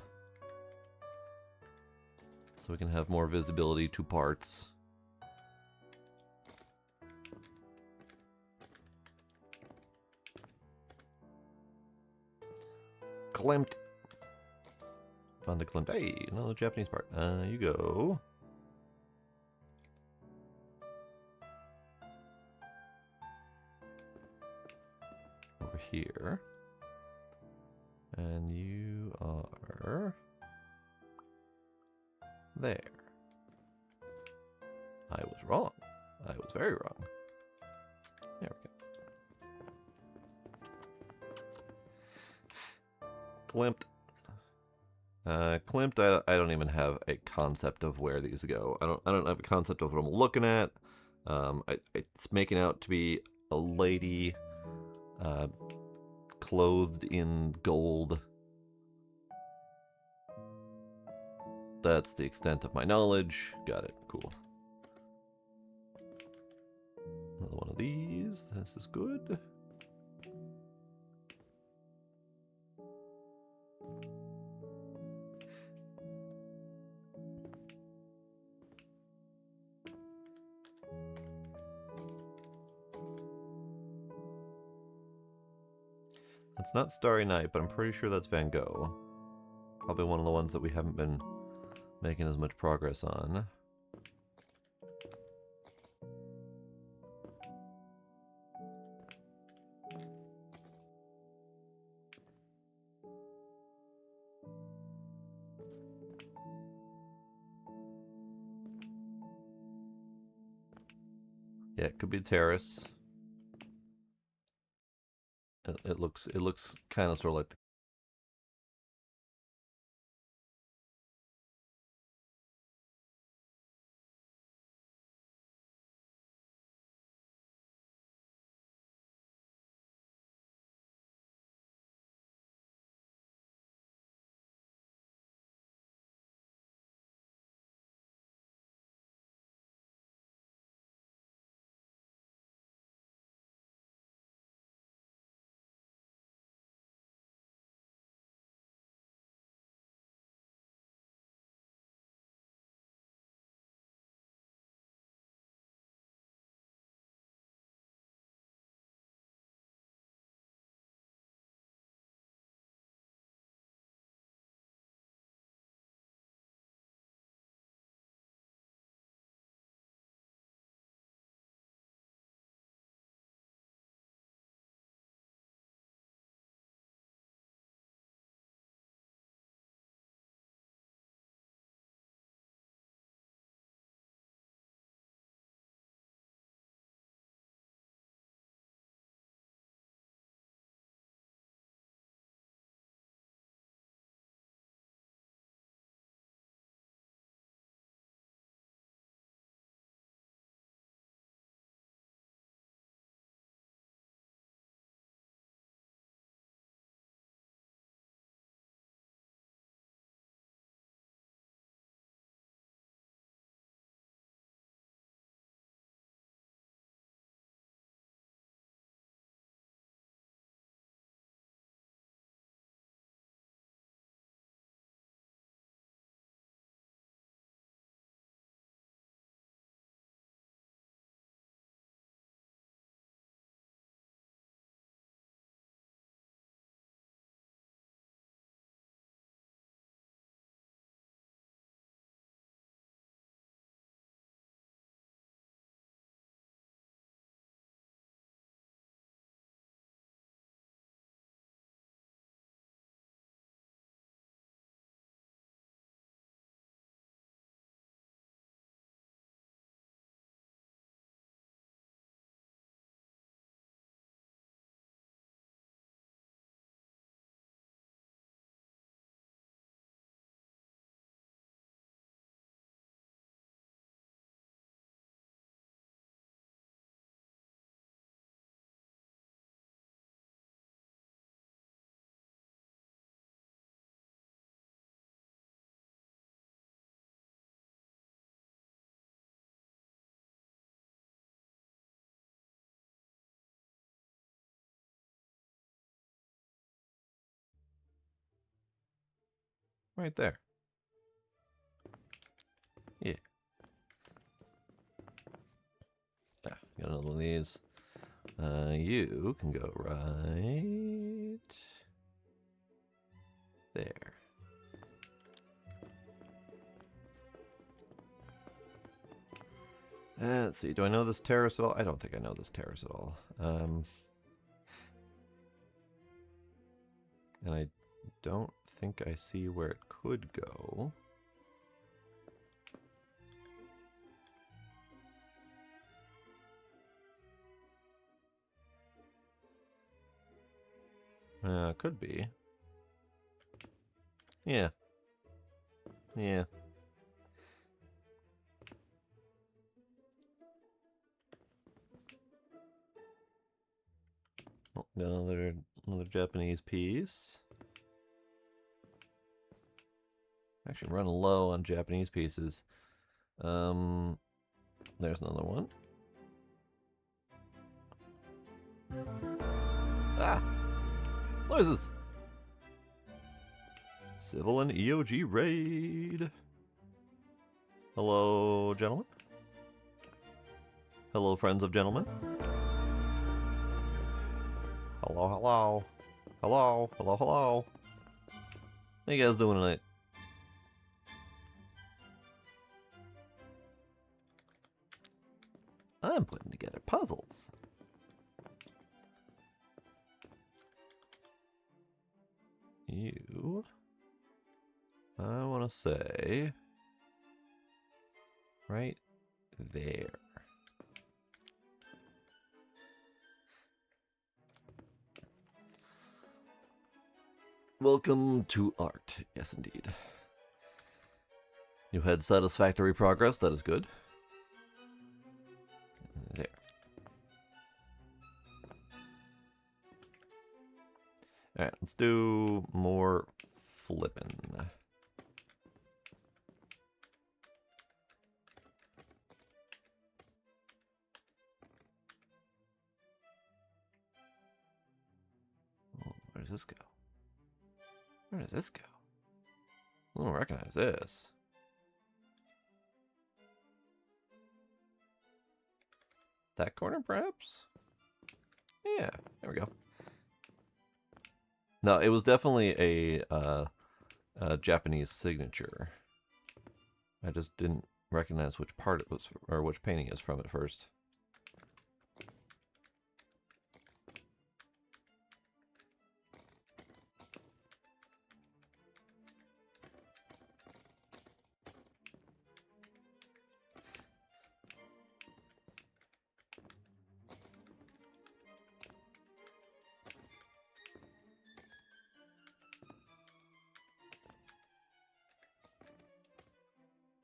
So we can have more visibility to parts. Klimt. Found a Klimt. Hey, another Japanese part. You go. Over here. And you are there. I was wrong. I was very wrong. There we go. Klimt. Klimt, I don't even have a concept of where these go. I don't have a concept of what I'm looking at. It's making out to be a lady clothed in gold. That's the extent of my knowledge. Got it. Cool. Another one of these. This is good. It's not Starry Night, but I'm pretty sure that's Van Gogh. Probably one of the ones that we haven't been making as much progress on. Yeah, it could be a terrace. It looks kind of sort of like the Right there. Yeah. Yeah, got another one of these. You can go right there. Let's see. Do I know this terrace at all? I don't think I know this terrace at all. And I don't think I see where it could go. Could be. Yeah. Yeah. Oh, got another Japanese piece. Actually, running low on Japanese pieces. There's another one. Ah! Noises! Civil and EOG raid. Hello, gentlemen. Hello, friends of gentlemen. Hello, hello. Hello, hello, hello. How you guys doing tonight? I'm putting together puzzles. You... I want to say... right there. Welcome to art. Yes, indeed. You had satisfactory progress. That is good. There. Alright, let's do more flipping. Oh, where does this go? Where does this go? I don't recognize this. That corner, perhaps? Yeah, there we go. No, it was definitely a Japanese signature. I just didn't recognize which part it was, or which painting is from at first.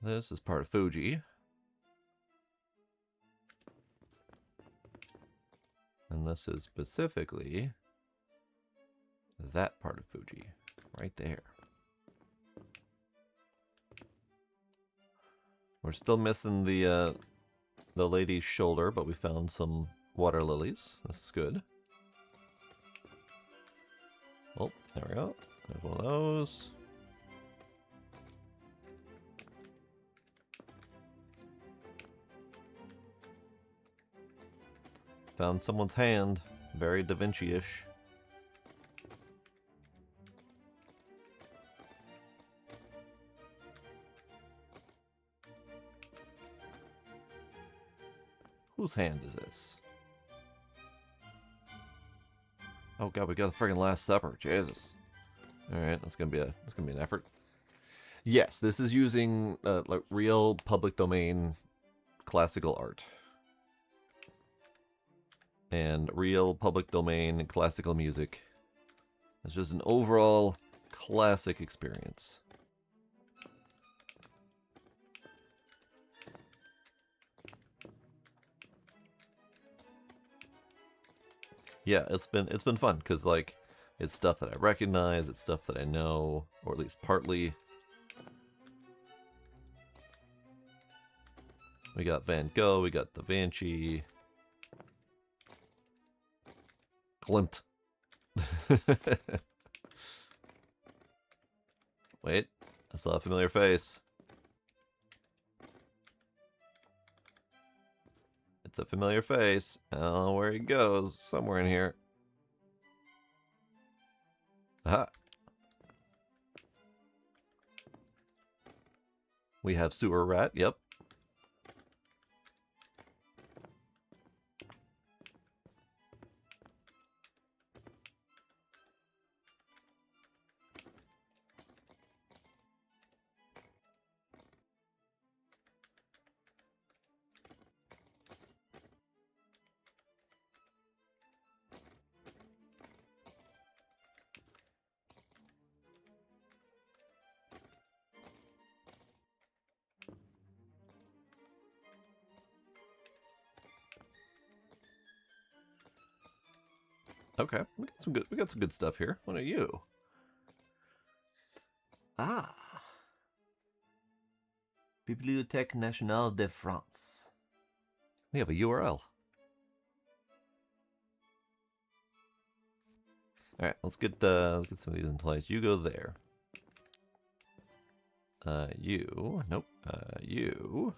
This is part of Fuji. And this is specifically that part of Fuji, right there. We're still missing the lady's shoulder, but we found some water lilies. This is good. Oh, there we go. There's one of those. Found someone's hand. Very Da Vinci-ish. Whose hand is this? Oh god, we got the friggin' Last Supper. Jesus. Alright, that's gonna be an effort. Yes, this is using like real public domain classical art. And real public domain classical music. It's just an overall classic experience. Yeah, it's been fun because like it's stuff that I recognize, it's stuff that I know, or at least partly. We got Van Gogh, we got Da Vinci. Klimt. Wait, saw a familiar face. It's a familiar face. I don't know where he goes. Somewhere in here. Aha. We have sewer rat. Yep. Okay, we got some good stuff here. What are you? Ah. Bibliothèque Nationale de France. We have a URL. Alright, let's get some of these in place. You go there. You. Nope. You.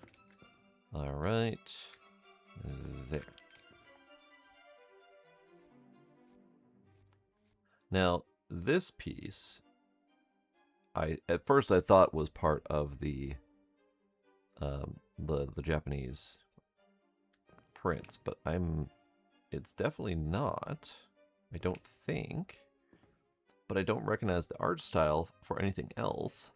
Alright. There. Now, this piece, at first I thought was part of the Japanese prints, but it's definitely not. I don't think, but I don't recognize the art style for anything else.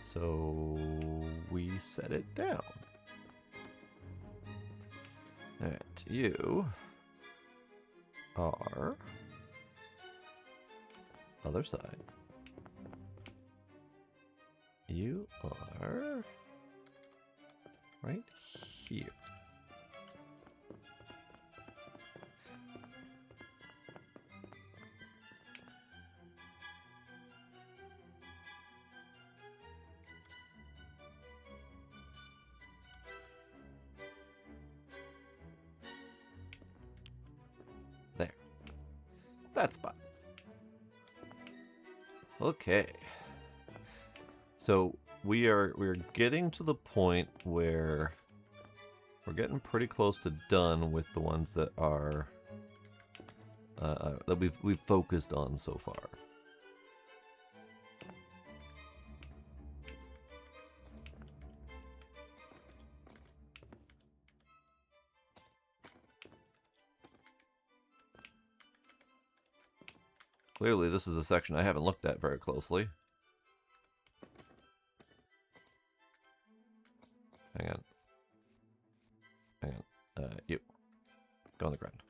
So we set it down. Alright, you are other side. You are right here. There. That spot. Okay. So we're getting to the point where we're getting pretty close to done with the ones that are that we've focused on so far. Clearly, this is a section I haven't looked at very closely. Hang on. Hang on. You. Go on the ground.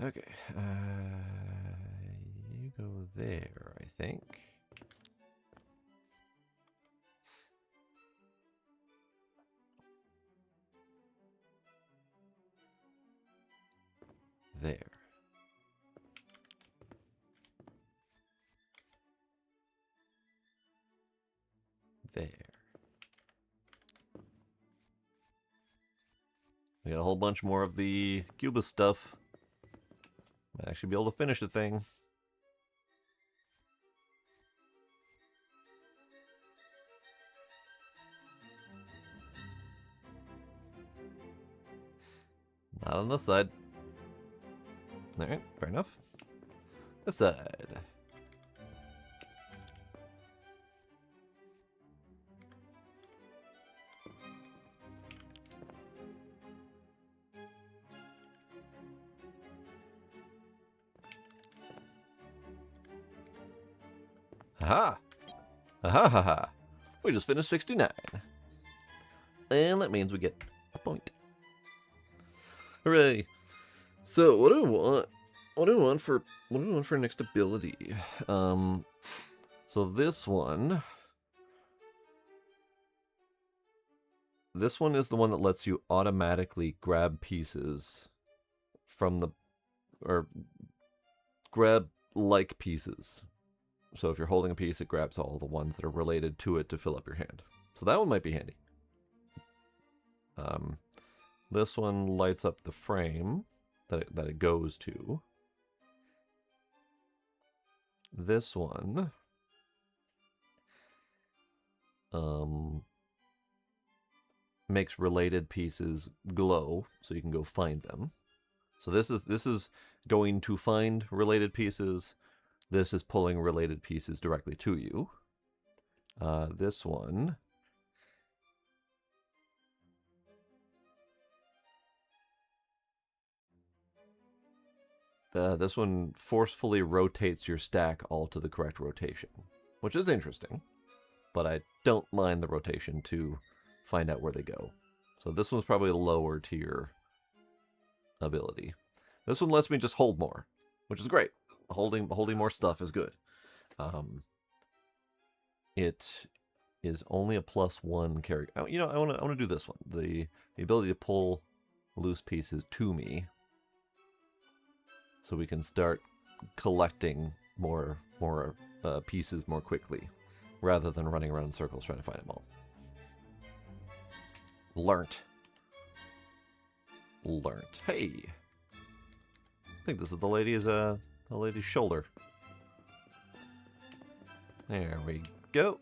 Okay. You go there, I think. There. There. We got a whole bunch more of the Cuba stuff. Might actually be able to finish the thing. Not on this side. Alright, fair enough. This side. Aha! Aha ha ha! We just finished 69. And that means we get a point. Hooray! So what do I want? What do I want for next ability? So this one is the one that lets you automatically grab pieces from the, or grab like pieces So if you're holding a piece, it grabs all the ones that are related to it to fill up your hand. So that one might be handy. This one lights up the frame that it goes to. This one makes related pieces glow, so you can go find them. So this is going to find related pieces. This is pulling related pieces directly to you. This one forcefully rotates your stack all to the correct rotation, which is interesting, but I don't mind the rotation to find out where they go. So this one's probably a lower tier ability. This one lets me just hold more, which is great. Holding more stuff is good. It is only a +1 carry. You know, I want to do this one. The ability to pull loose pieces to me, so we can start collecting more pieces more quickly, rather than running around in circles trying to find them all. Learnt. Hey, I think this is the lady's shoulder. There we go.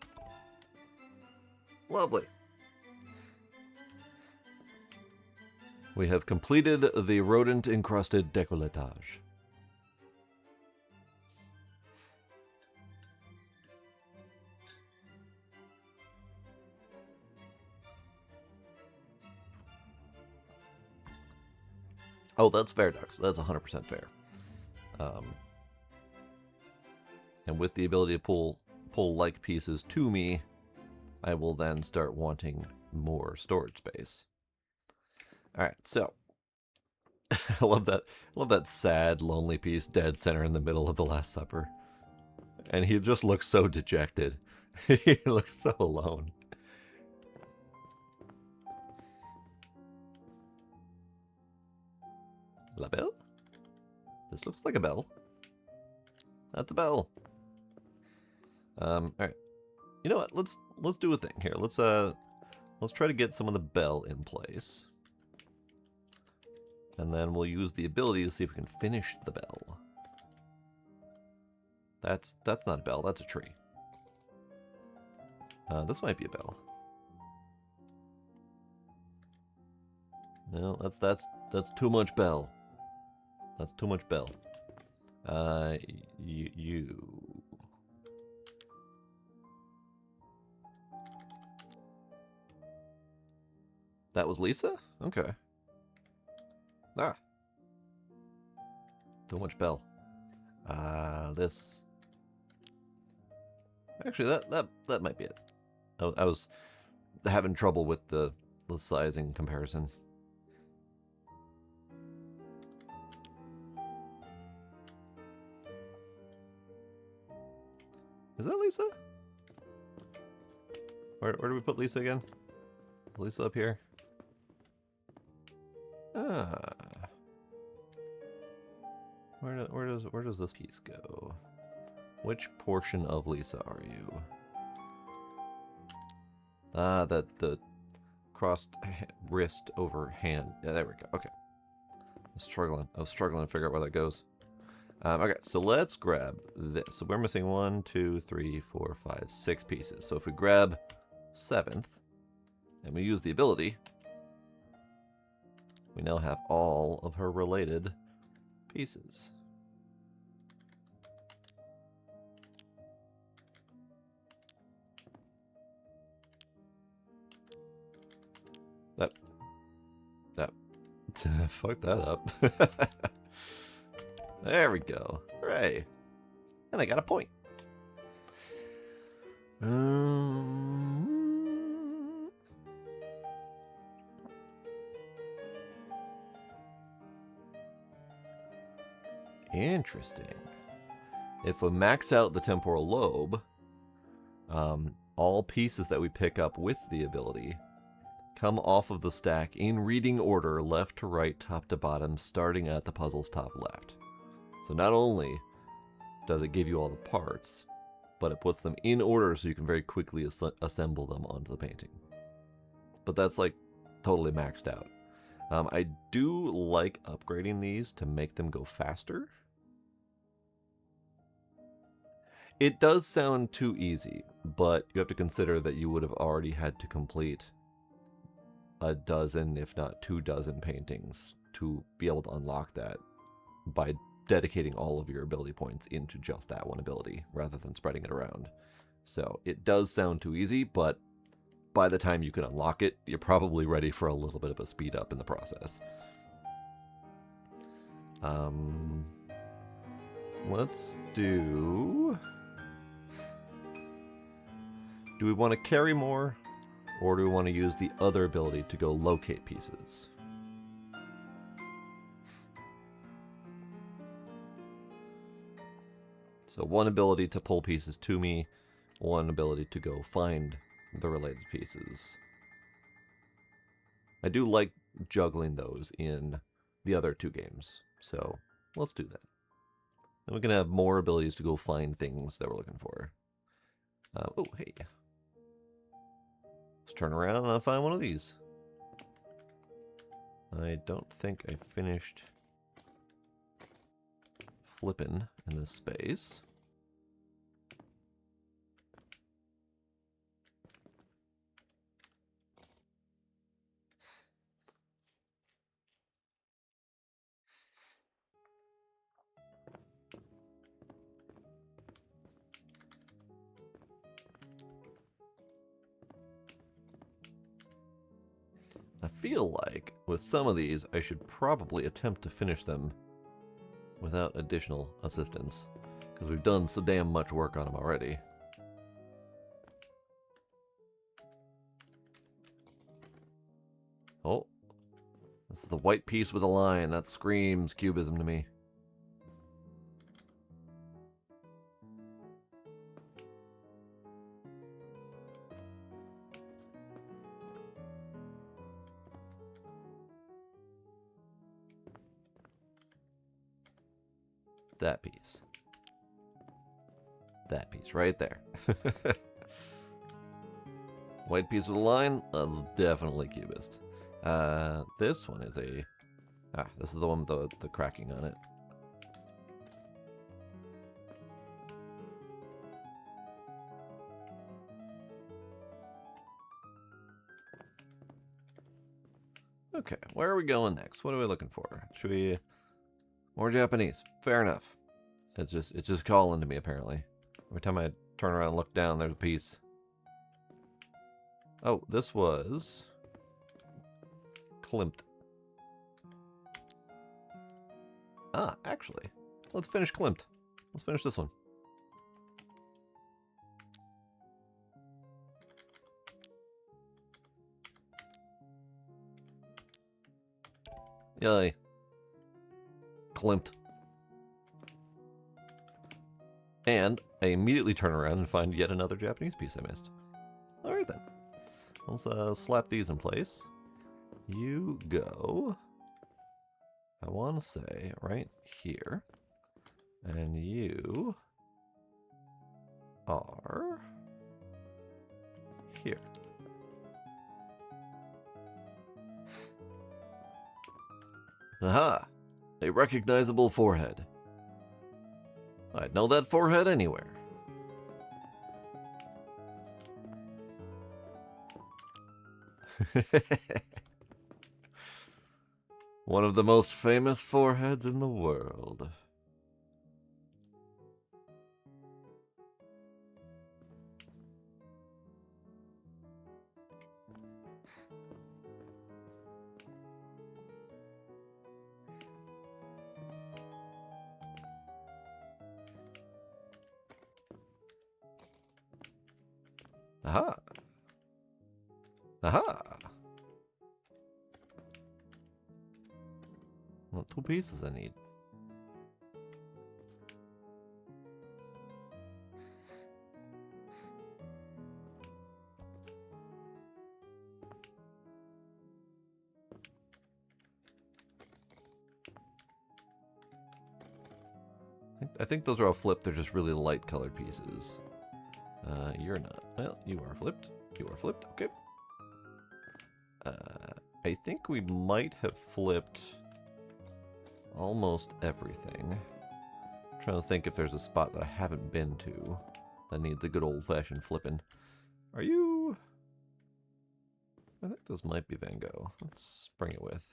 Lovely. We have completed the rodent-encrusted décolletage. Oh, that's fair, Ducks. That's 100% fair. And with the ability to pull like pieces to me, I will then start wanting more storage space. All right, so I love that sad, lonely piece dead center in the middle of the Last Supper, and he just looks so dejected. He looks so alone. La belle? This looks like a bell. That's a bell. All right. You know what? Let's do a thing here. Let's try to get some of the bell in place, and then we'll use the ability to see if we can finish the bell. That's not a bell. That's a tree. This might be a bell. No, that's too much bell. That's too much bell. You. That was Lisa? Okay. Ah. Too much bell. This. Actually, that might be it. I was having trouble with the sizing comparison. Is that Lisa? Where do we put Lisa again? Lisa up here? Ah. Where does this piece go? Which portion of Lisa are you? Ah, the crossed wrist over hand. Yeah, there we go. Okay. I was struggling to figure out where that goes. Okay, so let's grab this. So we're missing 1, 2, 3, 4, 5, 6 pieces. So if we grab 7th, and we use the ability, we now have all of her related pieces. Fuck that up. There we go. Hooray. And I got a point. Interesting. If we max out the temporal lobe, all pieces that we pick up with the ability come off of the stack in reading order, left to right, top to bottom, starting at the puzzle's top left. So not only does it give you all the parts, but it puts them in order so you can very quickly assemble them onto the painting. But that's like totally maxed out. I do like upgrading these to make them go faster. It does sound too easy, but you have to consider that you would have already had to complete a dozen, if not 24 paintings to be able to unlock that by dedicating all of your ability points into just that one ability rather than spreading it around. So it does sound too easy, but by the time you can unlock it, you're probably ready for a little bit of a speed up in the process. Let's do... Do we want to carry more, or do we want to use the other ability to go locate pieces? So one ability to pull pieces to me, one ability to go find the related pieces. I do like juggling those in the other two games, so let's do that. And we can have more abilities to go find things that we're looking for. Oh, hey. Let's turn around and I'll find one of these. I don't think I finished flipping in this space. I feel like with some of these, I should probably attempt to finish them without additional assistance, because we've done so damn much work on them already. Oh, this is a white piece with a line. That screams cubism to me. That piece. That piece right there. White piece with a line, that's definitely cubist. This one is a... this is the one with the cracking on it. Okay, where are we going next? What are we looking for? Should we... More Japanese. Fair enough. It's just calling to me, apparently. Every time I turn around and look down, there's a piece. Oh, this was... Klimt. Actually, let's finish Klimt. Let's finish this one. Yay. Klimt. And I immediately turn around and find yet another Japanese piece I missed. Alright then. Let's slap these in place. You go... I want to say right here. And you... are... here. Aha! A recognizable forehead. I'd know that forehead anywhere. One of the most famous foreheads in the world. Aha. Aha. Well, 2 pieces I need. I think those are all flipped. They're just really light colored pieces. You're not. Well, you are flipped. You are flipped. Okay. I think we might have flipped almost everything. I'm trying to think if there's a spot that I haven't been to that needs a good old-fashioned flipping. Are you... I think this might be Van Gogh. Let's bring it with.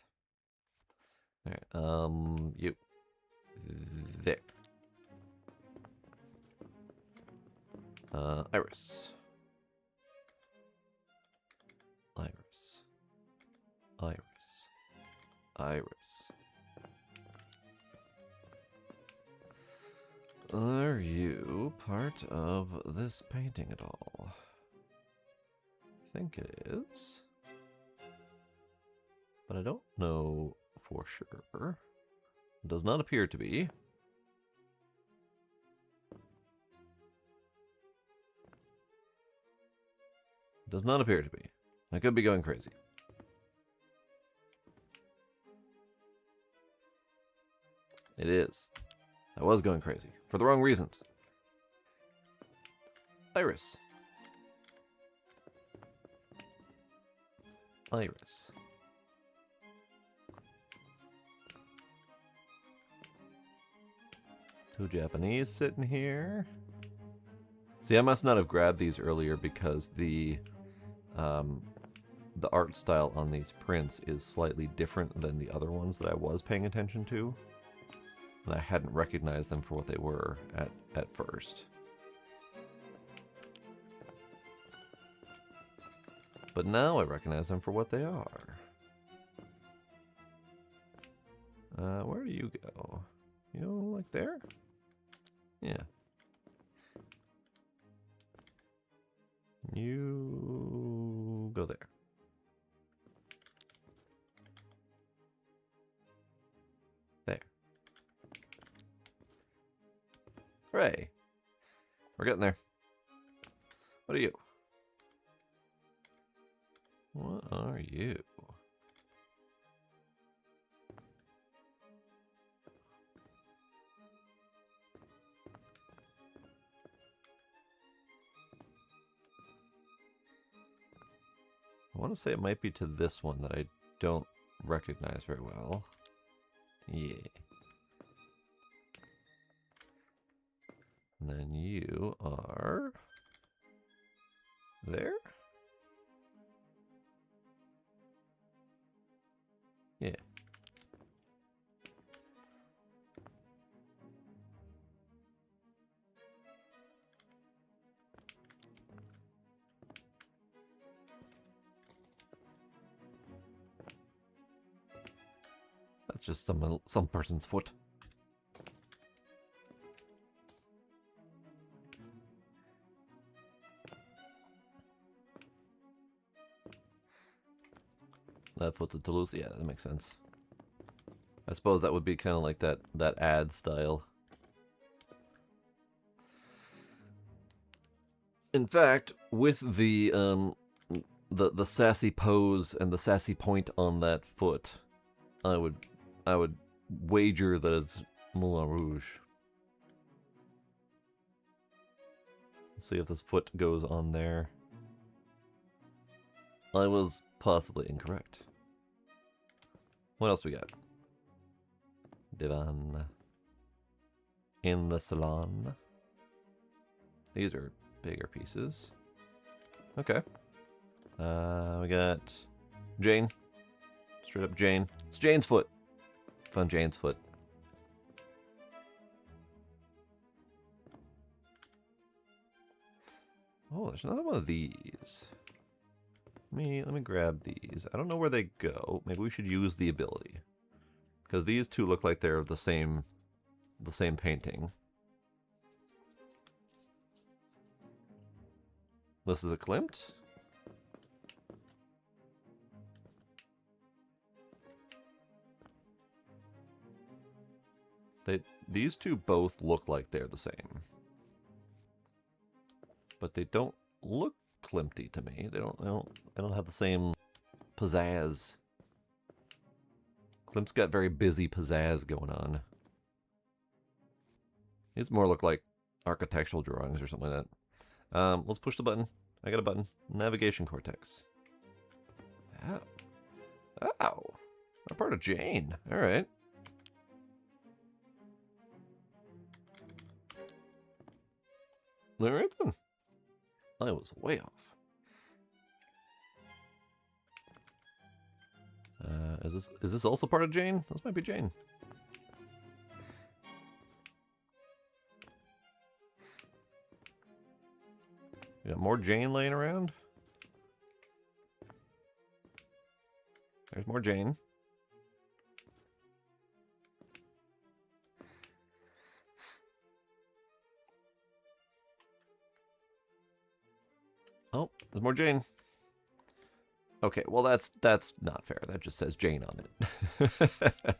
Alright, you. There. Iris. Iris. Iris. Iris. Are you part of this painting at all? I think it is. But I don't know for sure. It does not appear to be. Does not appear to be. I could be going crazy. It is. I was going crazy. For the wrong reasons. Iris. Iris. Two Japanese sitting here. See, I must not have grabbed these earlier because the art style on these prints is slightly different than the other ones that I was paying attention to. And I hadn't recognized them for what they were at first. But now I recognize them for what they are. Where do you go? You know, like there? Yeah. You go there. There. Hooray. We're getting there. What are you? What are you? I want to say it might be to this one that I don't recognize very well. Yeah. And then you are... there? Yeah. That's just some person's foot. That foot's a Toulouse. Yeah, that makes sense. I suppose that would be kind of like that ad style. In fact, with the sassy pose and the sassy point on that foot, I would wager that it's Moulin Rouge. Let's see if this foot goes on there. I was possibly incorrect. What else we got? Divan. In the salon. These are bigger pieces. Okay. We got Jane. Straight up Jane. It's Jane's foot. Found Jane's foot. Oh, there's another one of these. Let me grab these. I don't know where they go. Maybe we should use the ability. Because these two look like they're the same painting. This is a Klimt. These two both look like they're the same. But they don't look Klimty to me. They don't have the same pizzazz. Klimt's got very busy pizzazz going on. These more look like architectural drawings or something like that. Let's push the button. I got a button. Navigation cortex. Ow. Ow. I'm part of Jane. All right. All right then. I was way off. Is this also part of Jane? This might be Jane. We got more Jane laying around. There's more Jane. Oh, there's more Jane. Okay, well that's not fair. That just says Jane on it.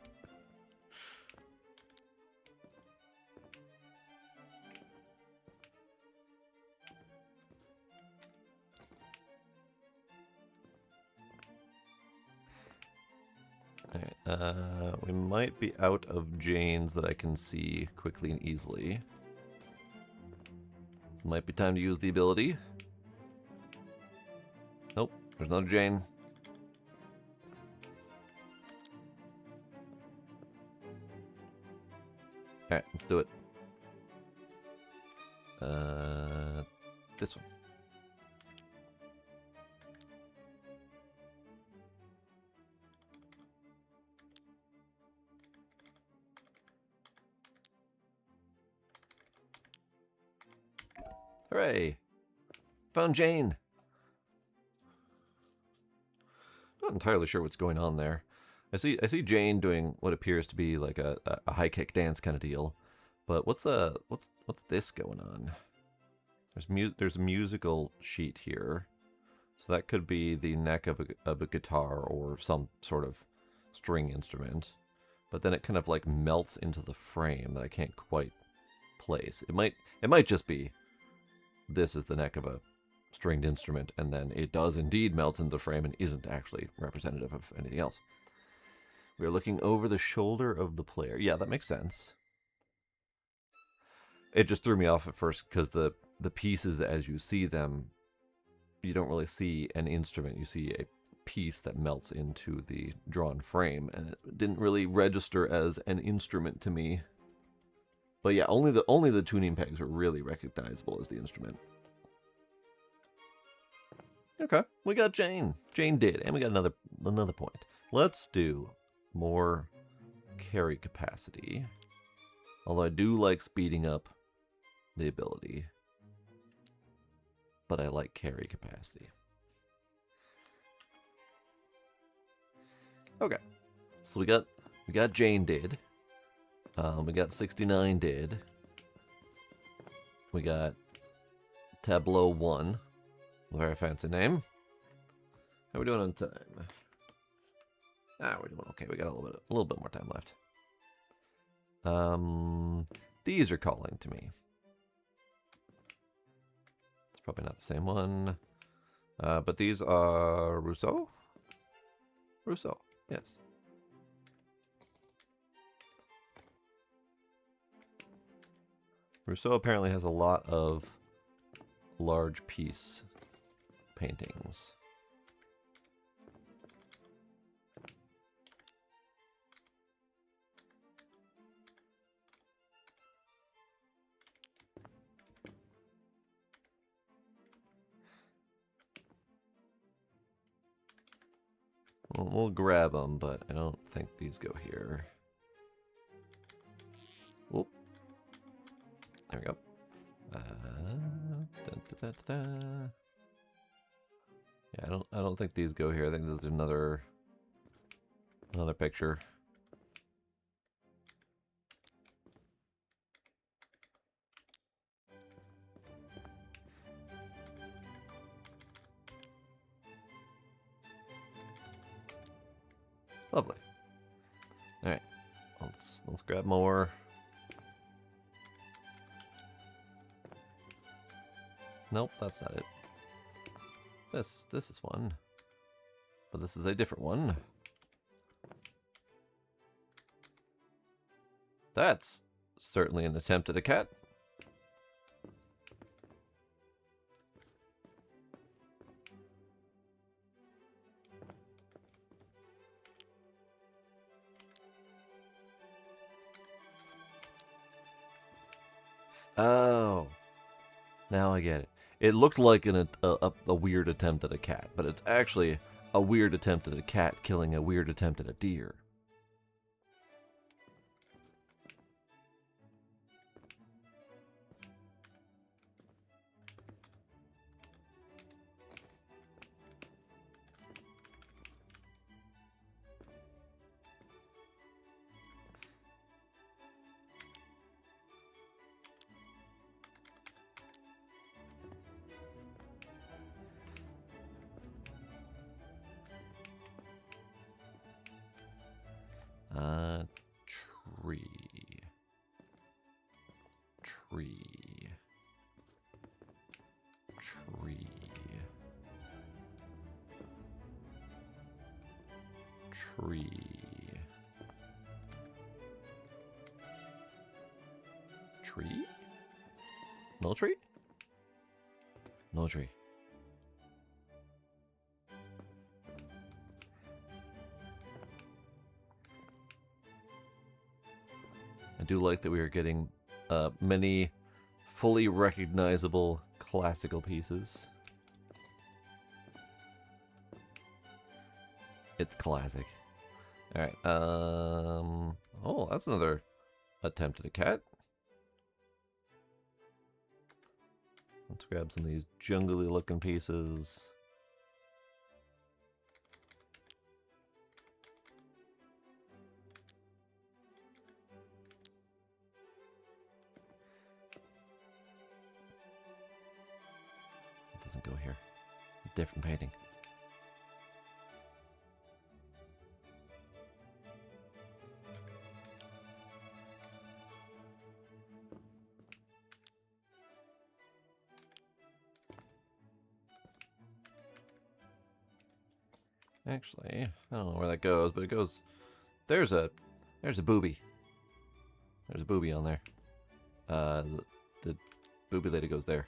Alright, we might be out of Janes that I can see quickly and easily. So might be time to use the ability. Nope, there's another Jane. Alright, let's do it. This one. Hooray! Found Jane! Not entirely sure what's going on there. I see Jane doing what appears to be like a high kick dance kind of deal. But what's this going on? There's a musical sheet here. So that could be the neck of a guitar or some sort of string instrument. But then it kind of like melts into the frame that I can't quite place. It might just be this is the neck of a stringed instrument, and then it does indeed melt into the frame and isn't actually representative of anything else. We are looking over the shoulder of the player. Yeah, that makes sense. It just threw me off at first because the pieces, as you see them, you don't really see an instrument. You see a piece that melts into the drawn frame, and it didn't really register as an instrument to me. But yeah, only the tuning pegs are really recognizable as the instrument. Okay, we got Jane. Jane did, and we got another point. Let's do more carry capacity. Although I do like speeding up the ability, but I like carry capacity. Okay, so we got Jane did. We got 69 did. We got Tableau 1. Very fancy name. How are we doing on time? We're doing okay. We got a little bit more time left. These are calling to me. It's probably not the same one. But these are Rousseau? Rousseau, yes. Rousseau apparently has a lot of large piece paintings. We'll grab them, but I don't think these go here. Whoop. There we go. Yeah, I don't think these go here. I think this is another picture. Lovely. All right, let's grab more. Nope, that's not it. This is one, but this is a different one. That's certainly an attempt at a cat. Oh, now I get it. It looked like a weird attempt at a cat, but it's actually a weird attempt at a cat killing a weird attempt at a deer. Tree. Tree. Tree. Tree. Tree? No tree? No tree. I do like that we are getting many fully recognizable classical pieces. It's classic. Alright, oh, that's another attempt at a cat. Let's grab some of these jungly looking pieces. It doesn't go here. Different painting. Actually, I don't know where that goes, but it goes. There's a booby. There's a booby on there. The booby lady goes there.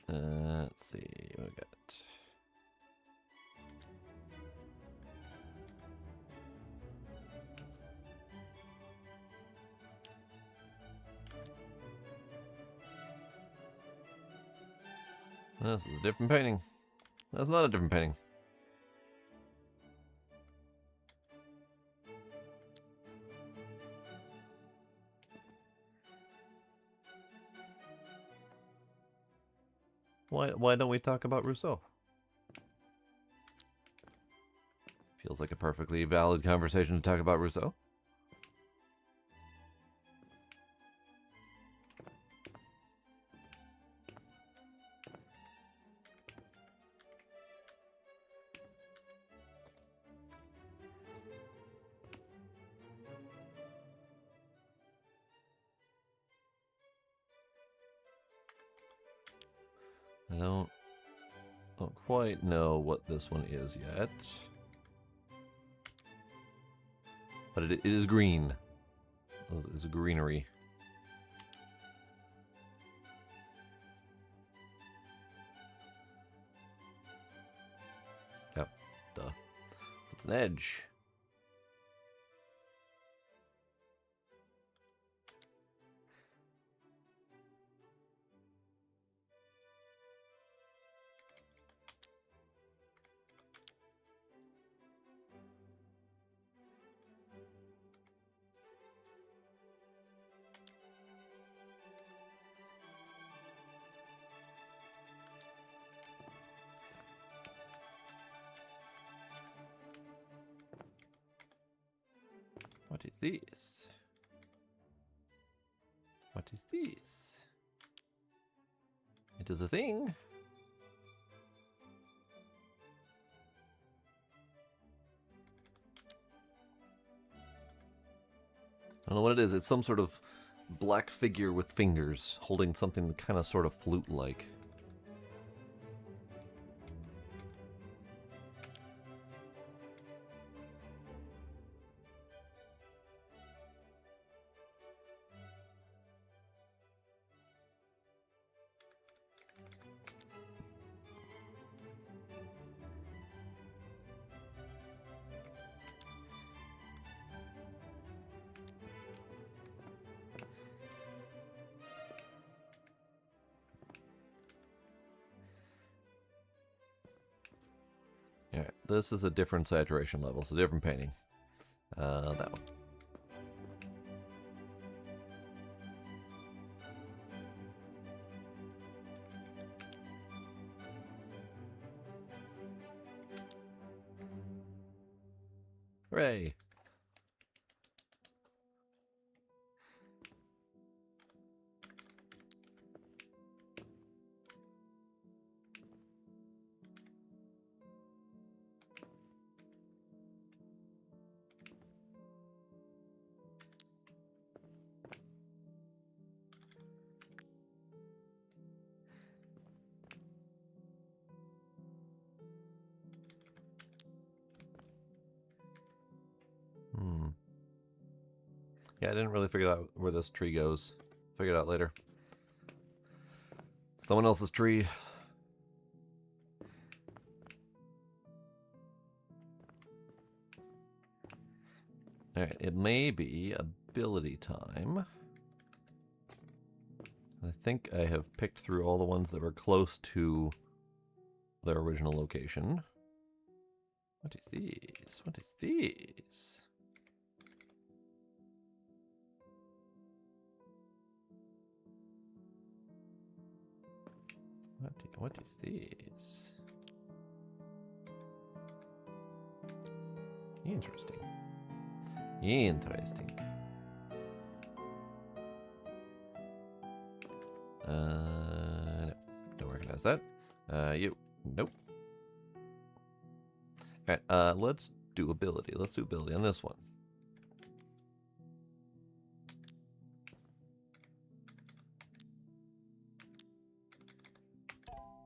Let's see what we got. This is a different painting. That's not a different painting. Why don't we talk about Rousseau? Feels like a perfectly valid conversation to talk about Rousseau. I don't quite know what this one is yet. But it is green. It's a greenery. Yep, duh. It's an edge. What is this? What is this? It is a thing. I don't know what it is. It's some sort of black figure with fingers holding something kind of sort of flute-like. This is a different saturation level, so different painting. That one. Hooray! Yeah, I didn't really figure out where this tree goes. Figure it out later. Someone else's tree. Alright, it may be ability time. I think I have picked through all the ones that were close to their original location. What is these? What is these? What is these? Interesting. Interesting. No, don't recognize that. You. Nope. Alright, let's do ability. Let's do ability on this one.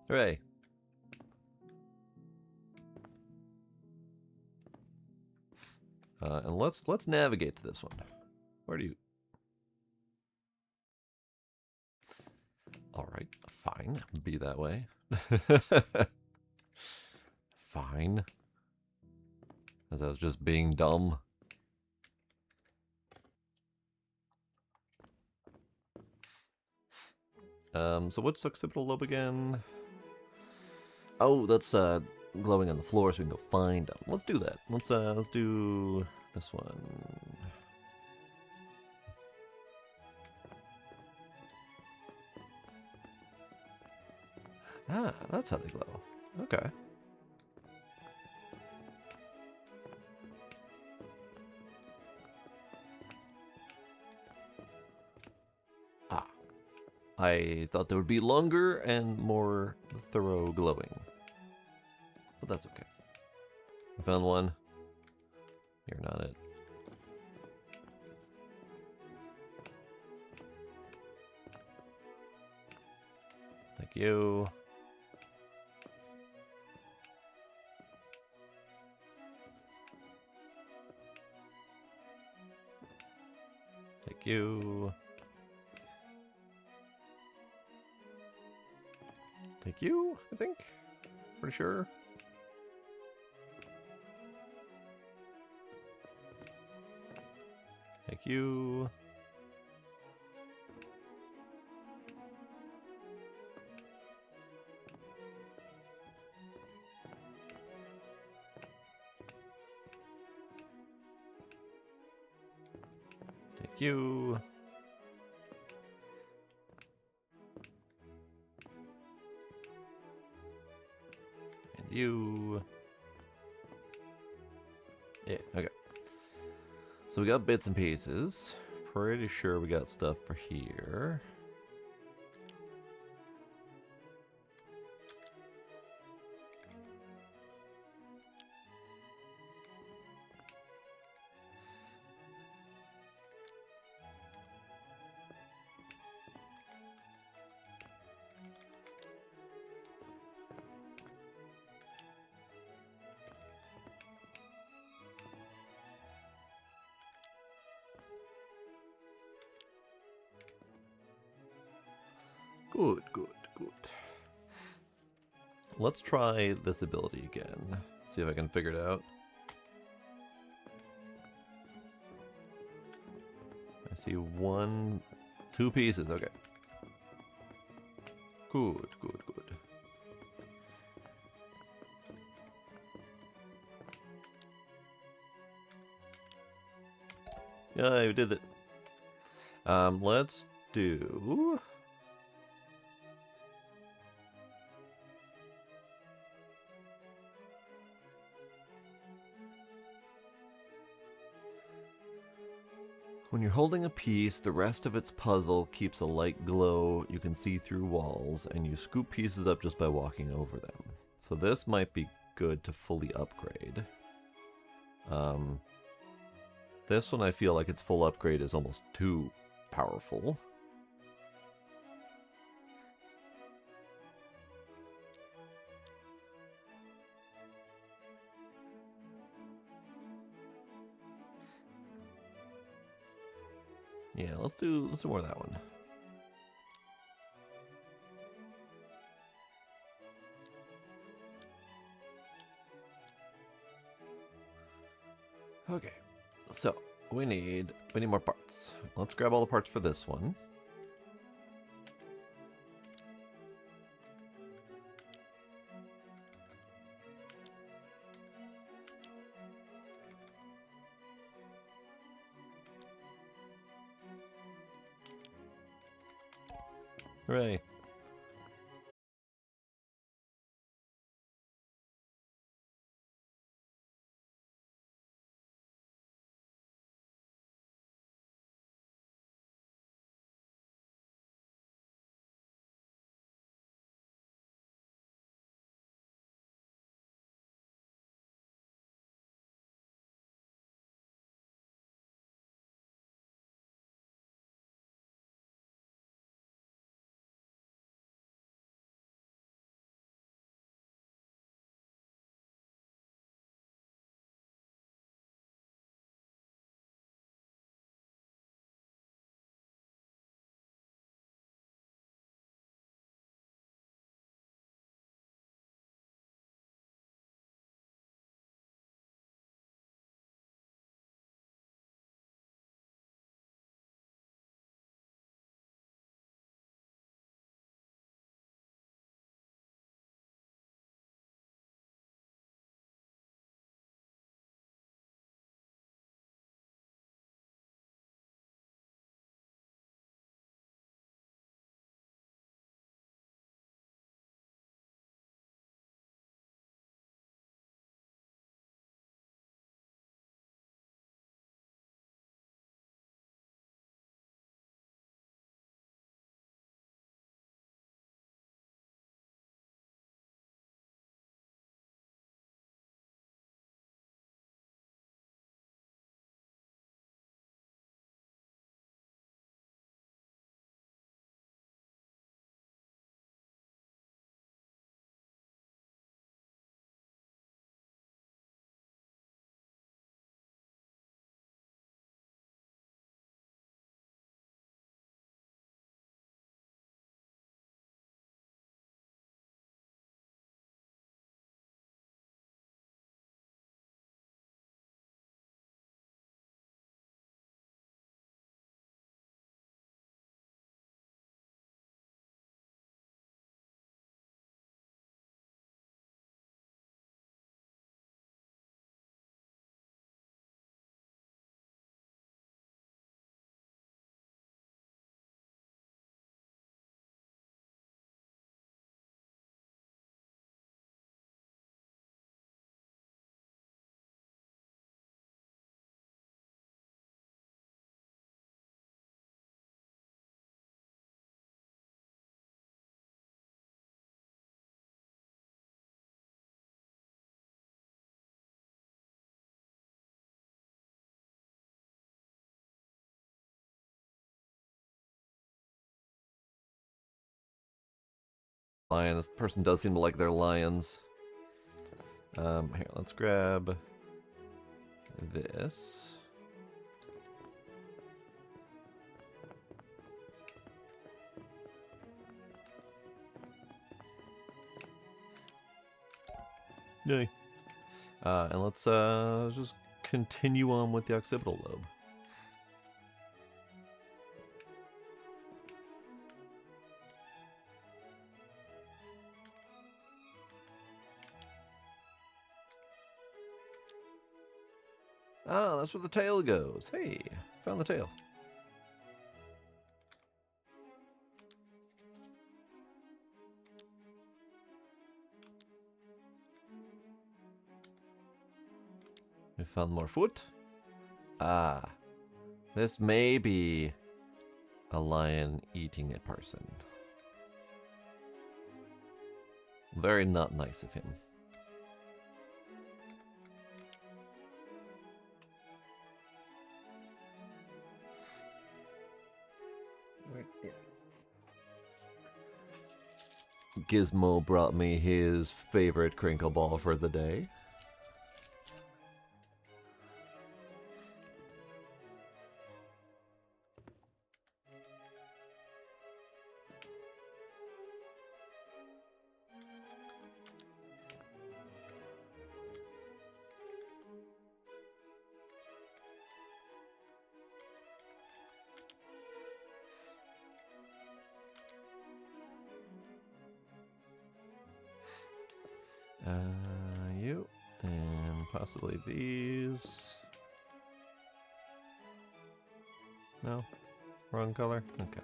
Hooray. And let's navigate to this one. Where do you... Alright, fine. Be that way. Fine. As I was just being dumb. So what's occipital lobe again? Oh, that's glowing on the floor so we can go find them. Let's do that. Let's do this one. Ah, that's how they glow. Okay. Ah. I thought there would be longer and more thorough glowing. But that's okay. I found one. You're not it. Thank you. Thank you. Thank you, I think. Pretty sure. Thank you. Thank you. And you. Yeah, okay. So we got bits and pieces. Pretty sure we got stuff for here. Good, good, good. Let's try this ability again. See if I can figure it out. I see two pieces. Okay. Good, good, good. Yeah, we did it. Let's do... When you're holding a piece, the rest of its puzzle keeps a light glow you can see through walls, and you scoop pieces up just by walking over them. So this might be good to fully upgrade. This one I feel like its full upgrade is almost too powerful. Yeah, let's do more of that one. Okay, so we need more parts. Let's grab all the parts for this one. Hooray. Lion. This person does seem to like their lions. Here, let's grab this. Yay. And let's just continue on with the occipital lobe. Ah, that's where the tail goes. Hey, found the tail. We found more foot. Ah. This may be a lion eating a person. Very not nice of him. Where is? Gizmo brought me his favorite crinkle ball for the day. You and possibly these. No, wrong color. Okay.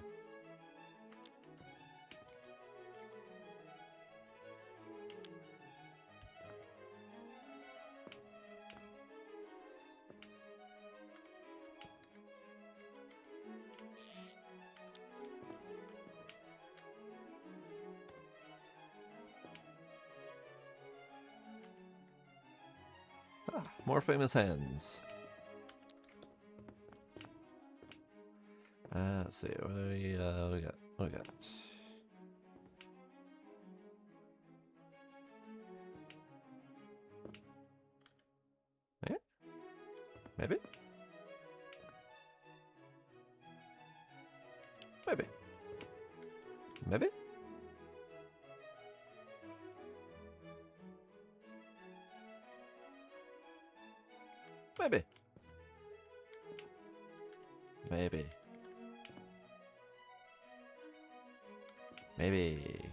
Ah, more famous hands. Let's see. What do we got? What do we got? Eh? Maybe? Maybe. Maybe? Maybe. Maybe. Maybe.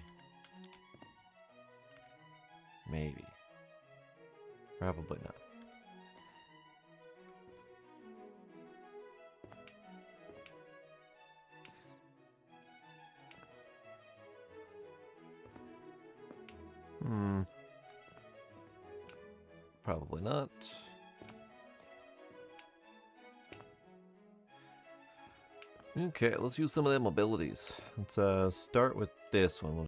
Maybe. Probably not. Probably not. Okay, let's use some of them abilities. Let's start with this one.